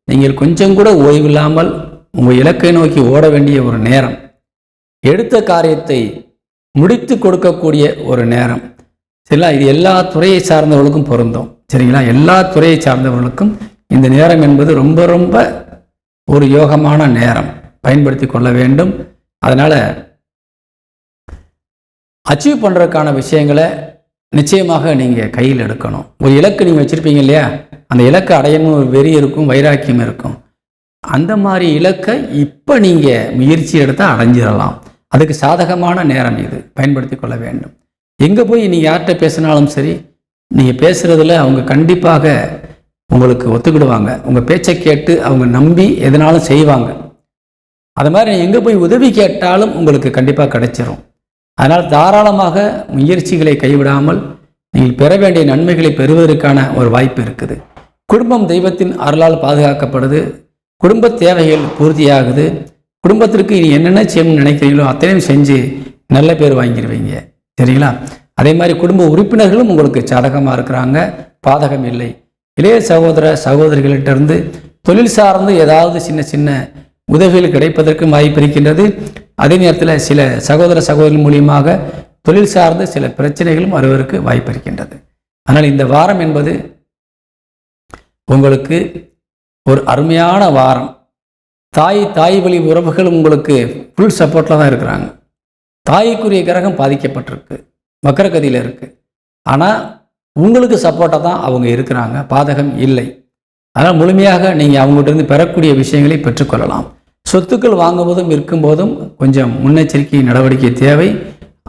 நீங்கள் கொஞ்சம் கூட ஓய்வில்லாமல் உங்கள் இலக்கை நோக்கி ஓட வேண்டிய ஒரு நேரம், எடுத்த காரியத்தை முடித்து கொடுக்கக்கூடிய ஒரு நேரம். சரிங்களா, இது எல்லா துறையை சார்ந்தவர்களுக்கும் பொருந்தும். சரிங்களா, எல்லா துறையை சார்ந்தவர்களுக்கும் இந்த நேரம் என்பது ரொம்ப ரொம்ப ஒரு யோகமான நேரம், பயன்படுத்தி கொள்ள வேண்டும். அதனால் அச்சீவ் பண்ணுறதுக்கான விஷயங்களை நிச்சயமாக நீங்கள் கையில் எடுக்கணும். ஒரு இலக்கு நீங்கள் வச்சுருப்பீங்க இல்லையா, அந்த இலக்கை அடையணும் ஒரு வெறி இருக்கும், வைராக்கியம் இருக்கும். அந்த மாதிரி இலக்கை இப்போ நீங்கள் முயற்சி எடுத்தால் அடைஞ்சிடலாம். அதுக்கு சாதகமான நேரம் இது, பயன்படுத்தி கொள்ள வேண்டும். எங்கே போய் நீங்கள் யார்கிட்ட பேசினாலும் சரி, நீங்கள் பேசுகிறதுல அவங்க கண்டிப்பாக உங்களுக்கு ஒத்துக்கிடுவாங்க. உங்கள் பேச்சை கேட்டு அவங்க நம்பி எதனாலும் செய்வாங்க. அது மாதிரி எங்கே போய் உதவி கேட்டாலும் உங்களுக்கு கண்டிப்பாக கிடைச்சிரும். அதனால் தாராளமாக முயற்சிகளை கைவிடாமல் நீங்கள் பெற வேண்டிய நன்மைகளை பெறுவதற்கான ஒரு வாய்ப்பு இருக்குது. குடும்பம் தெய்வத்தின் அருளால் பாதுகாக்கப்படுது. குடும்ப தேவைகள் பூர்த்தியாகுது. குடும்பத்திற்கு இனி என்னென்ன செய்யணும்னு நினைக்கிறீங்களோ அத்தனையும் செஞ்சு நல்ல பேர் வாங்கிடுவீங்க. சரிங்களா, அதே மாதிரி குடும்ப உறுப்பினர்களும் உங்களுக்கு சாதகமாக இருக்கிறாங்க, பாதகம் இல்லை. இளைய சகோதர சகோதரிகளிட்டிருந்து தொழில் சார்ந்து ஏதாவது சின்ன சின்ன உதவிகள் கிடைப்பதற்கும் வாய்ப்பு இருக்கின்றது. அதே நேரத்தில் சில சகோதர சகோதரிகள் மூலியமாக தொழில் சார்ந்து சில பிரச்சனைகளும் வருவதற்கு வாய்ப்பு இருக்கின்றது. ஆனால் இந்த வாரம் என்பது உங்களுக்கு ஒரு அருமையான வாரம். தாய் வழி உறவுகள் உங்களுக்கு ஃபுல் சப்போர்ட்டில் தான் இருக்கிறாங்க. தாய்க்குரிய கிரகம் பாதிக்கப்பட்டிருக்கு, வக்கரகதியில் இருக்குது. ஆனால் உங்களுக்கு சப்போர்ட்டாக தான் அவங்க இருக்கிறாங்க, பாதகம் இல்லை. அதனால் முழுமையாக நீங்கள் அவங்கள்ட்ட பெறக்கூடிய விஷயங்களை பெற்றுக்கொள்ளலாம். சொத்துக்கள் வாங்கும்போதும் விற்கும்போதும் கொஞ்சம் முன்னெச்சரிக்கை நடவடிக்கை தேவை.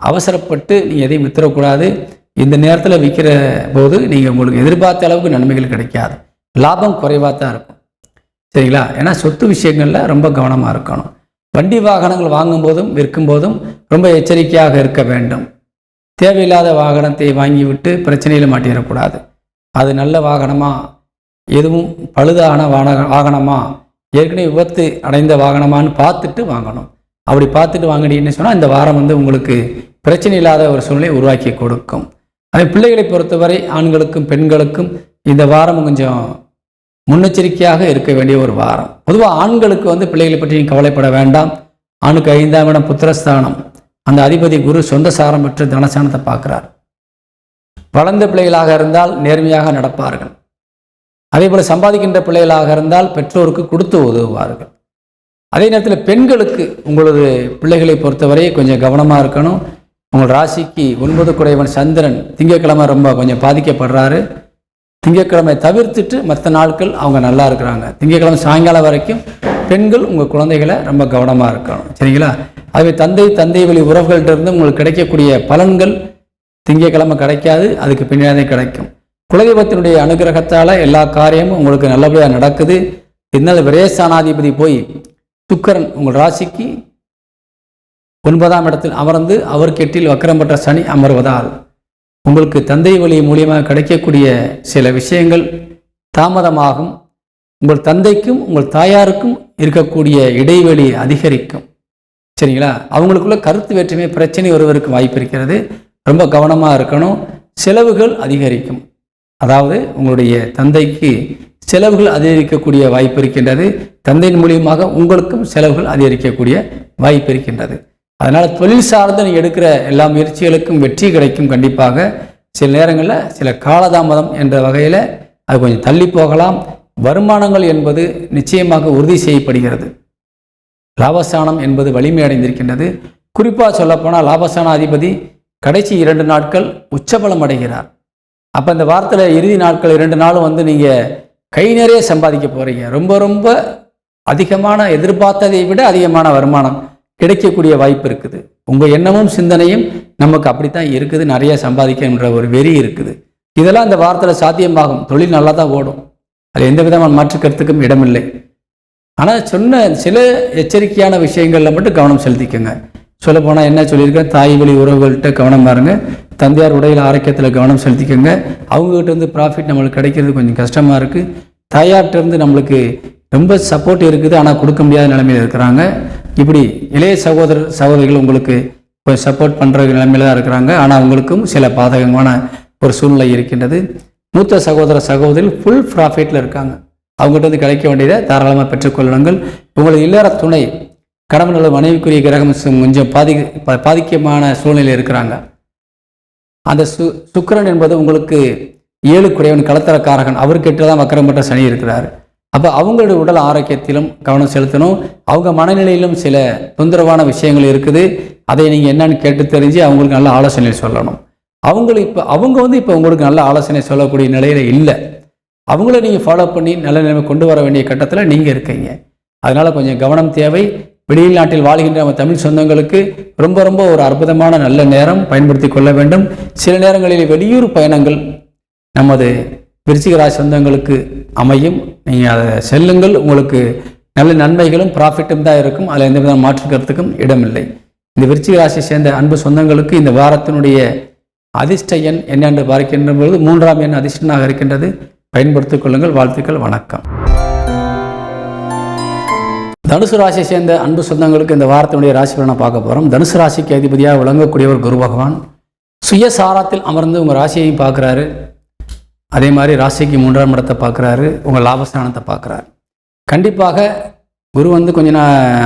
அவசரப்பட்டு நீங்கள் எதையும் வித்துறக்கூடாது. இந்த நேரத்தில் விற்கிற போது நீங்கள் உங்களுக்கு எதிர்பார்த்த அளவுக்கு நன்மைகள் கிடைக்காது, லாபம் குறைவாக தான் இருக்கும். சரிங்களா, ஏன்னா சொத்து விஷயங்களில் ரொம்ப கவனமாக இருக்கணும். வண்டி வாகனங்கள் வாங்கும் போதும் விற்கும் போதும் ரொம்ப எச்சரிக்கையாக இருக்க வேண்டும். தேவையில்லாத வாகனத்தை வாங்கிவிட்டு பிரச்சனையில் மாட்டிடக்கூடாது. அது நல்ல வாகனமா, எதுவும் பழுதான வாகனமா, ஏற்கனவே விபத்து அடைந்த வாகனமானு பார்த்துட்டு வாங்கணும். அப்படி பார்த்துட்டு வாங்கினீங்கன்னு சொன்னால் இந்த வாரம் உங்களுக்கு பிரச்சனை இல்லாத ஒரு சூழ்நிலை உருவாக்கி கொடுக்கும். அதே பிள்ளைகளை பொறுத்தவரை ஆண்களுக்கும் பெண்களுக்கும் இந்த வாரம் கொஞ்சம் முன்னெச்சரிக்கையாக இருக்க வேண்டிய ஒரு வாரம். பொதுவாக ஆண்களுக்கு பிள்ளைகளை பற்றி கவலைப்பட வேண்டாம். ஆணுக்கு 5ஆம் இடம் புத்திரஸ்தானம். அந்த அதிபதி குரு சொந்த சாரம் பெற்று தனஸ்தானத்தை பார்க்கிறார். வளர்ந்த பிள்ளைகளாக இருந்தால் நேர்மையாக நடப்பார்கள். அதே போல் சம்பாதிக்கின்ற பிள்ளைகளாக இருந்தால் பெற்றோருக்கு கொடுத்து உதவுவார்கள். அதே நேரத்தில் பெண்களுக்கு உங்களது பிள்ளைகளை பொறுத்தவரை கொஞ்சம் கவனமாக இருக்கணும். உங்கள் ராசிக்கு 9 குடையவன் சந்திரன் திங்கட்கிழமை ரொம்ப கொஞ்சம் பாதிக்கப்படுறாரு. திங்கட்கிழமை தவிர்த்துட்டு மற்ற நாட்கள் அவங்க நல்லா இருக்கிறாங்க. திங்கட்கிழமை சாயங்காலம் வரைக்கும் பெண்கள் உங்கள் குழந்தைகளை ரொம்ப கவனமாக இருக்கணும். சரிங்களா? ஆகவே தந்தை வழி உறவுகள்கிட்ட இருந்து உங்களுக்கு கிடைக்கக்கூடிய பலன்கள் திங்கட்கிழமை கிடைக்காது, அதுக்கு பின்னாடி கிடைக்கும். குலதெய்வத்தினுடைய அனுகிரகத்தால் எல்லா காரியமும் உங்களுக்கு நல்லபடியாக நடக்குது. இதனால் விரயஸ்தானாதிபதி போய் சுக்கிரன் உங்கள் ராசிக்கு 9ஆம் இடத்தில் அமர்ந்து அவருக்கு 8இல் வக்கரம் பெற்ற சனி அமர்வதால் உங்களுக்கு தந்தை வழி மூலியமாக கிடைக்கக்கூடிய சில விஷயங்கள் தாமதமாகும். உங்கள் தந்தைக்கும் உங்கள் தாயாருக்கும் இருக்கக்கூடிய இடைவெளி அதிகரிக்கும். சரிங்களா? அவங்களுக்குள்ள கருத்து வேற்றுமை பிரச்சனை வருவதற்கு வாய்ப்பு இருக்கிறது. ரொம்ப கவனமாக இருக்கணும். செலவுகள் அதிகரிக்கும். அதாவது உங்களுடைய தந்தைக்கு செலவுகள் அதிகரிக்கக்கூடிய வாய்ப்பு இருக்கின்றது. தந்தையின் மூலியமாக உங்களுக்கும் செலவுகள் அதிகரிக்கக்கூடிய வாய்ப்பு இருக்கின்றது. அதனால் தொழில் சார்ந்து நீங்கள் எடுக்கிற எல்லா முயற்சிகளுக்கும் வெற்றி கிடைக்கும். கண்டிப்பாக சில நேரங்களில் சில காலதாமதம் என்ற வகையில் அது கொஞ்சம் தள்ளி போகலாம். வருமானங்கள் என்பது நிச்சயமாக உறுதி செய்யப்படுகிறது. லாபஸ்தானம் என்பது வலிமை அடைந்திருக்கின்றது. குறிப்பாக சொல்லப்போனால் லாபஸ்தான அதிபதி கடைசி 2 நாட்கள் உச்சபலம் அடைகிறார். அப்போ இந்த வாரத்தில் இறுதி நாட்கள் 2 நாளும் நீங்கள் கை நிறைய சம்பாதிக்க போகிறீங்க. ரொம்ப அதிகமான எதிர்பார்த்ததை விட அதிகமான வருமானம் கிடைக்கக்கூடிய வாய்ப்பு இருக்குது. உங்கள் எண்ணமும் சிந்தனையும் நமக்கு அப்படித்தான் இருக்குது. நிறைய சம்பாதிக்கின்ற ஒரு வெறி இருக்குது. இதெல்லாம் இந்த வாரத்தில் சாத்தியமாகும். தொழில் நல்லா தான் ஓடும். அது எந்த விதமான மாற்று கருத்துக்கும் இடமில்லை. ஆனால் சொன்ன சில எச்சரிக்கையான விஷயங்களில் மட்டும் கவனம் செலுத்திக்கோங்க. சொல்லப்போனால் என்ன சொல்லியிருக்கேன், தாய் வழி உறவுகள்கிட்ட கவனம் பாருங்க. தந்தையார் உடல் ஆரோக்கியத்தில் கவனம் செலுத்திக்கோங்க. அவங்ககிட்ட ப்ராஃபிட் நம்மளுக்கு கிடைக்கிறது கொஞ்சம் கஷ்டமாக இருக்குது. தாயார்கிட்ட நம்மளுக்கு ரொம்ப சப்போர்ட் இருக்குது, ஆனால் கொடுக்க முடியாத நிலைமையில் இருக்கிறாங்க. இப்படி இளைய சகோதரிகள் உங்களுக்கு கொஞ்சம் சப்போர்ட் பண்ணுற நிலைமையில தான் இருக்கிறாங்க. ஆனால் அவங்களுக்கும் சில பாதகமான ஒரு சூழ்நிலை இருக்கின்றது. மூத்த சகோதரிகள் ஃபுல் ப்ராஃபிட்டில் இருக்காங்க. அவங்ககிட்ட கிடைக்க வேண்டியதை தாராளமாக பெற்றுக்கொள்ளுங்கள். உங்களது இல்லற துணை கணவன் அல்லது மனைவிக்குரிய கிரகம் கொஞ்சம் பாதிக்கமான சூழ்நிலையில் இருக்கிறாங்க. அந்த சுக்கிரன் என்பது உங்களுக்கு 7 குடையவன் கலத்தரக்காரகன். அவர்கிட்ட தான் வக்கரம் பெற்ற சனி இருக்கிறார். அப்போ அவங்களுடைய உடல் ஆரோக்கியத்திலும் கவனம் செலுத்தணும். அவங்க மனநிலையிலும் சில தொந்தரவான விஷயங்கள் இருக்குது. அதை நீங்கள் என்னன்னு கேட்டு தெரிஞ்சு அவங்களுக்கு நல்ல ஆலோசனை சொல்லணும். அவங்க இப்போ உங்களுக்கு நல்ல ஆலோசனை சொல்லக்கூடிய நிலையில் இல்லை. அவங்கள நீங்கள் ஃபாலோ பண்ணி நல்ல நிலைமை கொண்டு வர வேண்டிய கட்டத்தில் நீங்கள் இருக்கீங்க. அதனால் கொஞ்சம் கவனம் தேவை. வெளிநாட்டில் வாழ்கின்ற நம்ம தமிழ் சொந்தங்களுக்கு ரொம்ப ஒரு அற்புதமான நல்ல நேரம் பயன்படுத்தி கொள்ள வேண்டும். சில நேரங்களில் வெளியூர் பயணங்கள் நமது விருச்சிக ராசி சொந்தங்களுக்கு அமையும். நீங்கள் அதை செல்லுங்கள். உங்களுக்கு நல்ல நன்மைகளும் ப்ராஃபிட்டும் தான் இருக்கும். அதில் எந்த விதமான மாற்று கருத்துக்கும் இடமில்லை. இந்த விருச்சிக ராசியை சேர்ந்த அன்பு சொந்தங்களுக்கு இந்த வாரத்தினுடைய அதிர்ஷ்ட எண் என்னென்று பார்க்கின்ற பொழுது 3ஆம் எண் அதிர்ஷ்டனாக இருக்கின்றது. பயன்படுத்திக் கொள்ளுங்கள். வாழ்த்துக்கள். வணக்கம். தனுசு ராசியை சேர்ந்த அன்பு சொந்தங்களுக்கு இந்த வாரத்தினுடைய ராசி பலனை பார்க்க போகிறோம். தனுசு ராசிக்கு அதிபதியாக விளங்கக்கூடியவர் குரு பகவான் சுயசாரத்தில் அமர்ந்து உங்கள் ராசியையும் பார்க்குறாரு. அதே மாதிரி ராசிக்கு 3ஆம் இடத்தை பார்க்குறாரு. உங்கள் லாபஸ்தானத்தை பார்க்குறாரு. கண்டிப்பாக குரு கொஞ்சம்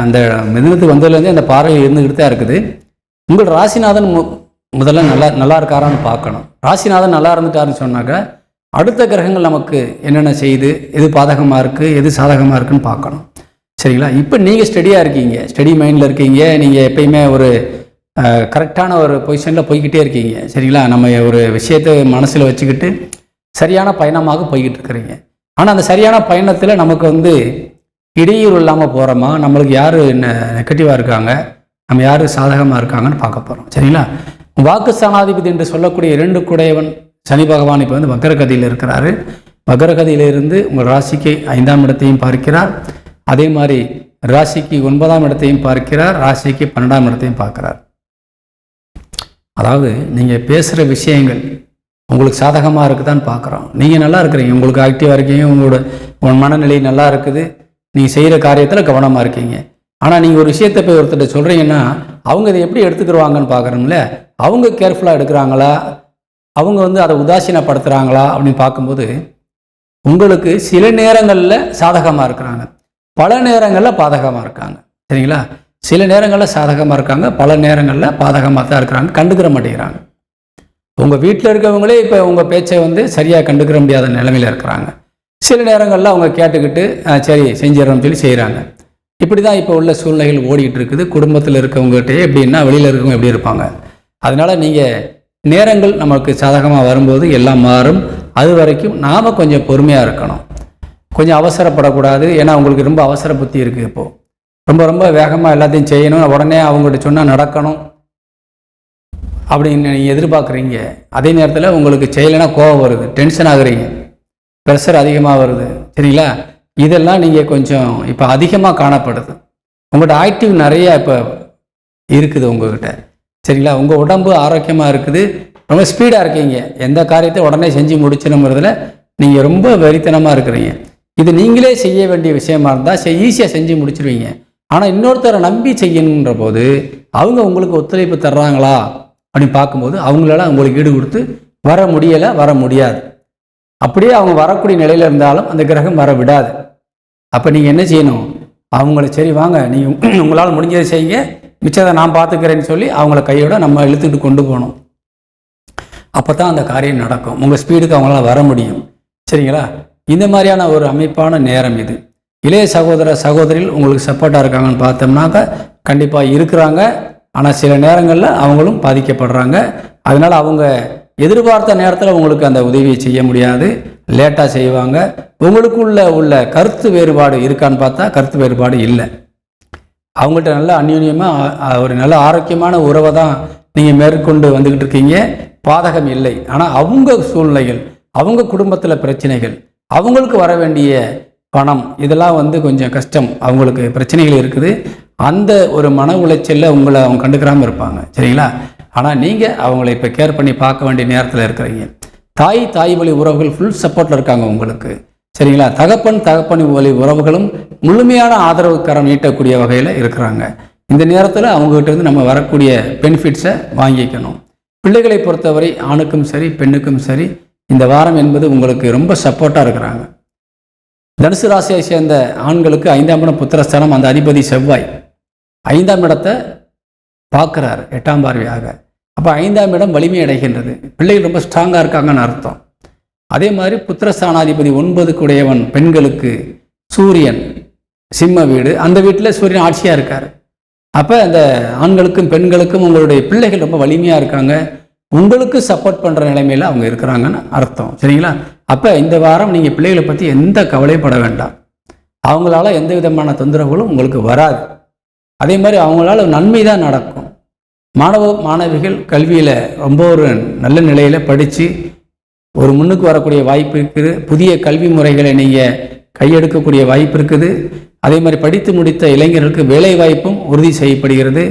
அந்த மிதுனத்துக்கு வந்ததுலேருந்தே அந்த பார்வையில் இருந்துக்கிட்டு தான் இருக்குது. உங்கள் ராசிநாதன் முதல்ல நல்லா இருக்காரான்னு பார்க்கணும். ராசிநாதன் நல்லா இருந்துட்டாருன்னு சொன்னாக்க அடுத்த கிரகங்கள் நமக்கு என்னென்ன செய்யுது, எது பாதகமாக இருக்குது, எது சாதகமாக இருக்குன்னு பார்க்கணும். சரிங்களா? இப்போ நீங்கள் ஸ்டடியாக இருக்கீங்க, ஸ்டடி மைண்டில் இருக்கீங்க. நீங்கள் எப்பயுமே ஒரு கரெக்டான ஒரு பொசிஷனில் போய்கிட்டே இருக்கீங்க. சரிங்களா? நம்ம ஒரு விஷயத்தை மனசில் வச்சுக்கிட்டு சரியான பயணமாக போய்கிட்டு இருக்கிறீங்க. ஆனால் அந்த சரியான பயணத்தில் நமக்கு இடையூறு இல்லாமல் போகிறோமா, நம்மளுக்கு யார் நெகட்டிவாக இருக்காங்க, நம்ம யார் சாதகமாக இருக்காங்கன்னு பார்க்க போகிறோம். சரிங்களா? வாக்குஸ்தானாதிபதி என்று சொல்லக்கூடிய 2 குடையவன் சனி பகவான் இப்போ வக்கரகதியில் இருக்கிறாரு. வக்கரகதியிலிருந்து உங்கள் ராசிக்கு 5ஆம் இடத்தையும் பார்க்கிறார். அதே மாதிரி ராசிக்கு 9ஆம் இடத்தையும் பார்க்கிறார், ராசிக்கு 12ஆம் இடத்தையும் பார்க்கிறார். அதாவது நீங்கள் பேசுகிற விஷயங்கள் உங்களுக்கு சாதகமாக இருக்குதான்னு பார்க்குறோம். நீங்கள் நல்லா இருக்கிறீங்க, உங்களுக்கு ஆக்டிவாக இருக்கீங்க, உங்களோட மனநிலை நல்லா இருக்குது, நீங்கள் செய்கிற காரியத்தில் கவனமாக இருக்கீங்க. ஆனால் நீங்கள் ஒரு விஷயத்தை போய் ஒருத்தர் சொல்கிறீங்கன்னா அவங்க இதை எப்படி எடுத்துக்கிடுவாங்கன்னு பார்க்குறோம்ல. அவங்க கேர்ஃபுல்லாக எடுக்கிறாங்களா, அவங்க அதை உதாசீனப்படுத்துகிறாங்களா அப்படின்னு பார்க்கும்போது உங்களுக்கு சில நேரங்களில் சாதகமாக இருக்கிறாங்க, பல நேரங்களில் பாதகமாக இருக்காங்க. சரிங்களா? சில நேரங்களில் சாதகமாக இருக்காங்க, பல நேரங்களில் பாதகமாக தான் இருக்கிறாங்க, கண்டுக்கிற மாட்டேங்கிறாங்க. உங்கள் வீட்டில் இருக்கவங்களே இப்போ உங்கள் பேச்சை சரியாக கண்டுக்கிற முடியாத நிலைமையில் இருக்கிறாங்க. சில நேரங்களில் அவங்க கேட்டுக்கிட்டு சரி செஞ்சிடறோம்னு சொல்லி செய்கிறாங்க. இப்படி தான் இப்போ உள்ள சூழ்நிலைகள் ஓடிக்கிட்டு இருக்குது. குடும்பத்தில் இருக்கவங்ககிட்டே எப்படின்னா வெளியில் இருக்கவங்க எப்படி இருப்பாங்க. அதனால் நீங்கள் நேரங்கள் நமக்கு சாதகமாக வரும்போது எல்லாம் மாறும். அது வரைக்கும் நாம் கொஞ்சம் பொறுமையாக இருக்கணும், கொஞ்சம் அவசரப்படக்கூடாது. ஏன்னா உங்களுக்கு ரொம்ப அவசர புத்தி இருக்குது. இப்போது ரொம்ப வேகமாக எல்லாத்தையும் செய்யணும், உடனே அவங்ககிட்ட சொன்னால் நடக்கணும் அப்படின்னு நீங்கள் எதிர்பார்க்குறீங்க. அதே நேரத்தில் உங்களுக்கு செய்யலைன்னா கோபம் வருது, டென்ஷன் ஆகுறீங்க, ப்ரெஷர் அதிகமாக வருது. சரிங்களா? இதெல்லாம் நீங்கள் கொஞ்சம் இப்போ அதிகமாக காணப்படுது. உங்கள்கிட்ட ஆக்டிவ் நிறையா இப்போ இருக்குது உங்கள்கிட்ட. சரிங்களா? உங்கள் உடம்பு ஆரோக்கியமாக இருக்குது, ரொம்ப ஸ்பீடாக இருக்கீங்க, எந்த காரியத்தை உடனே செஞ்சு முடிச்சணுங்கிறதுல நீங்கள் ரொம்ப வெறித்தனமாக இருக்கிறீங்க. இது நீங்களே செய்ய வேண்டிய விஷயமா இருந்தால் ஈஸியாக செஞ்சு முடிச்சிருவீங்க. ஆனால் இன்னொருத்தரை நம்பி செய்யணுன்ற போது அவங்க உங்களுக்கு ஒத்துழைப்பு தர்றாங்களா அப்படின்னு பார்க்கும்போது அவங்களால உங்களுக்கு ஈடு கொடுத்து வர முடியாது. அப்படியே அவங்க வரக்கூடிய நிலையில் இருந்தாலும் அந்த கிரகம் வர விடாது. அப்போ நீங்கள் என்ன செய்யணும், அவங்கள சரி வாங்க நீங்கள் உங்களால் முடிஞ்சதை செய்யுங்க, மிச்சத்தை நான் பார்த்துக்கிறேன்னு சொல்லி அவங்கள கையோட நம்ம இழுத்துக்கிட்டு கொண்டு போகணும். அப்போ தான் அந்த காரியம் நடக்கும், உங்கள் ஸ்பீடுக்கு அவங்களால வர முடியும். சரிங்களா? இந்த மாதிரியான ஒரு அமைப்பான நேரம் இது. இளைய சகோதர சகோதரிகள் உங்களுக்கு சப்போர்ட்டாக இருக்காங்கன்னு பார்த்தோம்னாக்கா கண்டிப்பாக இருக்கிறாங்க. ஆனால் சில நேரங்களில் அவங்களும் பாதிக்கப்படுறாங்க. அதனால் அவங்க எதிர்பார்த்த நேரத்தில் உங்களுக்கு அந்த உதவியை செய்ய முடியாது, லேட்டாக செய்வாங்க. உங்களுக்குள்ள உள்ள கருத்து வேறுபாடு இருக்கான்னு பார்த்தா கருத்து வேறுபாடு இல்லை. அவங்கள்ட்ட நல்ல அந்யோன்யமாக ஒரு நல்ல ஆரோக்கியமான உறவை தான் நீங்கள் மேற்கொண்டு வந்துக்கிட்டு இருக்கீங்க, பாதகம் இல்லை. ஆனால் அவங்க சூழ்நிலைகள், அவங்க குடும்பத்தில் பிரச்சனைகள், அவங்களுக்கு வர வேண்டிய பணம், இதெல்லாம் கொஞ்சம் கஷ்டம், அவங்களுக்கு பிரச்சனைகள் இருக்குது. அந்த ஒரு மன உளைச்சலில் உங்களை அவங்க கண்டுக்கிறாமல் இருப்பாங்க. சரிங்களா? ஆனால் நீங்கள் அவங்கள இப்போ கேர் பண்ணி பார்க்க வேண்டிய நேரத்தில் இருக்கிறீங்க. தாய் வழி உறவுகள் ஃபுல் சப்போர்ட்டில் இருக்காங்க உங்களுக்கு. சரிங்களா? தகப்பன் வழி உறவுகளும் முழுமையான ஆதரவு கரம் நீட்டக்கூடிய வகையில் இருக்கிறாங்க. இந்த நேரத்தில் அவங்ககிட்ட இருந்து நம்ம வரக்கூடிய பெனிஃபிட்ஸை வாங்கிக்கணும். பிள்ளைகளை பொறுத்தவரை ஆணுக்கும் சரி பெண்ணுக்கும் சரி இந்த வாரம் என்பது உங்களுக்கு ரொம்ப சப்போர்ட்டாக இருக்கிறாங்க. தனுசு ராசியை சேர்ந்த ஆண்களுக்கு 5ஆம் இடம் புத்திரஸ்தானம், அந்த அதிபதி செவ்வாய் 5ஆம் இடத்தை பார்க்குறார் 8ஆம் பார்வையாக. அப்போ 5ஆம் இடம் வலிமை அடைகின்றது, பிள்ளைகள் ரொம்ப ஸ்ட்ராங்காக இருக்காங்கன்னு அர்த்தம். அதே மாதிரி புத்திரஸ்தானாதிபதி 9க்கு உடையவன் பெண்களுக்கு சூரியன் சிம்ம வீடு, அந்த வீட்டில் சூரியன் ஆட்சியாக இருக்கார். அப்போ அந்த ஆண்களுக்கும் பெண்களுக்கும் உங்களுடைய பிள்ளைகள் ரொம்ப வலிமையாக இருக்காங்க, உங்களுக்கு சப்போர்ட் பண்ணுற நிலைமையில் அவங்க இருக்கிறாங்கன்னு அர்த்தம். சரிங்களா? அப்போ இந்த வாரம் நீங்கள் பிள்ளைகளை பற்றி எந்த கவலைப்பட வேண்டாம், அவங்களால எந்த விதமான தொந்தரவுகளும் உங்களுக்கு வராது. அதே மாதிரி அவங்களால நன்மை தான் நடக்கும். மாணவிகள் கல்வியில் ரொம்ப ஒரு நல்ல நிலையில் படித்து ஒரு முன்னுக்கு வரக்கூடிய வாய்ப்பு இருக்குது. புதிய கல்வி முறைகளை நீங்கள் கையெடுக்கக்கூடிய வாய்ப்பு இருக்குது. அதே மாதிரி படித்து முடித்த இளைஞர்களுக்கு வேலை வாய்ப்பும் உறுதி செய்யப்படுகிறது.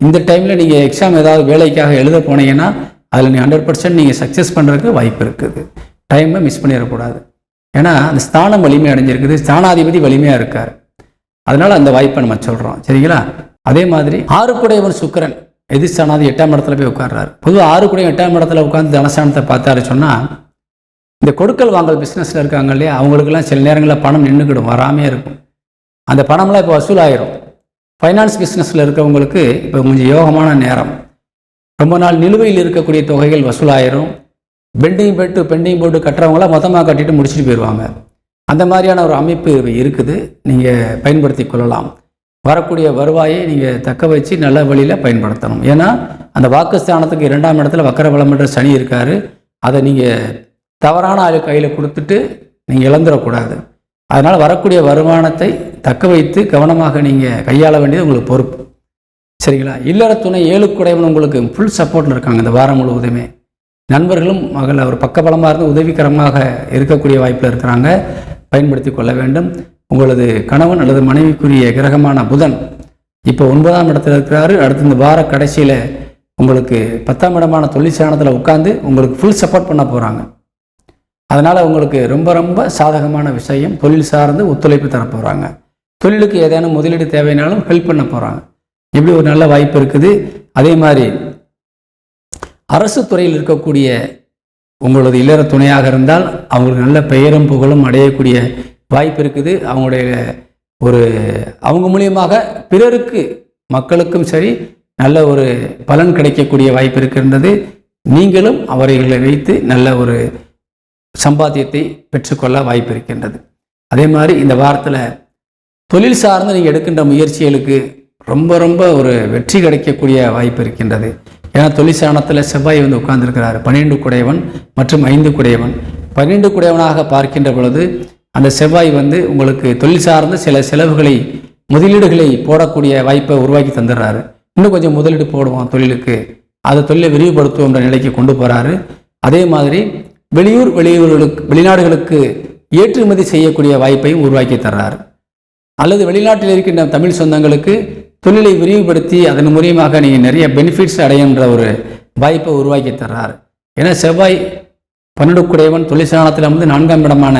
இந்த டைமில் நீங்கள் எக்ஸாம் ஏதாவது வேலைக்காக எழுத போனீங்கன்னா அதில் நீங்கள் 100% நீங்கள் சக்ஸஸ் பண்ணுறதுக்கு வாய்ப்பு இருக்குது. டைமை மிஸ் பண்ணிடக்கூடாது. ஏன்னா அந்த ஸ்தானம் வலிமை அடைஞ்சிருக்குது, ஸ்தானாதிபதி வலிமையாக இருக்கார். அதனால் அந்த வாய்ப்பை நம்ம சொல்கிறோம். சரிங்களா? அதே மாதிரி 6க்குடையவன் சுக்கிரன் எதிர்ஸ்தானாதி 8ஆம் இடத்துல போய் உட்கார்றாரு. பொதுவாக 6க்குடைய 8ஆம் இடத்துல உட்காந்து தனஸ்தானத்தை பார்த்தாரு சொன்னால், இந்த கொடுக்கல் வாங்கல் பிஸ்னஸில் இருக்காங்க இல்லையா, அவங்களுக்கெல்லாம் சில நேரங்களில் பணம் நின்றுக்கிடும், வராமே இருக்கும். அந்த பணம்லாம் இப்போ வசூலாயிரும். ஃபைனான்ஸ் பிஸ்னஸில் இருக்கவங்களுக்கு இப்போ கொஞ்சம் யோகமான நேரம். ரொம்ப நாள் நிலுவையில் இருக்கக்கூடிய தொகைகள் வசூலாயிரும். பெண்டிங் போட்டு கட்டுறவங்களாம் மொத்தமாக கட்டிட்டு முடிச்சுட்டு போயிடுவாங்க. அந்த மாதிரியான ஒரு அமைப்பு இருக்குது, நீங்கள் பயன்படுத்தி கொள்ளலாம். வரக்கூடிய வருவாயை நீங்கள் தக்க வச்சு நல்ல வழியில் பயன்படுத்தணும். ஏன்னா அந்த வாக்குஸ்தானத்துக்கு 2ஆம் இடத்துல வக்கர பலம் என்ற சனி இருக்கார். அதை நீங்கள் தவறான ஆளு கையில் கொடுத்துட்டு நீங்கள் இழந்துடக்கூடாது. அதனால் வரக்கூடிய வருமானத்தை தக்க வைத்து கவனமாக நீங்கள் கையாள வேண்டியது உங்களுக்கு பொறுப்பு. சரிங்களா? இல்லற துணை 7க்குடையவன் உங்களுக்கு ஃபுல் சப்போர்ட்டில் இருக்காங்க இந்த வாரம் முழுவதுமே. நண்பர்களும் ஒரு பக்கபலமாக இருந்து உதவிகரமாக இருக்கக்கூடிய வாய்ப்பில் இருக்கிறாங்க, பயன்படுத்தி கொள்ள வேண்டும். உங்களது கணவன் அல்லது மனைவிக்குரிய கிரகமான புதன் இப்போ 9ஆம் இடத்துல இருக்கிறாரு. அடுத்து இந்த வார கடைசியில் உங்களுக்கு 10ஆம் இடமான தொழில் ஸ்தானத்தில் உட்காந்து உங்களுக்கு ஃபுல் சப்போர்ட் பண்ண போகிறாங்க. அதனால் உங்களுக்கு ரொம்ப ரொம்ப சாதகமான விஷயம். தொழில் சார்ந்து ஒத்துழைப்பு தர போகிறாங்க. தொழிலுக்கு ஏதேனும் முதலீடு தேவைனாலும் ஹெல்ப் பண்ண போகிறாங்க. இப்படி ஒரு நல்ல வாய்ப்பு இருக்குது. அதே மாதிரி அரசு துறையில் இருக்கக்கூடிய உங்களது இல்லற துணையாக இருந்தால் அவங்களுக்கு நல்ல பெயரும் புகழும் அடையக்கூடிய வாய்ப்பு இருக்குது. அவங்க மூலியமாக பிறருக்கு மக்களுக்கும் சரி நல்ல ஒரு பலன் கிடைக்கக்கூடிய வாய்ப்பு இருக்கின்றது. நீங்களும் அவர்களை வைத்து நல்ல ஒரு சம்பாத்தியத்தை பெற்றுக்கொள்ள வாய்ப்பு இருக்கின்றது. அதே மாதிரி இந்த வாரத்தில் தொழில் சார்ந்து நீங்கள் எடுக்கின்ற முயற்சிகளுக்கு ரொம்ப ரொம்ப ஒரு வெற்றி கிடைக்கக்கூடிய வாய்ப்பு இருக்கின்றது. ஏன்னா தொழில் சாணத்தில் செவ்வாய் உட்கார்ந்துருக்கிறார். 12 குடையவன் மற்றும் 5 குடையவன். 12 குடையவனாக பார்க்கின்ற பொழுது அந்த செவ்வாய் உங்களுக்கு தொழில் சார்ந்து சில செலவுகளை முதலீடுகளை போடக்கூடிய வாய்ப்பை உருவாக்கி தந்துடுறாரு. இன்னும் கொஞ்சம் முதலீடு போடுவோம் தொழிலுக்கு, அதை தொழிலை விரிவுபடுத்துவோன்ற நிலைக்கு கொண்டு போகிறாரு. அதே மாதிரி வெளிநாடுகளுக்கு ஏற்றுமதி செய்யக்கூடிய வாய்ப்பையும் உருவாக்கி தர்றாரு. அல்லது வெளிநாட்டில் இருக்கின்ற தமிழ் சொந்தங்களுக்கு தொழிலை விரிவுபடுத்தி அதன் மூலியமாக நீங்கள் நிறைய பெனிஃபிட்ஸ் அடைகின்ற ஒரு வாய்ப்பை உருவாக்கி தர்றாரு. ஏன்னா செவ்வாய் 12 குடையவன் தொழில் ஸ்தானத்தில் 4ஆம் இடமான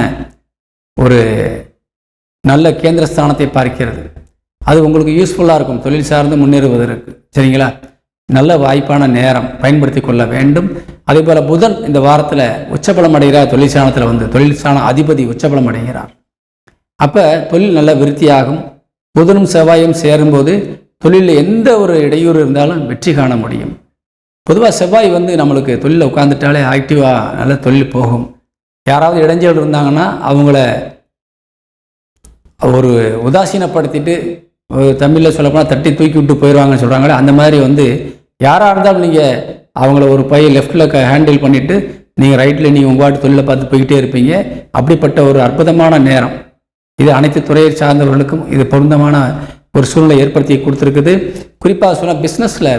ஒரு நல்ல கேந்திர ஸ்தானத்தை பார்க்கிறது. அது உங்களுக்கு யூஸ்ஃபுல்லாக இருக்கும் தொழில் சார்ந்து முன்னேறுவதற்கு. சரிங்களா? நல்ல வாய்ப்பான நேரம் பயன்படுத்தி கொள்ள வேண்டும். அதே போல் புதன் இந்த வாரத்தில் உச்சபலம் அடைகிறார். தொழில் ஸ்தானத்தில் தொழில் ஸ்தான அதிபதி உச்சபலம் அடைகிறார். அப்போ தொழில் நல்ல விருத்தியாகும். புதனும் செவ்வாயும் சேரும்போது தொழிலில் எந்த ஒரு இடையூறு இருந்தாலும் வெற்றி காண முடியும். பொதுவாக செவ்வாய் நம்மளுக்கு தொழிலில் உட்காந்துட்டாலே ஆக்டிவாக நல்ல தொழில் போகும். யாராவது இடைஞ்சல் இருந்தாங்கன்னா அவங்கள ஒரு உதாசீனப்படுத்திட்டு தமிழில் சொல்லப்போனால் தட்டி தூக்கி விட்டு போயிடுவாங்கன்னு சொல்கிறாங்களே, அந்த மாதிரி யாராக இருந்தாலும் நீங்கள் அவங்கள ஒரு லெஃப்டில் ஹேண்டில் பண்ணிவிட்டு நீங்கள் ரைட்டில் நீங்கள் உங்கள் வாட்டு தொழிலை பார்த்து போய்கிட்டே இருப்பீங்க. அப்படிப்பட்ட ஒரு அற்புதமான நேரம் இது. அனைத்து துறையை சார்ந்தவர்களுக்கும் இது பொருந்தமான ஒரு சூழ்நிலை ஏற்படுத்தி கொடுத்துருக்குது. குறிப்பாக சொன்னால் பிஸ்னஸில்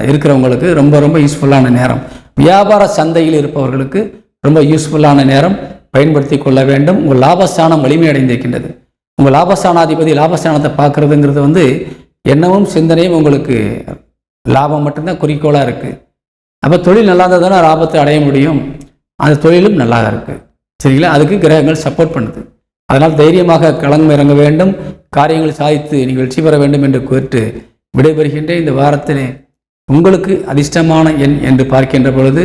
இருக்கிறவங்களுக்கு ரொம்ப ரொம்ப யூஸ்ஃபுல்லான நேரம். வியாபார சந்தையில் இருப்பவர்களுக்கு ரொம்ப யூஸ்ஃபுல்லான நேரம், பயன்படுத்தி கொள்ள வேண்டும். உங்கள் லாபஸ்தானம் வலிமை அடைந்திருக்கின்றது. உங்கள் லாபஸ்தானாதிபதி லாபஸ்தானத்தை பார்க்குறதுங்கிறது எண்ணமும் சிந்தனையும் உங்களுக்கு லாபம் மட்டும்தான் குறிக்கோளாக இருக்குது. அப்போ தொழில் நல்லா இருந்தால் தானே லாபத்தை அடைய முடியும். அந்த தொழிலும் நல்லா இருக்குது. சரிங்களா? அதுக்கு கிரகங்கள் சப்போர்ட் பண்ணுது. அதனால் தைரியமாக களம் இறங்க வேண்டும். காரியங்கள் சாதித்து நீங்கள் வெற்றி பெற வேண்டும் என்று கேட்டு விடைபெறுகின்ற இந்த வாரத்திலே உங்களுக்கு அதிர்ஷ்டமான எண் என்று பார்க்கின்ற பொழுது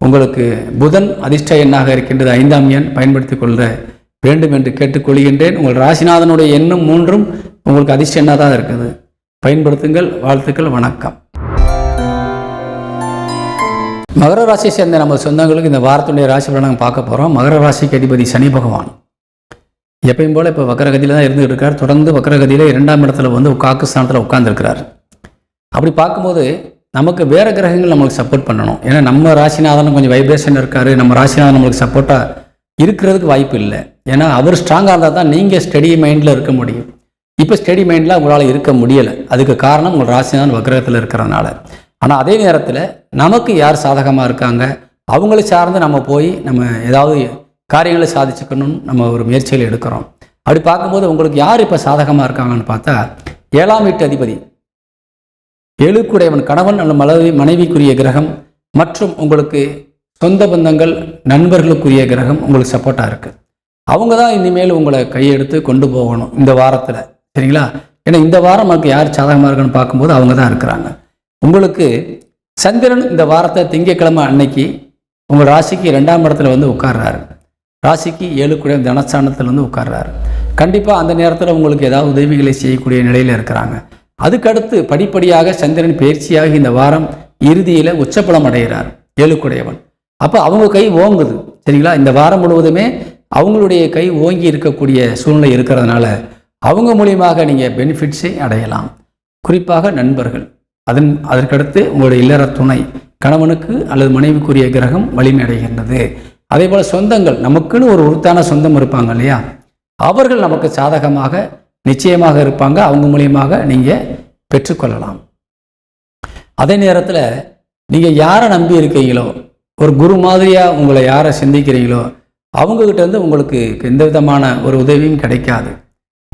உங்களுக்கு புதன் அதிர்ஷ்ட எண்ணாக இருக்கின்றது. 5ஆம் எண் பயன்படுத்தி கொள்ள வேண்டும் என்று கேட்டுக்கொள்கின்றேன். உங்கள் ராசிநாதனுடைய எண்ணும் 3 உங்களுக்கு அதிர்ஷ்ட எண்ணாக தான் இருக்குது. பயன்படுத்துங்கள். வாழ்த்துக்கள். வணக்கம். மகர ராசியை சேர்ந்த நம்ம சொந்தங்களுக்கு இந்த வாரத்துடைய ராசி பலனை பார்க்க போகிறோம். மகர ராசிக்கு அதிபதி சனி பகவான் எப்பயும் போல் இப்போ வக்கரகதியில் தான் இருந்துகிட்டு இருக்கார். தொடர்ந்து வக்கரகதியில் 2ஆம் இடத்துல காக்கு ஸ்தானத்தில் உட்கார்ந்துருக்கிறார். அப்படி பார்க்கும்போது நமக்கு வேறு கிரகங்கள் நம்மளுக்கு சப்போர்ட் பண்ணணும். ஏன்னா நம்ம ராசிநாதனும் கொஞ்சம் வைப்ரேஷன் இருக்கார். நம்ம ராசிநாதன் நம்மளுக்கு சப்போர்ட்டாக இருக்கிறதுக்கு வாய்ப்பு இல்லை. ஏன்னா அவர் ஸ்ட்ராங்காக இருந்தால் தான் நீங்கள் ஸ்டடி மைண்டில் இருக்க முடியும். இப்போ ஸ்டடி மைண்டில் உங்களால் இருக்க முடியலை. அதுக்கு காரணம் உங்கள் ராசிநாதன் வக்கரத்தில் இருக்கிறதுனால. ஆனால் அதே நேரத்தில் நமக்கு யார் சாதகமாக இருக்காங்க அவங்கள சார்ந்து நம்ம போய் நம்ம ஏதாவது காரியங்களை சாதிச்சுக்கணும்னு நம்ம ஒரு முயற்சிகள் எடுக்கிறோம். அப்படி பார்க்கும்போது உங்களுக்கு யார் இப்போ சாதகமாக இருக்காங்கன்னு பார்த்தா 7ஆம் வீட்டு அதிபதி 7 குடையவன் கணவன் அல்லது மனைவிக்குரிய கிரகம் மற்றும் உங்களுக்கு சொந்த பந்தங்கள் நண்பர்களுக்குரிய கிரகம் உங்களுக்கு சப்போர்ட்டாக இருக்குது. அவங்க தான் இனிமேல் உங்களை கையெடுத்து கொண்டு போகணும் இந்த வாரத்தில். சரிங்களா? ஏன்னா இந்த வாரம் நமக்கு யார் சாதகமாக இருக்குன்னு பார்க்கும்போது அவங்க தான் இருக்கிறாங்க. உங்களுக்கு சந்திரன் இந்த வாரத்தை திங்கட்கிழமை அன்னைக்கு உங்கள் ராசிக்கு 2ஆம் இடத்துல உட்கார்றாரு. ராசிக்கு 7 குடையவன் தனஸ்தானத்தில் உட்கார்றாரு. கண்டிப்பாக அந்த நேரத்தில் உங்களுக்கு ஏதாவது உதவிகளை செய்யக்கூடிய நிலையில் இருக்கிறாங்க. அதுக்கடுத்து படிப்படியாக சந்திரன் பயிற்சியாக இந்த வாரம் இறுதியில் உச்சபலம் அடைகிறார் 7 குடையவன். அப்போ அவங்க கை ஓங்குது. சரிங்களா? இந்த வாரம் முழுவதுமே அவங்களுடைய கை ஓங்கி இருக்கக்கூடிய சூழ்நிலை இருக்கிறதுனால அவங்க மூலியமாக நீங்கள் பெனிஃபிட்ஸை அடையலாம். குறிப்பாக நண்பர்கள், அதற்கடுத்து உங்களுடைய இல்லற துணை கணவனுக்கு அல்லது மனைவிக்குரிய கிரகம் வலிமை அடைகின்றது. அதே போல் சொந்தங்கள், நமக்குன்னு ஒரு உறுத்தான சொந்தம் இருப்பாங்க இல்லையா, அவர்கள் நமக்கு சாதகமாக நிச்சயமாக இருப்பாங்க. அவங்க மூலியமாக நீங்கள் பெற்றுக்கொள்ளலாம். அதே நேரத்தில் நீங்கள் யாரை நம்பி இருக்கீங்களோ, ஒரு குரு மாதிரியாக உங்களை யாரை சிந்திக்கிறீங்களோ அவங்கக்கிட்ட உங்களுக்கு எந்த விதமான ஒரு உதவியும் கிடைக்காது.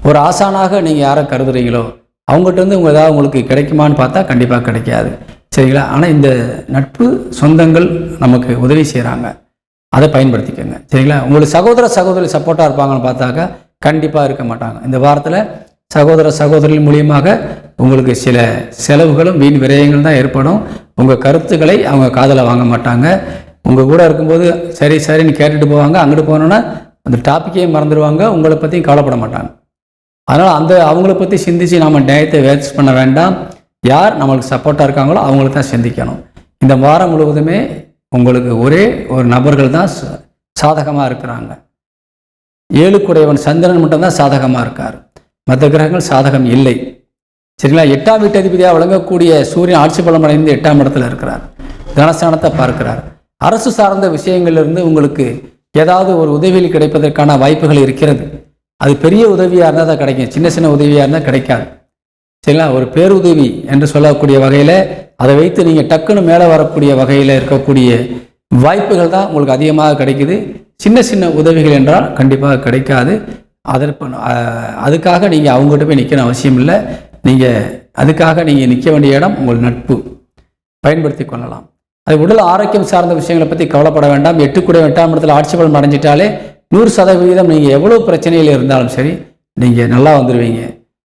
ஒரு ஆசானாக நீங்கள் யாரை கருதுறீங்களோ அவங்ககிட்ட உங்கள் ஏதாவது உங்களுக்கு கிடைக்குமான்னு பார்த்தா கண்டிப்பாக கிடைக்காது. சரிங்களா? ஆனால் இந்த நட்பு சொந்தங்கள் நமக்கு உதவி செய்கிறாங்க, அதை பயன்படுத்திக்கோங்க. சரிங்களா? உங்களுக்கு சகோதரி சப்போர்ட்டாக இருப்பாங்கன்னு பார்த்தாக்கா கண்டிப்பாக இருக்க மாட்டாங்க. இந்த வாரத்தில் சகோதரிகள் மூலியமாக உங்களுக்கு சில செலவுகளும் வீண் விரயங்கள் தான் ஏற்படும். உங்கள் கருத்துக்களை அவங்க காதில் வாங்க மாட்டாங்க. உங்கள் கூட இருக்கும்போது சரின்னு கேட்டுட்டு போவாங்க. அங்கிட்டு போனோன்னா அந்த டாப்பிக்கே மறந்துடுவாங்க, உங்களை பற்றியும் கவலைப்பட மாட்டாங்க. அதனால் அவங்கள பற்றி சிந்தித்து நாம் டயத்தை வேஸ்ட் பண்ண வேண்டாம். யார் நம்மளுக்கு சப்போர்ட்டாக இருக்காங்களோ அவங்களுக்கு தான் சிந்திக்கணும். இந்த வாரம் முழுவதுமே உங்களுக்கு ஒரே ஒரு நபர்கள் தான் சாதகமாக இருக்கிறாங்க. 7 குடையவன் சந்திரன் மட்டும்தான் சாதகமாக இருக்கார், மற்ற கிரகங்கள் சாதகம் இல்லை. சரிங்களா? 8ஆம் வீட்டு அதிபதியாக விளங்கக்கூடிய சூரியன் ஆட்சி பலம் அடைந்து 8ஆம் இடத்துல இருக்கிறார், தனஸ்தானத்தை பார்க்கிறார். அரசு சார்ந்த விஷயங்களிலிருந்து உங்களுக்கு ஏதாவது ஒரு உதவிகள் கிடைப்பதற்கான வாய்ப்புகள் இருக்கிறது. அது பெரிய உதவியாக இருந்தால் தான் கிடைக்கும், சின்ன உதவியாக இருந்தால் கிடைக்காது. சரிங்களா? ஒரு பேருதவி என்று சொல்லக்கூடிய வகையில் அதை வைத்து நீங்கள் டக்குன்னு மேலே வரக்கூடிய வகையில் இருக்கக்கூடிய வாய்ப்புகள் தான் உங்களுக்கு அதிகமாக கிடைக்குது. சின்ன உதவிகள் என்றால் கண்டிப்பாக கிடைக்காது. அதுக்காக நீங்கள் அவங்ககிட்ட போய் நிற்கணும் அவசியம் இல்லை. அதுக்காக நீங்கள் நிற்க வேண்டிய இடம் உங்கள் நட்பு, பயன்படுத்தி கொள்ளலாம். அது உடல் ஆரோக்கியம் சார்ந்த விஷயங்களை பற்றி கவலைப்பட வேண்டாம். 8 கூட 8ஆம் இடத்துல ஆட்சி பலம் அடைஞ்சிட்டாலே 100% நீங்கள் எவ்வளோ பிரச்சனையில் இருந்தாலும் சரி நீங்கள் நல்லா வந்துடுவீங்க.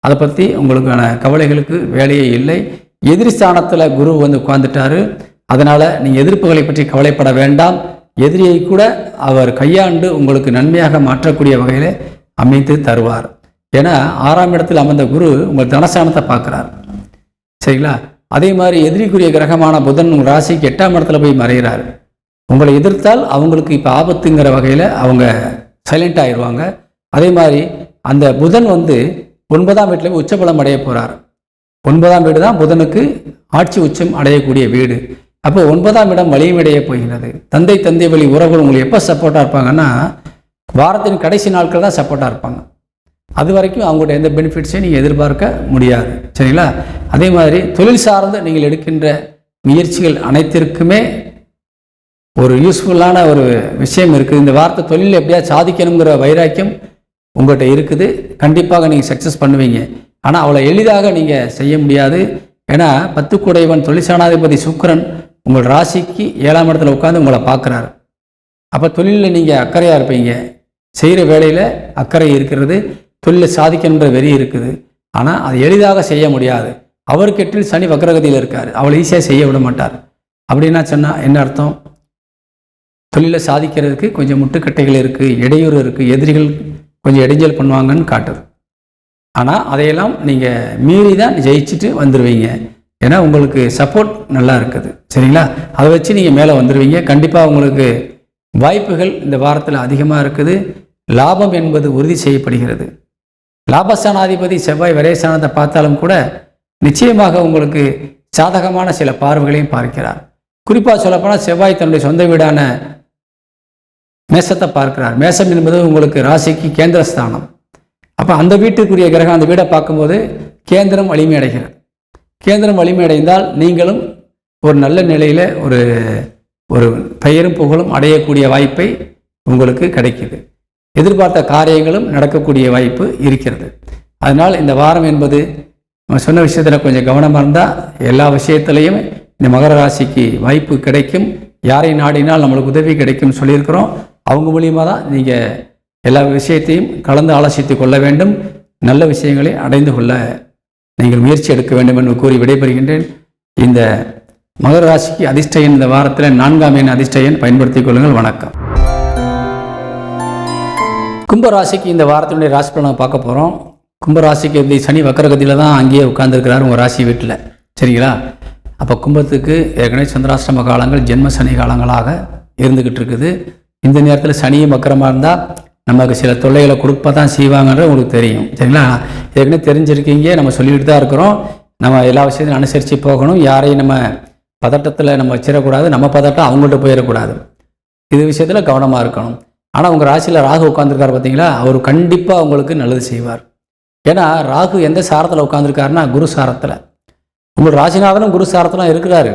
அதை பற்றி உங்களுக்கான கவலைகளுக்கு வேலையே இல்லை. எதிரி ஸ்தானத்தில் குரு உட்கார்ந்துட்டாரு. அதனால் நீங்கள் எதிர்ப்புகளை பற்றி கவலைப்பட வேண்டாம். எதிரியை கூட அவர் கையாண்டு உங்களுக்கு நன்மையாக மாற்றக்கூடிய வகையில் அமைத்து தருவார். ஏன்னா 6ஆம் இடத்தில் அமர்ந்த குரு உங்கள் தனஸ்தானத்தை பார்க்குறார். சரிங்களா? அதே மாதிரி எதிரிக்குரிய கிரகமான புதன் உங்கள் ராசிக்கு 8ஆம் இடத்துல போய் மறைகிறார். உங்களை எதிர்த்தால் அவங்களுக்கு இப்போ ஆபத்துங்கிற வகையில் அவங்க சைலண்ட் ஆயிடுவாங்க. அதே மாதிரி அந்த புதன் 9ஆம் வீட்டில் போய் உச்சபலம் அடைய போகிறார். 9ஆம் வீடு தான் புதனுக்கு ஆட்சி உச்சம் அடையக்கூடிய வீடு. அப்போ 9ஆம் இடம் வலிமையடைய போகிறது. தந்தை வழி உறவுகள் உங்களுக்கு எப்போ சப்போர்ட்டாக இருப்பாங்கன்னா வாரத்தின் கடைசி நாட்கள் தான் சப்போர்ட்டாக இருப்பாங்க. அது வரைக்கும் அவங்கள்ட்ட எந்த பெனிஃபிட்ஸையும் நீங்கள் எதிர்பார்க்க முடியாது. சரிங்களா? அதே மாதிரி தொழில் சார்ந்து நீங்கள் எடுக்கின்ற முயற்சிகள் அனைத்திற்குமே ஒரு யூஸ்ஃபுல்லான ஒரு விஷயம் இருக்குது. இந்த வார்த்தை தொழில் எப்படியா சாதிக்கணுங்கிற வைராக்கியம் உங்கள்கிட்ட இருக்குது. கண்டிப்பாக நீங்கள் சக்ஸஸ் பண்ணுவீங்க. ஆனால் அவ்வளோ எளிதாக நீங்கள் செய்ய முடியாது. ஏன்னா 10 குடையவன் தொழிற்சானாதிபதி சுக்கிரன் உங்கள் ராசிக்கு 7ஆம் இடத்துல உட்காந்து உங்களை பார்க்குறாரு. அப்போ தொழிலில் நீங்கள் அக்கறையாக இருப்பீங்க. செய்கிற வேலையில் அக்கறை இருக்கிறது, தொழிலை சாதிக்கின்ற வெறி இருக்குது. ஆனால் அது எளிதாக செய்ய முடியாது. அவர் கெட்டில் சனி வக்ரகதியில் இருக்கார், அவளை ஈஸியாக செய்ய விட மாட்டார். அப்படின்னா சொன்னால் என்ன அர்த்தம்? தொழிலை சாதிக்கிறதுக்கு கொஞ்சம் முட்டுக்கட்டைகள் இருக்குது, இடையூறு இருக்குது, எதிரிகள் கொஞ்சம் இடைஞ்சல் பண்ணுவாங்கன்னு காட்டுது. ஆனால் அதையெல்லாம் நீங்கள் மீறி தான் ஜெயிச்சுட்டு வந்துடுவீங்க. ஏன்னா உங்களுக்கு சப்போர்ட் நல்லா இருக்குது. சரிங்களா? அதை வச்சு நீங்கள் மேலே வந்துடுவீங்க. கண்டிப்பாக உங்களுக்கு வாய்ப்புகள் இந்த வாரத்தில் அதிகமாக இருக்குது. லாபம் என்பது உறுதி செய்யப்படுகிறது. லாபஸ்தானாதிபதி செவ்வாய் விரயஸ்தானத்தை பார்த்தாலும் கூட நிச்சயமாக உங்களுக்கு சாதகமான சில பார்வைகளையும் பார்க்கிறார். குறிப்பாக சொல்லப்போனால் செவ்வாய் தன்னுடைய சொந்த வீடான மேசத்தை பார்க்கிறார். மேசம் என்பது உங்களுக்கு ராசிக்கு கேந்திரஸ்தானம். அப்போ அந்த வீட்டுக்குரிய கிரகம் அந்த வீடை பார்க்கும்போது கேந்திரம் வலிமையடைகிறது. கேந்திரம் வலிமையடைந்தால் நீங்களும் ஒரு நல்ல நிலையில் ஒரு பெயரும் புகழும் அடையக்கூடிய வாய்ப்பை உங்களுக்கு கிடைக்குது. எதிர்பார்த்த காரியங்களும் நடக்கக்கூடிய வாய்ப்பு இருக்கிறது. அதனால் இந்த வாரம் என்பது நம்ம சொன்ன விஷயத்தில் கொஞ்சம் கவனமாக இருந்தால் எல்லா விஷயத்துலையும் இந்த மகர ராசிக்கு வாய்ப்பு கிடைக்கும். யாரை நாடினால் நம்மளுக்கு உதவி கிடைக்கும்னு சொல்லியிருக்கிறோம். அவங்க மூலியமாக தான் நீங்கள் எல்லா விஷயத்தையும் கலந்து ஆலோசித்து கொள்ள வேண்டும். நல்ல விஷயங்களை அடைந்து கொள்ள நீங்கள் முயற்சி எடுக்க வேண்டும் என்று கூறி விடைபெறுகின்றேன். இந்த மகர ராசிக்கு அதிர்ஷ்ட எண் இந்த வாரத்தில் 4ஆம் எண் அதிர்ஷ்ட எண் பயன்படுத்திக் கொள்ளுங்கள். வணக்கம். கும்பராசிக்கு இந்த வாரத்தினுடைய ராசி பலனை பார்க்க போகிறோம். கும்பராசிக்கு எப்படி சனி வக்கரகதியில் தான் அங்கேயே உட்கார்ந்துருக்கிறார் உங்கள் ராசி வீட்டில். சரிங்களா? அப்போ கும்பத்துக்கு ஏற்கனவே சந்திராஷ்டம காலங்கள் ஜென்ம சனி காலங்களாக இருந்துக்கிட்டு இருக்குது. இந்த நேரத்தில் சனியும் வக்கரமாக இருந்தால் நமக்கு சில தொல்லைகளை கொடுப்ப தான் செய்வாங்கன்றது உங்களுக்கு தெரியும். சரிங்களா? ஏற்கனவே தெரிஞ்சிருக்கீங்க, நம்ம சொல்லிக்கிட்டு தான் இருக்கிறோம். நம்ம எல்லா விஷயத்தையும் அனுசரித்து போகணும். யாரையும் நம்ம பதட்டத்தில் நம்ம வச்சிடக்கூடாது, நம்ம பதட்டம் அவங்கள்ட்ட போயிடக்கூடாது. இது விஷயத்தில் கவனமாக இருக்கணும். ஆனால் உங்கள் ராசியில் ராகு உட்காந்துருக்காரு பார்த்தீங்களா, அவர் கண்டிப்பாக உங்களுக்கு நல்லது செய்வார். ஏன்னா ராகு எந்த சாரத்தில் உட்காந்துருக்காருன்னா குரு சாரத்தில். உங்கள் ராசிநாதனும் குரு சாரத்தில் இருக்கிறாரு.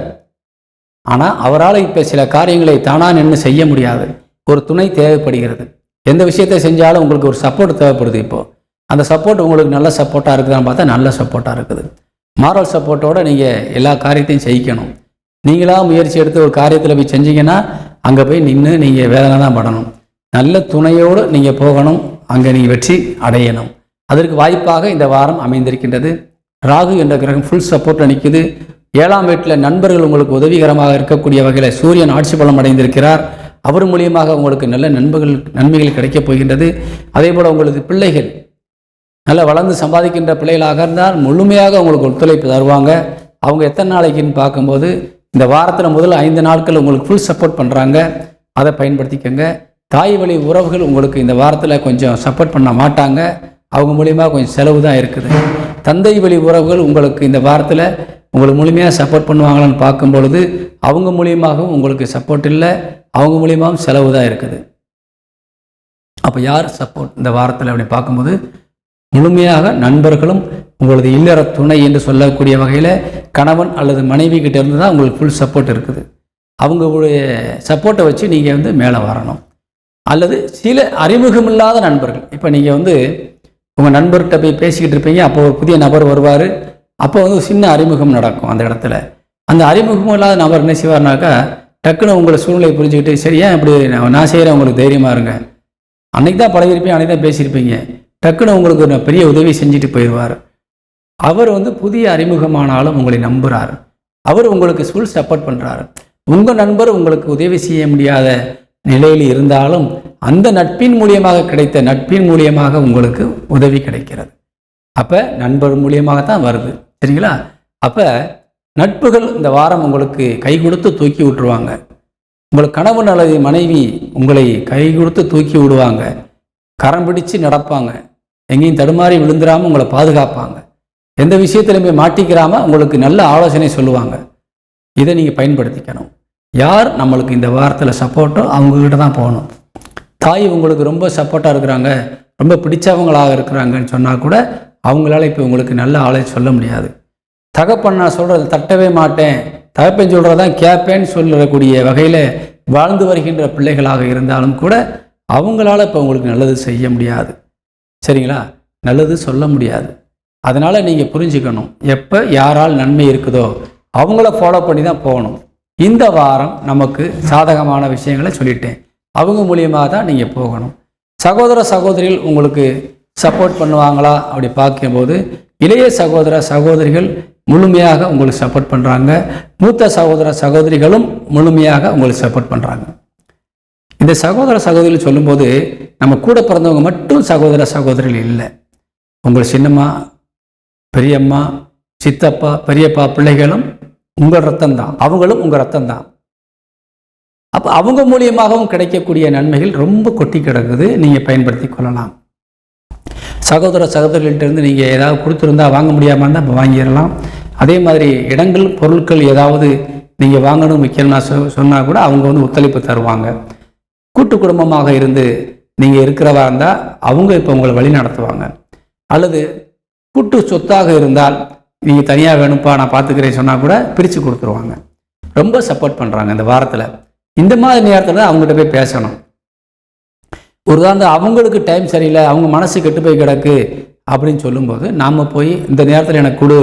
ஆனால் அவரால் இப்போ சில காரியங்களை தானாக நின்று செய்ய முடியாது. ஒரு துணை தேவைப்படுகிறது. எந்த விஷயத்தை செஞ்சாலும் உங்களுக்கு ஒரு சப்போர்ட் தேவைப்படுது. இப்போது அந்த சப்போர்ட் உங்களுக்கு நல்ல சப்போர்ட்டாக இருக்குதான்னு பார்த்தா நல்ல சப்போர்ட்டாக இருக்குது. மாரல் சப்போர்ட்டோடு நீங்கள் எல்லா காரியத்தையும் செய்யணும். நீங்களாக முயற்சி எடுத்து ஒரு காரியத்தில் போய் செஞ்சீங்கன்னா அங்கே போய் நின்று நீங்கள் வேதனை தான் படணும். நல்ல துணையோடு நீங்கள் போகணும், அங்கே நீங்கள் வெற்றி அடையணும். அதற்கு வாய்ப்பாக இந்த வாரம் அமைந்திருக்கின்றது. ராகு என்ற கிரகம் ஃபுல் சப்போர்ட்டில் நிற்குது. 7ஆம் வீட்டில் நண்பர்கள் உங்களுக்கு உதவிகரமாக இருக்கக்கூடிய வகையில் சூரியன் ஆட்சி பலம் அடைந்திருக்கிறார். அவர் மூலியமாக உங்களுக்கு நல்ல நன்மைகள் கிடைக்கப் போகின்றது. அதே போல் உங்களுக்கு பிள்ளைகள் நல்லா வளர்ந்து சம்பாதிக்கின்ற பிள்ளைகளாக இருந்தால் முழுமையாக உங்களுக்கு ஒத்துழைப்பு தருவாங்க. அவங்க எத்தனை நாளைக்குன்னு பார்க்கும்போது இந்த வாரத்தில் முதல் 5 நாட்கள் உங்களுக்கு ஃபுல் சப்போர்ட் பண்ணுறாங்க. அதை பயன்படுத்திக்கோங்க. தாய் வழி உறவுகள் உங்களுக்கு இந்த வாரத்தில் கொஞ்சம் சப்போர்ட் பண்ண மாட்டாங்க. அவங்க மூலியமாக கொஞ்சம் செலவு தான் இருக்குது. தந்தை வழி உறவுகள் உங்களுக்கு இந்த வாரத்தில் உங்களுக்கு முழுமையாக சப்போர்ட் பண்ணுவாங்களான்னு பார்க்கும்பொழுது அவங்க மூலியமாகவும் உங்களுக்கு சப்போர்ட் இல்லை, அவங்க மூலியமாகவும் செலவு தான் இருக்குது. அப்போ யார் சப்போர்ட் இந்த வாரத்தில் அப்படி பார்க்கும்போது முழுமையாக நண்பர்களும் உங்களது இல்லற துணை என்று சொல்லக்கூடிய வகையில் கணவன் அல்லது மனைவி கிட்ட இருந்து தான் உங்களுக்கு ஃபுல் சப்போர்ட் இருக்குது. அவங்களுடைய சப்போர்ட்டை வச்சு நீங்கள் மேலே வரணும். அல்லது சில அறிமுகமில்லாத நண்பர்கள், இப்போ நீங்கள் உங்கள் நண்பர்கிட்ட போய் பேசிக்கிட்டு இருப்பீங்க, அப்போ ஒரு புதிய நபர் வருவார். அப்போ சின்ன அறிமுகம் நடக்கும். அந்த இடத்துல அந்த அறிமுகம் இல்லாத நபர் என்ன செய்வார்னாக்கா டக்குன்னு உங்களை சூழ்நிலை புரிஞ்சுக்கிட்டு சரியா இப்படி நான் செய்கிறேன், உங்களுக்கு தைரியமாக இருங்க, அன்றைக்கி தான் பழகிருப்பீங்க, அன்றைக்கி தான் பேசியிருப்பீங்க, டக்குன்னு உங்களுக்கு ஒரு பெரிய உதவி செஞ்சுட்டு போயிடுவார். அவர் புதிய அறிமுகமானாலும் உங்களை நம்புகிறார். அவர் உங்களுக்கு ஃபுல் சப்போர்ட் பண்ணுறாரு. உங்கள் நண்பர் உங்களுக்கு உதவி செய்ய முடியாத நிலையில் இருந்தாலும் அந்த நட்பின் மூலியமாக கிடைத்த நட்பின் மூலியமாக உங்களுக்கு உதவி கிடைக்கிறது. அப்போ நண்பர் மூலியமாகத்தான் வருது. சரிங்களா? அப்போ நட்புகள் இந்த வாரம் உங்களுக்கு கை கொடுத்து தூக்கி விட்டுருவாங்க. உங்களுக்கு கணவன் அல்லது மனைவி உங்களை கை கொடுத்து தூக்கி விடுவாங்க. கரம் பிடிச்சு நடப்பாங்க. எங்கேயும் தடுமாறி விழுந்துடாமல் உங்களை பாதுகாப்பாங்க. எந்த விஷயத்திலுமே மாட்டிக்கிறாமல் உங்களுக்கு நல்ல ஆலோசனை சொல்லுவாங்க. இதை நீங்கள் பயன்படுத்திக்கணும். யார் நம்மளுக்கு இந்த வாரத்தில் சப்போர்ட்டோ அவங்கக்கிட்ட தான் போகணும். தாய் உங்களுக்கு ரொம்ப சப்போர்ட்டாக இருக்கிறாங்க, ரொம்ப பிடிச்சவங்களாக இருக்கிறாங்கன்னு சொன்னால் கூட அவங்களால இப்போ உங்களுக்கு நல்ல ஆலோசனை சொல்ல முடியாது. தகப்பன் நான் சொல்கிறது தட்டவே மாட்டேன், தகப்பன் சொல்கிறதான் கேட்பேன்னு சொல்லக்கூடிய வகையில் வாழ்ந்து வருகின்ற பிள்ளைகளாக இருந்தாலும் கூட அவங்களால இப்போ உங்களுக்கு நல்லது செய்ய முடியாது. சரிங்களா? நல்லது சொல்ல முடியாது. அதனால் நீங்கள் புரிஞ்சுக்கணும், எப்போ யாரால் நன்மை இருக்குதோ அவங்கள ஃபாலோ பண்ணி தான் போகணும். இந்த வாரம் நமக்கு சாதகமான விஷயங்களை சொல்லிட்டேன், அவங்க மூலியமாக தான் நீங்கள் போகணும். சகோதர சகோதரிகள் உங்களுக்கு சப்போர்ட் பண்ணுவாங்களா அப்படி பார்க்கும்போது இளைய சகோதர சகோதரிகள் முழுமையாக உங்களுக்கு சப்போர்ட் பண்ணுறாங்க. மூத்த சகோதர சகோதரிகளும் முழுமையாக உங்களுக்கு சப்போர்ட் பண்ணுறாங்க. இந்த சகோதர சகோதரிகள் சொல்லும்போது நம்ம கூட பிறந்தவங்க மட்டும் சகோதர சகோதரிகள் இல்லை. உங்கள் சின்னம்மா, பெரியம்மா, சித்தப்பா, பெரியப்பா பிள்ளைகளும் உங்கள் ரத்தம் தான், அவங்களும் உங்கள் ரத்தம் தான். அப்போ அவங்க மூலியமாகவும் கிடைக்கக்கூடிய நன்மைகள் ரொம்ப கொட்டி கிடக்குது, நீங்கள் பயன்படுத்தி கொள்ளலாம். சகோதர சகோதரிகள்கிட்டருந்து நீங்கள் ஏதாவது கொடுத்துருந்தா வாங்க முடியாமல் இருந்தால் இப்போ வாங்கிடலாம். அதே மாதிரி இடங்கள் பொருட்கள் ஏதாவது நீங்கள் வாங்கணும் முக்கியம்னா சொன்னால் கூட அவங்க ஒத்துழைப்பு தருவாங்க. கூட்டு குடும்பமாக இருந்து நீங்கள் இருக்கிறவா இருந்தால் அவங்க இப்போ உங்களை வழி நடத்துவாங்க. அல்லது கூட்டு சொத்தாக இருந்தால் நீங்கள் தனியாக வேணும்ப்பா நான் பார்த்துக்கிறேன் சொன்னால் கூட பிரித்து கொடுத்துருவாங்க. ரொம்ப சப்போர்ட் பண்ணுறாங்க இந்த வாரத்தில். இந்த மாதிரி நேரத்தில் தான் அவங்ககிட்ட போய் பேசணும். ஒரு உதாரணம் அவங்களுக்கு டைம் சரியில்லை, அவங்க மனசு கெட்டு போய் கிடக்கு அப்படின்னு சொல்லும்போது நாம் போய் இந்த நேரத்தில் எனக்கு கொடு,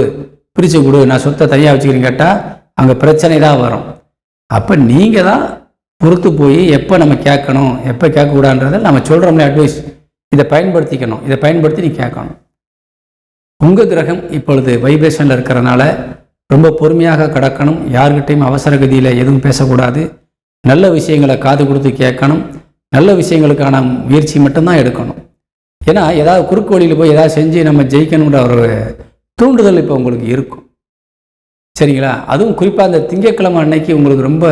பிரித்து கொடு, நான் சொத்தை தனியாக வச்சுக்கிறேன்னு கேட்டால் அங்கே பிரச்சனை தான் வரும். அப்போ நீங்கள் தான் பொறுத்து போய் எப்போ நம்ம கேட்கணும் எப்போ கேட்கக்கூடாதுன்றதை நம்ம சொல்கிறோம்ல அட்வைஸ், இதை பயன்படுத்திக்கணும். இதை பயன்படுத்தி நீ கேட்கணும். உங்கள் கிரகம் இப்பொழுது வைப்ரேஷனில் இருக்கிறதுனால ரொம்ப பொறுமையாக கிடக்கணும். யார்கிட்டையும் அவசர கதியில் எதுவும் பேசக்கூடாது. நல்ல விஷயங்களை காது கொடுத்து கேட்கணும். நல்ல விஷயங்களுக்கான முயற்சி மட்டும்தான் எடுக்கணும். ஏன்னா ஏதாவது குறுக்கு வழியில் போய் ஏதாவது செஞ்சு நம்ம ஜெயிக்கணுன்ற ஒரு தூண்டுதல் இப்போ உங்களுக்கு இருக்கும். சரிங்களா? அதுவும் குறிப்பாக அந்த திங்கட்கிழமை அன்னைக்கு உங்களுக்கு ரொம்ப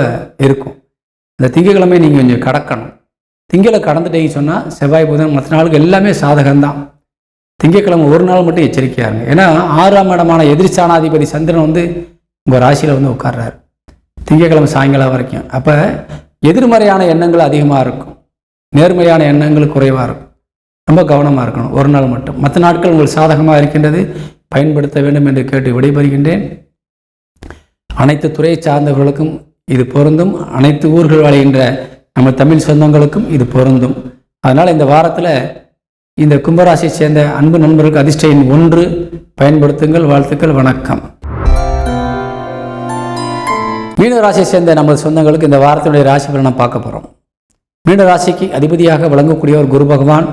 இருக்கும். இந்த திங்கட்கிழமை நீங்கள் கொஞ்சம் கடக்கணும். திங்களை கடந்துட்டீங்கன்னு சொன்னால் செவ்வாய் புதன் மற்ற நாளுக்கு எல்லாமே சாதகம்தான். திங்கட்கிழமை ஒரு நாள் மட்டும் எச்சரிக்கையாக இருங்க. ஏன்னா 6ஆம் இடமான எதிர்ச்சானாதிபதி சந்திரன் உங்கள் ராசியில் உட்கார்றாரு திங்கட்கிழமை சாயங்காலம் வரைக்கும். அப்போ எதிர்மறையான எண்ணங்கள் அதிகமாக இருக்கும், நேர்மையான எண்ணங்கள் குறைவாக இருக்கும். ரொம்ப கவனமாக இருக்கணும் ஒரு நாள் மட்டும். மற்ற நாட்கள் உங்களுக்கு சாதகமாக இருக்கின்றது, பயன்படுத்த வேண்டும் என்று கேட்டு விடைபெறுகின்றேன். அனைத்து துறை சார்ந்தவர்களுக்கும் இது பொருந்தும். அனைத்து ஊர்கள் வாழ்கின்ற நம்ம தமிழ் சொந்தங்களுக்கும் இது பொருந்தும். அதனால் இந்த வாரத்தில் இந்த கும்பராசியை சேர்ந்த அன்பு நண்பர்களுக்கு அதிர்ஷ்ட எண் 1 பயன்படுத்துங்கள். வாழ்த்துக்கள். வணக்கம். மீனராசியை சேர்ந்த நமது சொந்தங்களுக்கு இந்த வாரத்தினுடைய ராசி பலனை பார்க்க போகிறோம். மீனராசிக்கு அதிபதியாக விளங்கக்கூடியவர் குரு பகவான்.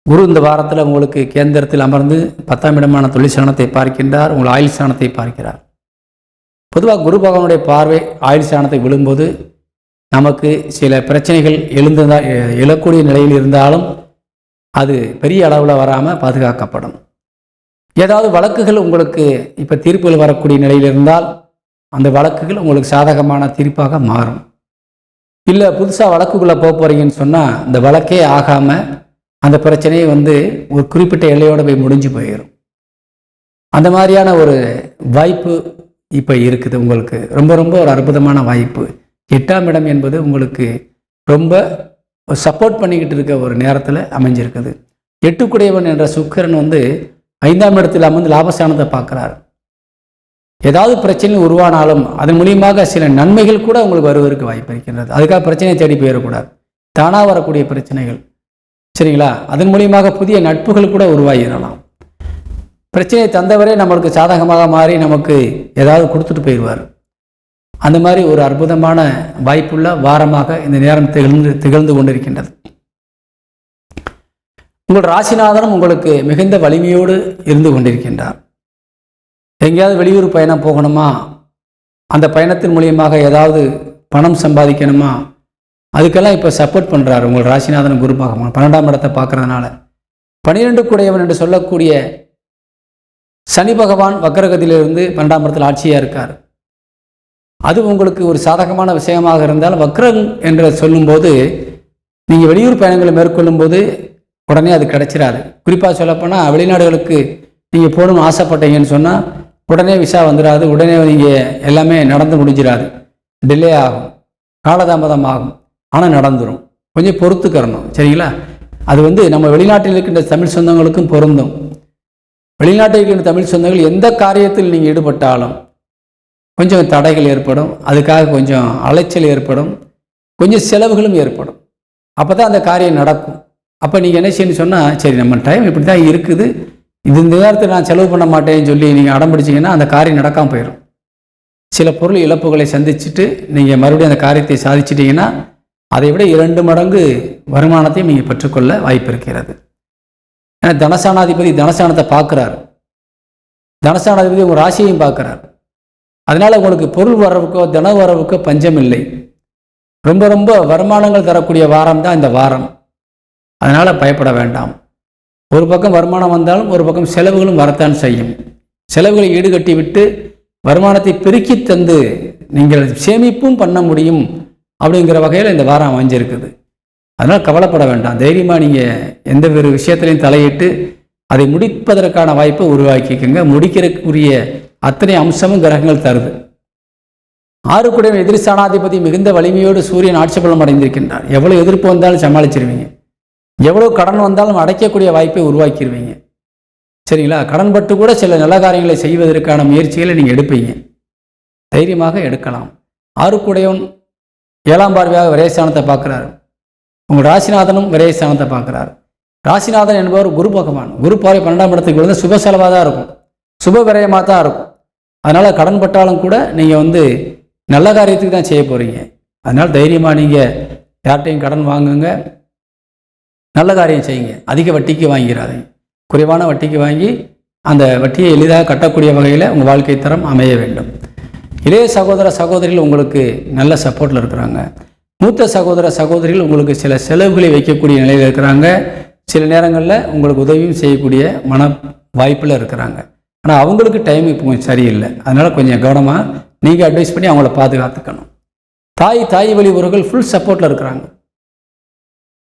குரு இந்த வாரத்தில் உங்களுக்கு கேந்திரத்தில் அமர்ந்து 10ஆம் இடமான தொழில் ஸ்தானத்தை பார்க்கின்றார். உங்கள் ஆயுள் ஸ்தானத்தை பார்க்கிறார். பொதுவாக குரு பகவானுடைய பார்வை ஆயுள் ஸ்தானத்தை விழும்போது நமக்கு சில பிரச்சனைகள் எழக்கூடிய நிலையில் இருந்தாலும் அது பெரிய அளவில் வராமல் பாதுகாக்கப்படும். ஏதாவது வழக்குகள் உங்களுக்கு இப்போ தீர்ப்புகள் வரக்கூடிய நிலையில் இருந்தால் அந்த வழக்குகள் உங்களுக்கு சாதகமான தீர்ப்பாக மாறும். இல்லை புதுசாக வழக்குக்குள்ளே போகிறீங்கன்னு சொன்னால் இந்த வழக்கே ஆகாமல் அந்த பிரச்சனையை ஒரு குறிப்பிட்ட எல்லையோடு போய் முடிஞ்சு போயிடும். அந்த மாதிரியான ஒரு வாய்ப்பு இப்போ இருக்குது. உங்களுக்கு ரொம்ப ரொம்ப ஒரு அற்புதமான வாய்ப்பு. 8ஆம் இடம் என்பது உங்களுக்கு ரொம்ப சப்போர்ட் பண்ணிக்கிட்டு இருக்க ஒரு நேரத்தில் அமைஞ்சிருக்குது. 8 என்ற சுக்கிரன் 5ஆம் இடத்தில் அமர்ந்து லாபஸ்தானத்தை பார்க்குறார். ஏதாவது பிரச்சனை உருவானாலும் அதன் மூலியமாக சில நன்மைகள் கூட உங்களுக்கு வருவதற்கு வாய்ப்பு இருக்கின்றது. அதுக்காக பிரச்சனையை தேடி போயிடக்கூடாது. தானாக வரக்கூடிய பிரச்சனைகள், சரிங்களா, அதன் மூலியமாக புதிய நட்புகள் கூட உருவாகிடலாம். பிரச்சனையை தந்தவரே நம்மளுக்கு சாதகமாக மாறி நமக்கு ஏதாவது கொடுத்துட்டு போயிடுவார். அந்த மாதிரி ஒரு அற்புதமான வாய்ப்புள்ள வாரமாக இந்த நேரம் திகழ்ந்து கொண்டிருக்கின்றது. உங்கள் ராசிநாதனும் உங்களுக்கு மிகுந்த வலிமையோடு இருந்து கொண்டிருக்கின்றார். எங்கேயாவது வெளியூர் பயணம் போகணுமா, அந்த பயணத்தின் மூலியமாக ஏதாவது பணம் சம்பாதிக்கணுமா, அதுக்கெல்லாம் இப்போ சப்போர்ட் பண்ணுறாரு உங்கள் ராசிநாதன் குரு பகவான் 12ஆம் இடத்தை பார்க்கறதுனால. 12 என்று சொல்லக்கூடிய சனி பகவான் வக்ரகதியிலிருந்து 12ஆம் இடத்தில் ஆட்சியாக இருக்கார். அது உங்களுக்கு ஒரு சாதகமான விஷயமாக இருந்தால் வக்ரம் என்று சொல்லும்போது நீங்கள் வெளியூர் பயணங்களை மேற்கொள்ளும் போது உடனே அது கிடைச்சிடாது. குறிப்பாக சொல்லப்போனால் வெளிநாடுகளுக்கு நீங்கள் போகணும்னு ஆசைப்பட்டீங்கன்னு சொன்னால் உடனே விசா வந்துடாது. உடனே நீங்கள் எல்லாமே நடந்து முடிஞ்சிடாது. டிலே ஆகும், காலதாமதம் ஆகும். ஆனால் நடந்துடும். கொஞ்சம் பொறுத்துக்கிறணும், சரிங்களா. அது நம்ம வெளிநாட்டில் இருக்கின்ற தமிழ் சொந்தங்களுக்கும் பொருந்தும். வெளிநாட்டில் இருக்கின்ற தமிழ் சொந்தங்கள் எந்த காரியத்தில் நீங்கள் ஈடுபட்டாலும் கொஞ்சம் தடைகள் ஏற்படும். அதுக்காக கொஞ்சம் அலைச்சல் ஏற்படும், கொஞ்சம் செலவுகளும் ஏற்படும். அப்போ தான் அந்த காரியம் நடக்கும். அப்போ நீங்கள் என்ன செய்யணும்னு சொன்னால், சரி நம்ம டைம் இப்படி தான் இருக்குது, இந்த நேரத்தில் நான் செலவு பண்ண மாட்டேன்னு சொல்லி நீங்கள் அடம் பிடிச்சிங்கன்னா அந்த காரியம் நடக்காமல் போயிடும். சில பொருள் இழப்புகளை சந்திச்சுட்டு நீங்கள் மறுபடியும் அந்த காரியத்தை சாதிச்சிட்டிங்கன்னா அதை விட 2 மடங்கு வருமானத்தையும் நீங்கள் பெற்றுக்கொள்ள வாய்ப்பு இருக்கிறது. ஏன்னா தனசானாதிபதி தனசானத்தை பார்க்குறாரு. தனசானாதிபதி உங்கள் ராசியையும் பார்க்குறாரு. அதனால் உங்களுக்கு பொருள் வரவுக்கோ தன வரவுக்கோ பஞ்சம் இல்லை. ரொம்ப ரொம்ப வருமானங்கள் தரக்கூடிய வாரம் தான் இந்த வாரம். அதனால் பயப்பட வேண்டாம். ஒரு பக்கம் வருமானம் வந்தாலும் ஒரு பக்கம் செலவுகளும் வரத்தான் செய்யும். செலவுகளை ஈடுகட்டி விட்டு வருமானத்தை பெருக்கி தந்து நீங்கள் சேமிப்பும் பண்ண முடியும் அப்படிங்கிற வகையில் இந்த வாரம் அமைஞ்சிருக்குது. அதனால் கவலைப்பட வேண்டாம். தைரியமாக நீங்கள் எந்த ஒரு விஷயத்திலையும் தலையிட்டு அதை முடிப்பதற்கான வாய்ப்பை உருவாக்கிக்கோங்க. முடிக்கிறதுக்குரிய அத்தனை அம்சமும் கிரகங்கள் தருது. 6 எதிரி ஸ்தானாதிபதி மிகுந்த வலிமையோடு சூரியன் ஆட்சி பலம் அடைந்திருக்கின்றார். எவ்வளோ எதிர்ப்பு வந்தாலும் சமாளிச்சிருவீங்க. எவ்வளோ கடன் வந்தாலும் அடைக்கக்கூடிய வாய்ப்பை உருவாக்கிடுவீங்க, சரிங்களா. கடன் பட்டு கூட சில நல்ல காரியங்களை செய்வதற்கான முயற்சிகளை நீங்கள் எடுப்பீங்க. தைரியமாக எடுக்கலாம். 6 7ஆம் பார்வையாக விரயஸ்தானத்தை பார்க்குறாரு. உங்கள் ராசிநாதனும் விரயஸ்தானத்தை பார்க்குறாரு. ராசிநாதன் என்பவர் குரு பகவான். குரு பார்வை 12ஆம் இடத்துக்கு சுப செலவாக தான் இருக்கும், சுப விரயமாக தான் இருக்கும். அதனால் கடன் பட்டாலும் கூட நீங்கள் நல்ல காரியத்துக்கு தான் செய்ய போகிறீங்க. அதனால் தைரியமாக நீங்கள் யார்கிட்டையும் கடன் வாங்குங்க, நல்ல காரியம் செய்யுங்க. அதிக வட்டிக்கு வாங்கிறாதீங்க. குறைவான வட்டிக்கு வாங்கி அந்த வட்டியை எளிதாக கட்டக்கூடிய வகையில் உங்கள் வாழ்க்கை தரம் அமைய வேண்டும். இளைய சகோதர சகோதரிகள் உங்களுக்கு நல்ல சப்போர்ட்டில் இருக்கிறாங்க. மூத்த சகோதர சகோதரிகள் உங்களுக்கு சில செலவுகளை வைக்கக்கூடிய நிலையில் இருக்கிறாங்க. சில நேரங்களில் உங்களுக்கு உதவியும் செய்யக்கூடிய மன வாய்ப்பில் இருக்கிறாங்க. ஆனால் அவங்களுக்கு டைம் இப்போ கொஞ்சம் சரியில்லை. அதனால் கொஞ்சம் கவனமாக நீங்கள் அட்வைஸ் பண்ணி அவங்கள பாதுகாத்துக்கணும். தாய் வழி உறவுகள் ஃபுல் சப்போர்ட்டில் இருக்கிறாங்க.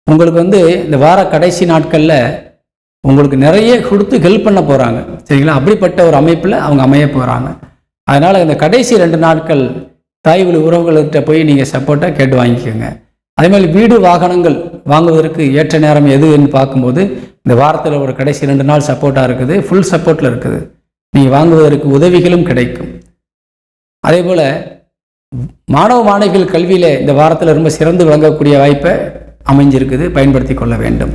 உங்களுக்கு இந்த வார கடைசி நாட்களில் உங்களுக்கு நிறைய கொடுத்து ஹெல்ப் பண்ண போகிறாங்க, சரிங்களா. அப்படிப்பட்ட ஒரு அமைப்பில் அவங்க அமைய போகிறாங்க. அதனால் இந்த கடைசி 2 நாட்கள் தாய் வழி உறவுகள்கிட்ட போய் நீங்கள் சப்போர்ட்டாக கேட்டு வாங்கிக்கோங்க. அதேமாதிரி வீடு வாகனங்கள் வாங்குவதற்கு ஏற்ற நேரம் எதுன்னு பார்க்கும்போது இந்த வாரத்தில் ஒரு கடைசி 2 நாள் சப்போர்ட்டாக இருக்குது, ஃபுல் சப்போர்ட்டில் இருக்குது. நீங்கள் வாங்குவதற்கு உதவிகளும் கிடைக்கும். அதே போல் மாணவ மாணவிகள் கல்வியில் இந்த வாரத்தில் ரொம்ப சிறந்து விளங்கக்கூடிய வாய்ப்பை அமைஞ்சிருக்குது, பயன்படுத்தி கொள்ள வேண்டும்.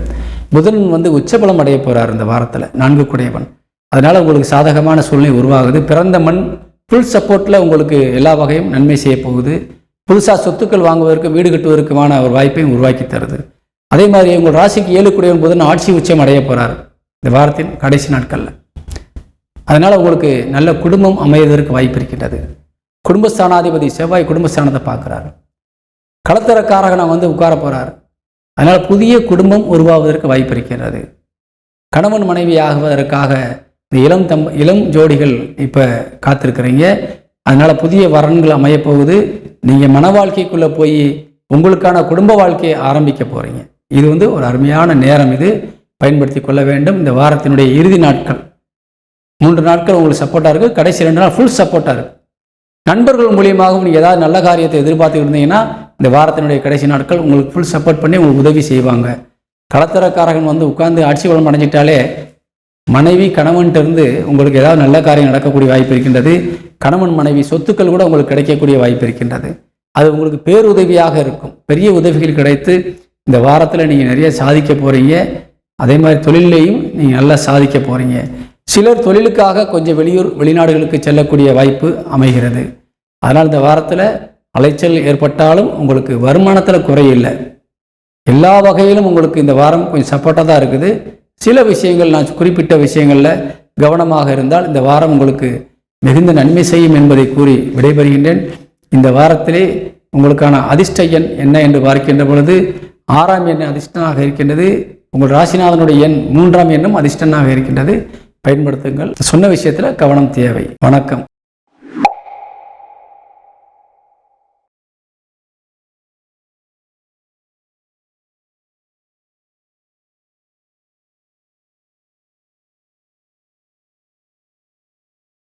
புதன் வந்து உச்சபலம் அடைய போகிறார் இந்த வாரத்தில், 4 குடையவன். அதனால் உங்களுக்கு சாதகமான சூழ்நிலை உருவாகுது. பிறந்த மண் ஃபுல் சப்போர்ட்டில் உங்களுக்கு எல்லா வகையும் நன்மை செய்ய போகுது. புதுசாக சொத்துக்கள் வாங்குவதற்கு வீடு கட்டுவதற்குமான ஒரு வாய்ப்பையும் உருவாக்கி தருது. அதே மாதிரி உங்கள் ராசிக்கு 7 குடையவன் புதன் ஆட்சி உச்சம் அடைய போகிறார் இந்த வாரத்தின் கடைசி நாட்களில். அதனால் உங்களுக்கு நல்ல குடும்பம் அமைவதற்கு வாய்ப்பு இருக்கின்றது. குடும்பஸ்தானாதிபதி செவ்வாய் குடும்பஸ்தானத்தை பார்க்குறாரு. களத்திரக்காரகனை வந்து உட்கார போகிறார். அதனால் புதிய குடும்பம் உருவாவதற்கு வாய்ப்பு இருக்கின்றது. கணவன் மனைவி ஆகுவதற்காக இந்த இளம் ஜோடிகள் இப்போ காத்திருக்கிறீங்க. அதனால் புதிய வரன்கள் அமையப்போகுது. நீங்கள் மன வாழ்க்கைக்குள்ளே போய் உங்களுக்கான குடும்ப வாழ்க்கையை ஆரம்பிக்க போகிறீங்க. இது வந்து ஒரு அருமையான நேரம். இது பயன்படுத்தி கொள்ள வேண்டும். இந்த வாரத்தினுடைய இறுதி நாட்கள் 3 நாட்கள் உங்களுக்கு சப்போர்ட்டாக இருக்குது. கடைசி 2 நாள் ஃபுல் சப்போர்ட்டாக இருக்குது. நண்பர்கள் மூலியமாகவும் நீங்கள் ஏதாவது நல்ல காரியத்தை எதிர்பார்த்து இருந்தீங்கன்னா இந்த வாரத்தினுடைய கடைசி நாட்கள் உங்களுக்கு ஃபுல் சப்போர்ட் பண்ணி உங்களுக்கு உதவி செய்வாங்க. களத்திரக்காரகன் வந்து உட்கார்ந்து ஆட்சி பலம் அடைஞ்சிட்டாலே மனைவி கணவன்கிட்ட உங்களுக்கு ஏதாவது நல்ல காரியம் நடக்கக்கூடிய வாய்ப்பு இருக்கின்றது. கணவன் மனைவி சொத்துக்கள் கூட உங்களுக்கு கிடைக்கக்கூடிய வாய்ப்பு இருக்கின்றது. அது உங்களுக்கு பேருதவியாக இருக்கும். பெரிய உதவிகள் கிடைத்து இந்த வாரத்தில் நீங்கள் நிறைய சாதிக்க போகிறீங்க. அதே மாதிரி தொழிலையும் நீங்கள் நல்லா சாதிக்க போகிறீங்க. சிலர் தொழிலுக்காக கொஞ்சம் வெளிநாடுகளுக்கு செல்லக்கூடிய வாய்ப்பு அமைகிறது. அதனால் இந்த வாரத்தில் அலைச்சல் ஏற்பட்டாலும் உங்களுக்கு வருமானத்தில் குறையில்லை. எல்லா வகையிலும் உங்களுக்கு இந்த வாரம் கொஞ்சம் சப்போர்ட்டாக தான் இருக்குது. சில விஷயங்கள் நான் குறிப்பிட்ட விஷயங்களில் கவனமாக இருந்தால் இந்த வாரம் உங்களுக்கு மிகுந்த நன்மை செய்யும் என்பதை கூறி விடைபெறுகின்றேன். இந்த வாரத்திலே உங்களுக்கான அதிர்ஷ்ட எண் என்ன என்று பார்க்கின்ற பொழுது 6ஆம் எண் அதிர்ஷ்டனாக இருக்கின்றது. உங்கள் ராசிநாதனுடைய எண் 3ஆம் எண்ணும் அதிர்ஷ்டனாக இருக்கின்றது. பயன்படுத்துங்கள். சொன்ன விஷயத்தில் கவனம் தேவை. வணக்கம்.